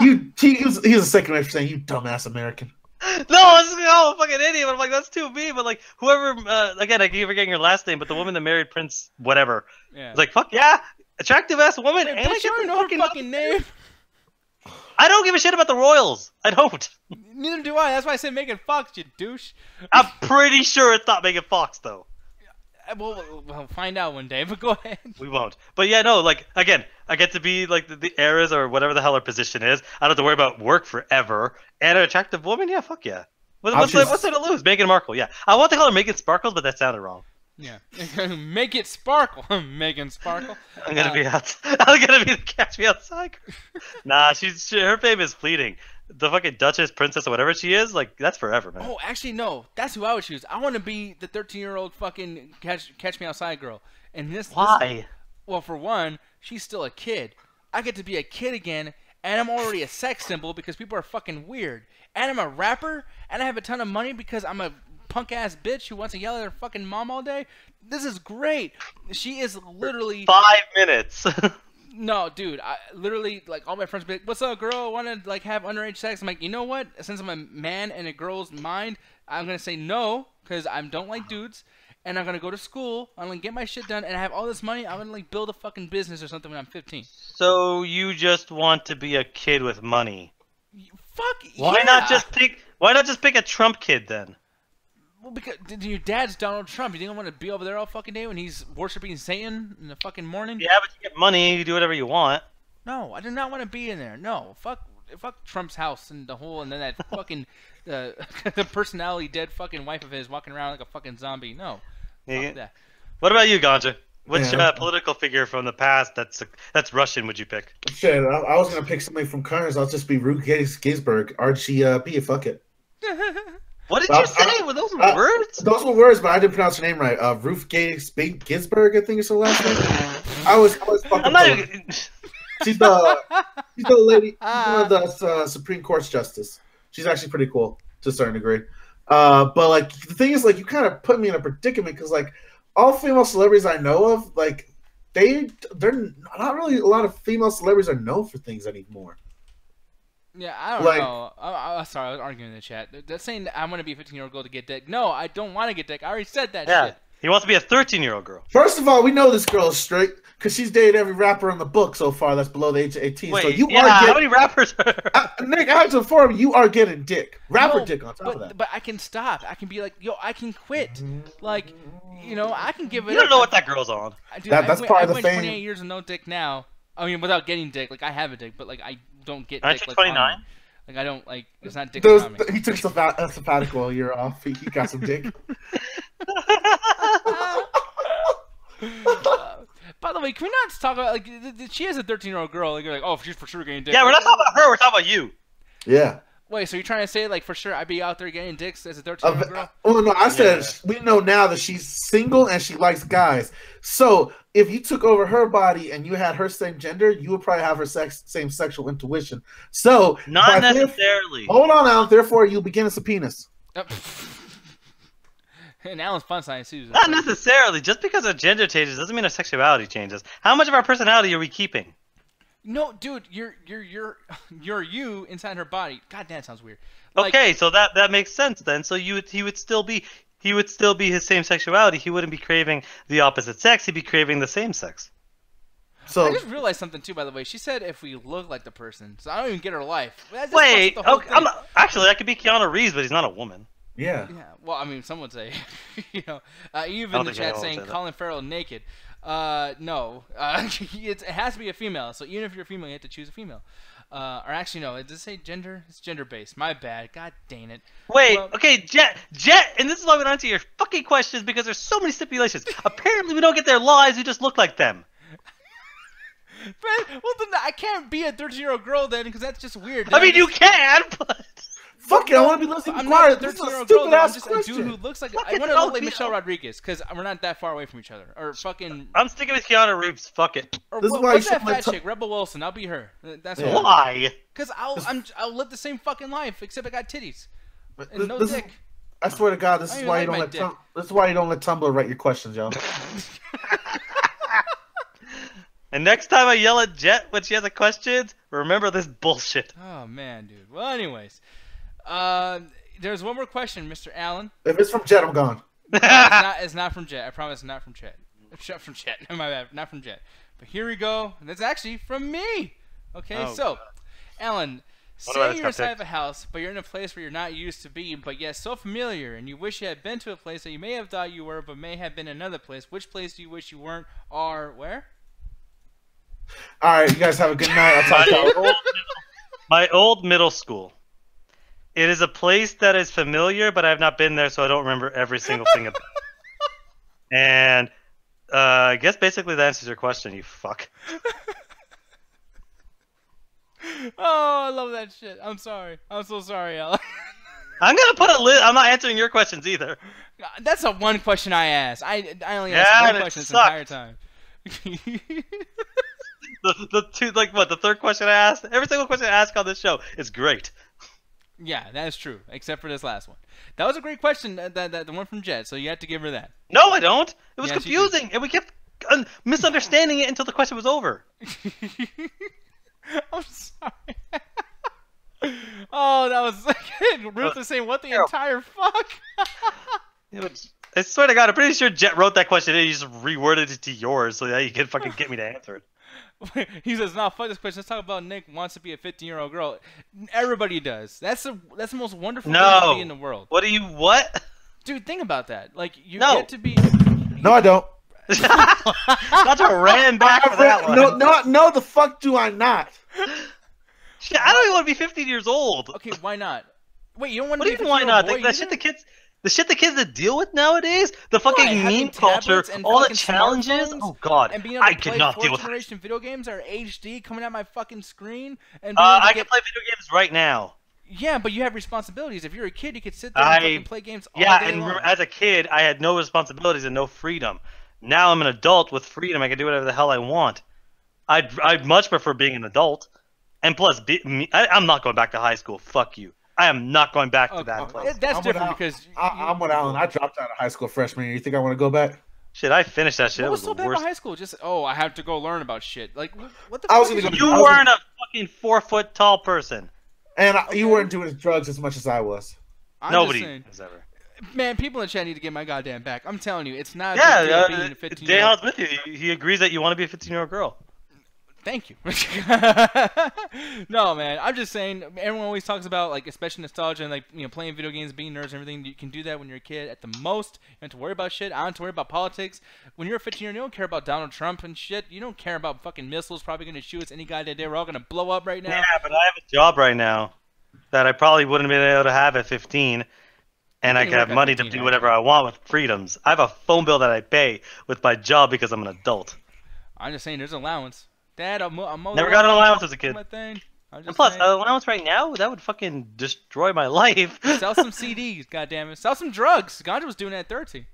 Speaker 3: He was a second way for saying you dumbass American.
Speaker 1: No, I was oh, fucking idiot. But I'm like, that's too mean. But like, whoever, again, I keep forgetting your last name, but the woman that married Prince, whatever,
Speaker 2: Yeah.
Speaker 1: was like, fuck yeah, attractive ass woman,
Speaker 2: Wait,
Speaker 1: and I
Speaker 2: bitch, you
Speaker 1: get
Speaker 2: don't
Speaker 1: the
Speaker 2: know her
Speaker 1: fucking.
Speaker 2: fucking name.
Speaker 1: I don't give a shit about the royals. I don't.
Speaker 2: Neither do I. That's why I said Megan Fox, you douche.
Speaker 1: I'm pretty sure it's not Megan Fox though.
Speaker 2: We'll find out one day, but go ahead.
Speaker 1: We won't. But yeah, no, like again, I get to be like the eras or whatever the hell her position is. I don't have to worry about work forever. And an attractive woman, yeah, fuck yeah. What's there to lose? Meghan Markle, yeah. I want to call her Megan Sparkles, but that sounded wrong.
Speaker 2: Yeah. Make it sparkle. Megan Sparkle.
Speaker 1: I'm gonna be out. I'm gonna be the catch me outside. Nah, her fame is fleeting. The fucking Duchess, Princess, or whatever she is, like that's forever, man.
Speaker 2: Oh, actually, no. That's who I would choose. I want to be the 13-year-old fucking catch me outside girl. And
Speaker 1: Why?
Speaker 2: Well, for one, she's still a kid. I get to be a kid again, and I'm already a sex symbol because people are fucking weird. And I'm a rapper, and I have a ton of money because I'm a punk-ass bitch who wants to yell at her fucking mom all day. This is great. She is literally...
Speaker 1: 5 minutes.
Speaker 2: No, dude. I literally, like, all my friends be like, what's up, girl? Want to, like, have underage sex? I'm like, you know what? Since I'm a man in a girl's mind, I'm going to say no because I don't like dudes. And I'm going to go to school. I'm going to get my shit done. And I have all this money. I'm going to, like, build a fucking business or something when I'm 15.
Speaker 1: So you just want to be a kid with money?
Speaker 2: Fuck
Speaker 1: Why not just pick a Trump kid then?
Speaker 2: Well, because your dad's Donald Trump. You think I want to be over there all fucking day when he's worshiping Satan in the fucking morning?
Speaker 1: Yeah, but you get money, you do whatever you want.
Speaker 2: No, I do not want to be in there. No, fuck Trump's house and the whole, and then that fucking the personality dead fucking wife of his walking around like a fucking zombie. No, fuck that.
Speaker 1: What about you, Ganja? Which political figure from the past that's Russian would you pick?
Speaker 3: Shit, I was gonna pick somebody from Connors. I'll just be Ruth Ginsburg, RGB. Fuck it.
Speaker 1: What did you say? Were those words?
Speaker 3: Those were words, but I didn't pronounce her name right. Ruth Ginsburg, I think is her last name. I was fucking.
Speaker 1: I'm not even...
Speaker 3: She's the lady, one of the Supreme Court's justice. She's actually pretty cool to a certain degree. But like the thing is, like you kind of put me in a predicament because like all female celebrities I know of, like they're not really a lot of female celebrities are known for things anymore.
Speaker 2: Yeah, I don't know. Sorry, I was arguing in the chat. They're saying that I want to be a 15-year-old girl to get dick. No, I don't want to get dick. I already said that shit.
Speaker 1: He wants to be a 13-year-old girl.
Speaker 3: First of all, we know this girl is straight because she's dated every rapper in the book so far that's below the age of 18.
Speaker 1: Wait,
Speaker 3: so you
Speaker 1: how many rappers are
Speaker 3: Nick, I have to inform you, you are getting dick. Rapper dick on top of that.
Speaker 2: But I can stop. I can be like, yo, I can quit. Like, you know, I can give it
Speaker 1: You don't know what that girl's on.
Speaker 2: Dude,
Speaker 3: that's part of the fame.
Speaker 2: 28 years of no dick now. I mean, without getting dick. Like, I have a dick, but, like, I don't get
Speaker 1: Aren't
Speaker 2: dick.
Speaker 1: you
Speaker 2: Like,
Speaker 1: 29?
Speaker 2: Like, I don't, like, it's not dick around me.
Speaker 3: He took a sabbatical year off. He got some dick.
Speaker 2: By the way, can we not talk about, like, she is a 13-year-old girl. Like, you're like, oh, she's for sure getting dick.
Speaker 1: Yeah, we're not talking about her. We're talking about you.
Speaker 3: Yeah.
Speaker 2: Wait, so you're trying to say, like, for sure I'd be out there getting dicks as a 13-year-old girl?
Speaker 3: Oh, no, I said we know now that she's single and she likes guys. So if you took over her body and you had her same gender, you would probably have her same sexual intuition. So
Speaker 1: not necessarily.
Speaker 3: Hold on, Alan. Therefore, you'll begin as a penis.
Speaker 2: And Alan's fun science too.
Speaker 1: Not necessarily. Just because our gender changes doesn't mean our sexuality changes. How much of our personality are we keeping?
Speaker 2: No, dude, you're you inside her body. God damn, sounds weird. Like,
Speaker 1: okay, so that makes sense then. So he would still be his same sexuality. He wouldn't be craving the opposite sex. He'd be craving the same sex.
Speaker 3: So
Speaker 2: I just realized something too. By the way, she said if we look like the person, so I don't even get her life.
Speaker 1: Wait, okay, actually, I could be Keanu Reeves, but he's not a woman.
Speaker 3: Yeah.
Speaker 2: Yeah. Well, I mean, some would say, you know, you've in the chat saying Colin Farrell naked. No, it has to be a female. So even if you're a female, you have to choose a female. Or actually, no. Does it say gender? It's gender based. My bad. God dang it.
Speaker 1: Wait. Well, okay, Jet, and this is why we don't answer your fucking questions because there's so many stipulations. Apparently, we don't get their lives. We just look like them.
Speaker 2: Well, then I can't be a 13-year-old girl then because that's just weird.
Speaker 1: I mean, you can, but.
Speaker 3: Fuck it, I want to be listening to quiet. This is a stupid ass question.
Speaker 2: I'm just a dude who looks like I want to look like Michelle Rodriguez because we're not that far away from each other. Or fucking.
Speaker 1: I'm sticking with Keanu Reeves. Fuck it.
Speaker 2: Or what's that fat chick? Rebel Wilson. I'll be her. That's
Speaker 1: why.
Speaker 2: Because I'll live the same fucking life except I got titties and no dick.
Speaker 3: I swear to God, this is why you don't let Tumblr write your questions, yo.
Speaker 1: And next time I yell at Jet when she has a question, remember this bullshit.
Speaker 2: Oh man, dude. Well, anyways. There's one more question, Mr. Allen.
Speaker 3: If it's from Jet, I'm gone.
Speaker 2: It's not from Jet. I promise, not from Jet. From Jet. My bad. Not from Jet. But here we go. That's actually from me. Okay, so, Alan, say you're inside of a house, but you're in a place where you're not used to being, but yet so familiar, and you wish you had been to a place that you may have thought you were, but may have been another place. Which place do you wish you weren't, or where?
Speaker 3: All right, you guys have a good night. I'll talk to you.
Speaker 1: My old middle school. It is a place that is familiar, but I have not been there, so I don't remember every single thing about it. And I guess basically that answers your question, you fuck.
Speaker 2: Oh, I love that shit. I'm sorry. I'm so sorry, Alan.
Speaker 1: I'm gonna put a list. I'm not answering your questions either.
Speaker 2: That's a one question I asked. I only
Speaker 1: Yeah,
Speaker 2: asked one
Speaker 1: and it
Speaker 2: question this entire
Speaker 1: sucked.
Speaker 2: time.
Speaker 1: The two, like what, the third question I asked? Every single question I ask on this show is great.
Speaker 2: Yeah, that is true, except for this last one. That was a great question, the one from Jet, so you have to give her that.
Speaker 1: No, I don't. It was
Speaker 2: Yes, you do.
Speaker 1: confusing, and we kept misunderstanding it until the question was over.
Speaker 2: I'm sorry. Oh, that was Ruth was saying what the entire fuck?
Speaker 1: I swear to God, I'm pretty sure Jet wrote that question and he just reworded it to yours so that you can fucking get me to answer it.
Speaker 2: He says, "No, fuck this question. Let's talk about Nick wants to be a 15-year-old girl." Everybody does. That's the most wonderful thing to be in the world.
Speaker 1: What do you what?
Speaker 2: Dude, think about that. Like you
Speaker 1: No.
Speaker 2: get to be.
Speaker 3: No, I don't.
Speaker 1: Not to ram back to that one.
Speaker 3: No, the fuck do I not?
Speaker 1: Shit, I don't even want to be 15 years old.
Speaker 2: Okay, why not? Wait, you don't want
Speaker 1: What
Speaker 2: to
Speaker 1: do
Speaker 2: be
Speaker 1: you
Speaker 2: a
Speaker 1: mean why
Speaker 2: 15-year-old
Speaker 1: not?
Speaker 2: boy
Speaker 1: The shit the kids that deal with nowadays, the fucking
Speaker 2: What, having
Speaker 1: meme culture,
Speaker 2: tablets and
Speaker 1: all the
Speaker 2: fucking
Speaker 1: challenges.
Speaker 2: smartphones
Speaker 1: Oh God,
Speaker 2: and being able to
Speaker 1: I
Speaker 2: play
Speaker 1: could not
Speaker 2: fourth
Speaker 1: deal with that.
Speaker 2: generation video games or HD coming at my fucking screen and being able to
Speaker 1: I
Speaker 2: get...
Speaker 1: can play video games right now.
Speaker 2: Yeah, but you have responsibilities. If you're a kid, you could sit there and fucking play games all day long.
Speaker 1: As a kid, I had no responsibilities and no freedom. Now I'm an adult with freedom. I can do whatever the hell I want. I'd much prefer being an adult. And plus, I'm not going back to high school. Fuck you. I am not going back to that place.
Speaker 2: That's different because...
Speaker 3: I'm with Alan. I dropped out of high school freshman year. You think I want to go back?
Speaker 1: Shit, I finished that shit.
Speaker 2: What
Speaker 1: It
Speaker 2: was
Speaker 1: was
Speaker 2: so
Speaker 1: the
Speaker 2: bad about
Speaker 1: worst.
Speaker 2: high school? Just, I have to go learn about shit. Like, what the
Speaker 3: I was
Speaker 2: fuck?
Speaker 3: gonna go-
Speaker 1: You weren't a fucking 4-foot tall person.
Speaker 3: And you weren't doing drugs as much as I was.
Speaker 1: Nobody
Speaker 2: saying,
Speaker 1: has ever.
Speaker 2: man, people in the chat need to get my goddamn back. I'm telling you, it's not
Speaker 1: Yeah,
Speaker 2: a big deal being a 15-year-old.
Speaker 1: Dejan's with you. He agrees that you want to be a 15-year-old girl.
Speaker 2: Thank you. No, man. I'm just saying. Everyone always talks about like, especially nostalgia and like playing video games, being nerds, and everything. You can do that when you're a kid. At the most, you don't have to worry about shit. I don't have to worry about politics. When you're a 15-year-old, you don't care about Donald Trump and shit. You don't care about fucking missiles probably gonna shoot us any goddamn day. We're all gonna blow up right now.
Speaker 1: Yeah, but I have a job right now that I probably wouldn't have been able to have at 15. And I
Speaker 2: can
Speaker 1: can have
Speaker 2: work at
Speaker 1: money
Speaker 2: 15,
Speaker 1: to do whatever I want with freedoms. I have a phone bill that I pay with my job because I'm an adult.
Speaker 2: I'm just saying, there's allowance. Dad, I'm
Speaker 1: Never got an allowance as a kid.
Speaker 2: my thing. I'm
Speaker 1: And
Speaker 2: just
Speaker 1: plus,
Speaker 2: saying.
Speaker 1: an allowance right now, that would fucking destroy my life.
Speaker 2: Sell some CDs, goddammit. Sell some drugs. Ganja was doing that at 13.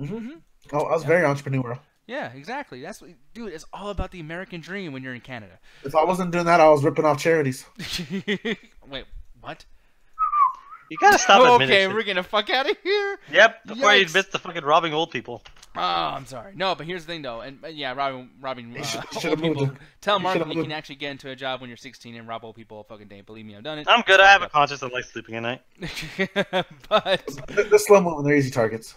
Speaker 3: Oh, I was very entrepreneurial.
Speaker 2: Yeah, exactly. That's what, dude. It's all about the American dream when you're in Canada.
Speaker 3: If I wasn't doing that, I was ripping off charities.
Speaker 2: Wait, what?
Speaker 1: You gotta stop admitting
Speaker 2: Okay,
Speaker 1: shit.
Speaker 2: we're getting the fuck out of here.
Speaker 1: Yep, before you
Speaker 2: Yikes.
Speaker 1: admit to fucking robbing old people.
Speaker 2: Oh, I'm sorry. No, but here's the thing, though, and yeah, robbing
Speaker 3: should've
Speaker 2: old people.
Speaker 3: moved.
Speaker 2: Tell
Speaker 3: You
Speaker 2: Mark
Speaker 3: should've
Speaker 2: you can
Speaker 3: moved.
Speaker 2: actually get into a job when you're 16 and rob old people all fucking day. Believe me, I've done it.
Speaker 1: I'm good.
Speaker 2: It's
Speaker 1: I have a
Speaker 2: fucked
Speaker 1: conscience and like sleeping at night.
Speaker 2: up. But
Speaker 3: They're slow moving. They're easy targets.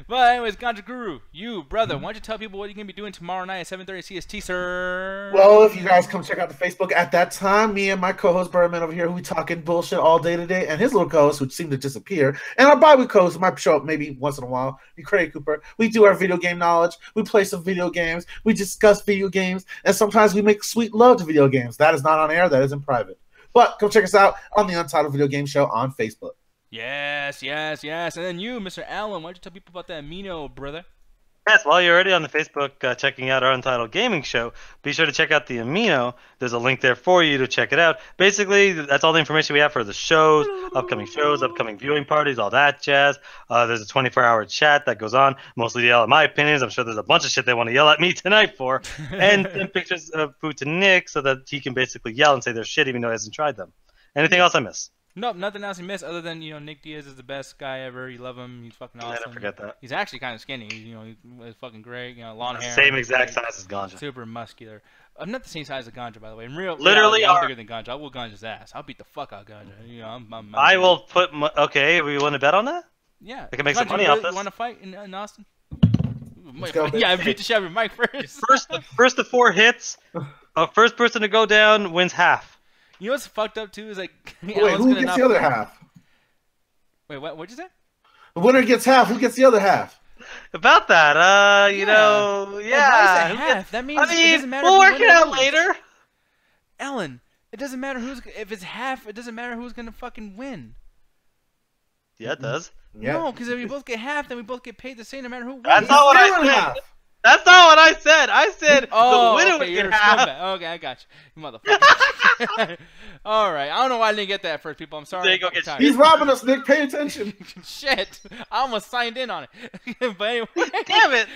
Speaker 2: but anyways, Ganja Guru, you brother, why don't you tell people what you're gonna be doing tomorrow night at 7:30 CST, sir?
Speaker 3: Well, if you guys come check out the Facebook at that time, me and my co-host Birdman over here, who we talking bullshit all day today, and his little co-host, which seemed to disappear, and our bi-week co-host, who might show up maybe once in a while, be Craig Cooper. We do our video game knowledge. We play some video games. We discuss video games, and sometimes we make sweet love to video games. That is not on air. That is in private. But come check us out on the Untitled Video Game Show on Facebook.
Speaker 2: Yes. And then you, Mr. Allen, why don't you tell people about that Amino, brother?
Speaker 1: Yes, while you're already on the Facebook checking out our Untitled Gaming Show, be sure to check out the Amino. There's a link there for you to check it out. Basically, that's all the information we have for the shows, upcoming viewing parties, all that jazz. There's a 24-hour chat that goes on, mostly to yell at my opinions. I'm sure there's a bunch of shit they want to yell at me tonight for. And send pictures of food to Nick so that he can basically yell and say they're shit even though he hasn't tried them. Anything else I miss?
Speaker 2: Nope, nothing else you miss other than Nick Diaz is the best guy ever. You love him. He's fucking awesome.
Speaker 1: I never forget that.
Speaker 2: He's actually kind of skinny. He's fucking great. Long hair.
Speaker 1: Same exact
Speaker 2: great,
Speaker 1: size as Ganja.
Speaker 2: Super muscular. I'm not the same size as Ganja, by the way. In real,
Speaker 1: Literally
Speaker 2: I'm
Speaker 1: are-
Speaker 2: bigger than Ganja. I will Ganja's ass. I'll beat the fuck out of Ganja. I'm
Speaker 1: I will put. Okay, we want to bet on that?
Speaker 2: Yeah.
Speaker 1: I can make some
Speaker 2: Ganja,
Speaker 1: money
Speaker 2: you
Speaker 1: off
Speaker 2: really
Speaker 1: this.
Speaker 2: Want to fight in Austin?
Speaker 3: Let's go.
Speaker 2: Yeah, I beat the shit out of your mic first.
Speaker 1: First to 4 hits, first person to go down wins half.
Speaker 2: You know what's fucked up too is like.
Speaker 3: Wait,
Speaker 2: Alan's
Speaker 3: who
Speaker 2: gonna
Speaker 3: gets
Speaker 2: not-
Speaker 3: the other half?
Speaker 2: Wait, what'd you say?
Speaker 3: The winner gets half. Who gets the other half?
Speaker 1: About that,
Speaker 2: Why is
Speaker 1: yeah.
Speaker 2: it half? That means
Speaker 1: I
Speaker 2: it
Speaker 1: mean,
Speaker 2: doesn't matter.
Speaker 1: we'll
Speaker 2: if you
Speaker 1: work
Speaker 2: win
Speaker 1: it
Speaker 2: or
Speaker 1: out
Speaker 2: lose.
Speaker 1: later.
Speaker 2: Ellen, it doesn't matter if it's half. It doesn't matter who's gonna fucking win.
Speaker 1: Yeah, it does.
Speaker 3: Yeah.
Speaker 2: No, because if we both get half, then we both get paid the same no matter who wins.
Speaker 1: That's not what I
Speaker 3: Still in
Speaker 1: said.
Speaker 3: half.
Speaker 1: That's not what I said. I said
Speaker 2: Oh,
Speaker 1: the winner
Speaker 2: okay,
Speaker 1: would
Speaker 2: you're
Speaker 1: get
Speaker 2: a
Speaker 1: half.
Speaker 2: scumbag. Okay, I got you motherfucker. All right, I don't know why I didn't get that at first, people. I'm sorry.
Speaker 1: There you go, get
Speaker 2: Tired.
Speaker 3: He's robbing us, Nick. Pay attention.
Speaker 2: Shit, I almost signed in on it. But anyway,
Speaker 1: Damn it.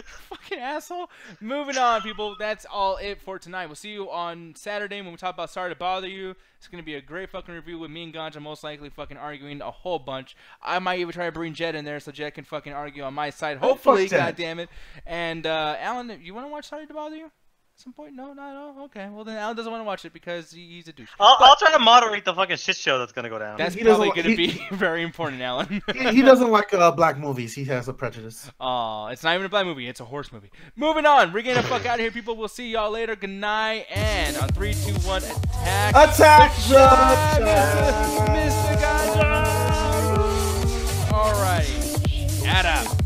Speaker 2: fucking asshole. Moving on, people. That's all it for tonight. We'll see you on Saturday when we talk about Sorry to Bother You. It's going to be a great fucking review with me and Ganja most likely fucking arguing a whole bunch. I might even try to bring Jed in there so Jed can fucking argue on my side. Hopefully,
Speaker 3: fuck Jed.
Speaker 2: goddammit. And Alan, you want to watch Sorry to Bother You? At some point? No, not at all? Okay. Well, then Alan doesn't want to watch it because he's a douche.
Speaker 1: I'll try to moderate the fucking shit show that's gonna go down.
Speaker 2: That's
Speaker 3: He doesn't
Speaker 2: probably
Speaker 3: wa-
Speaker 2: going to
Speaker 3: he-
Speaker 2: be very important, Alan.
Speaker 3: He doesn't like black movies. He has a prejudice.
Speaker 2: Oh, it's not even a black movie. It's a horse movie. Moving on. We're getting the fuck out of here, people. We'll see y'all later. Good night. And on 3, 2, 1, attack.
Speaker 3: Attack
Speaker 2: the
Speaker 3: the
Speaker 2: Mr. Ganja. All right. Shut up.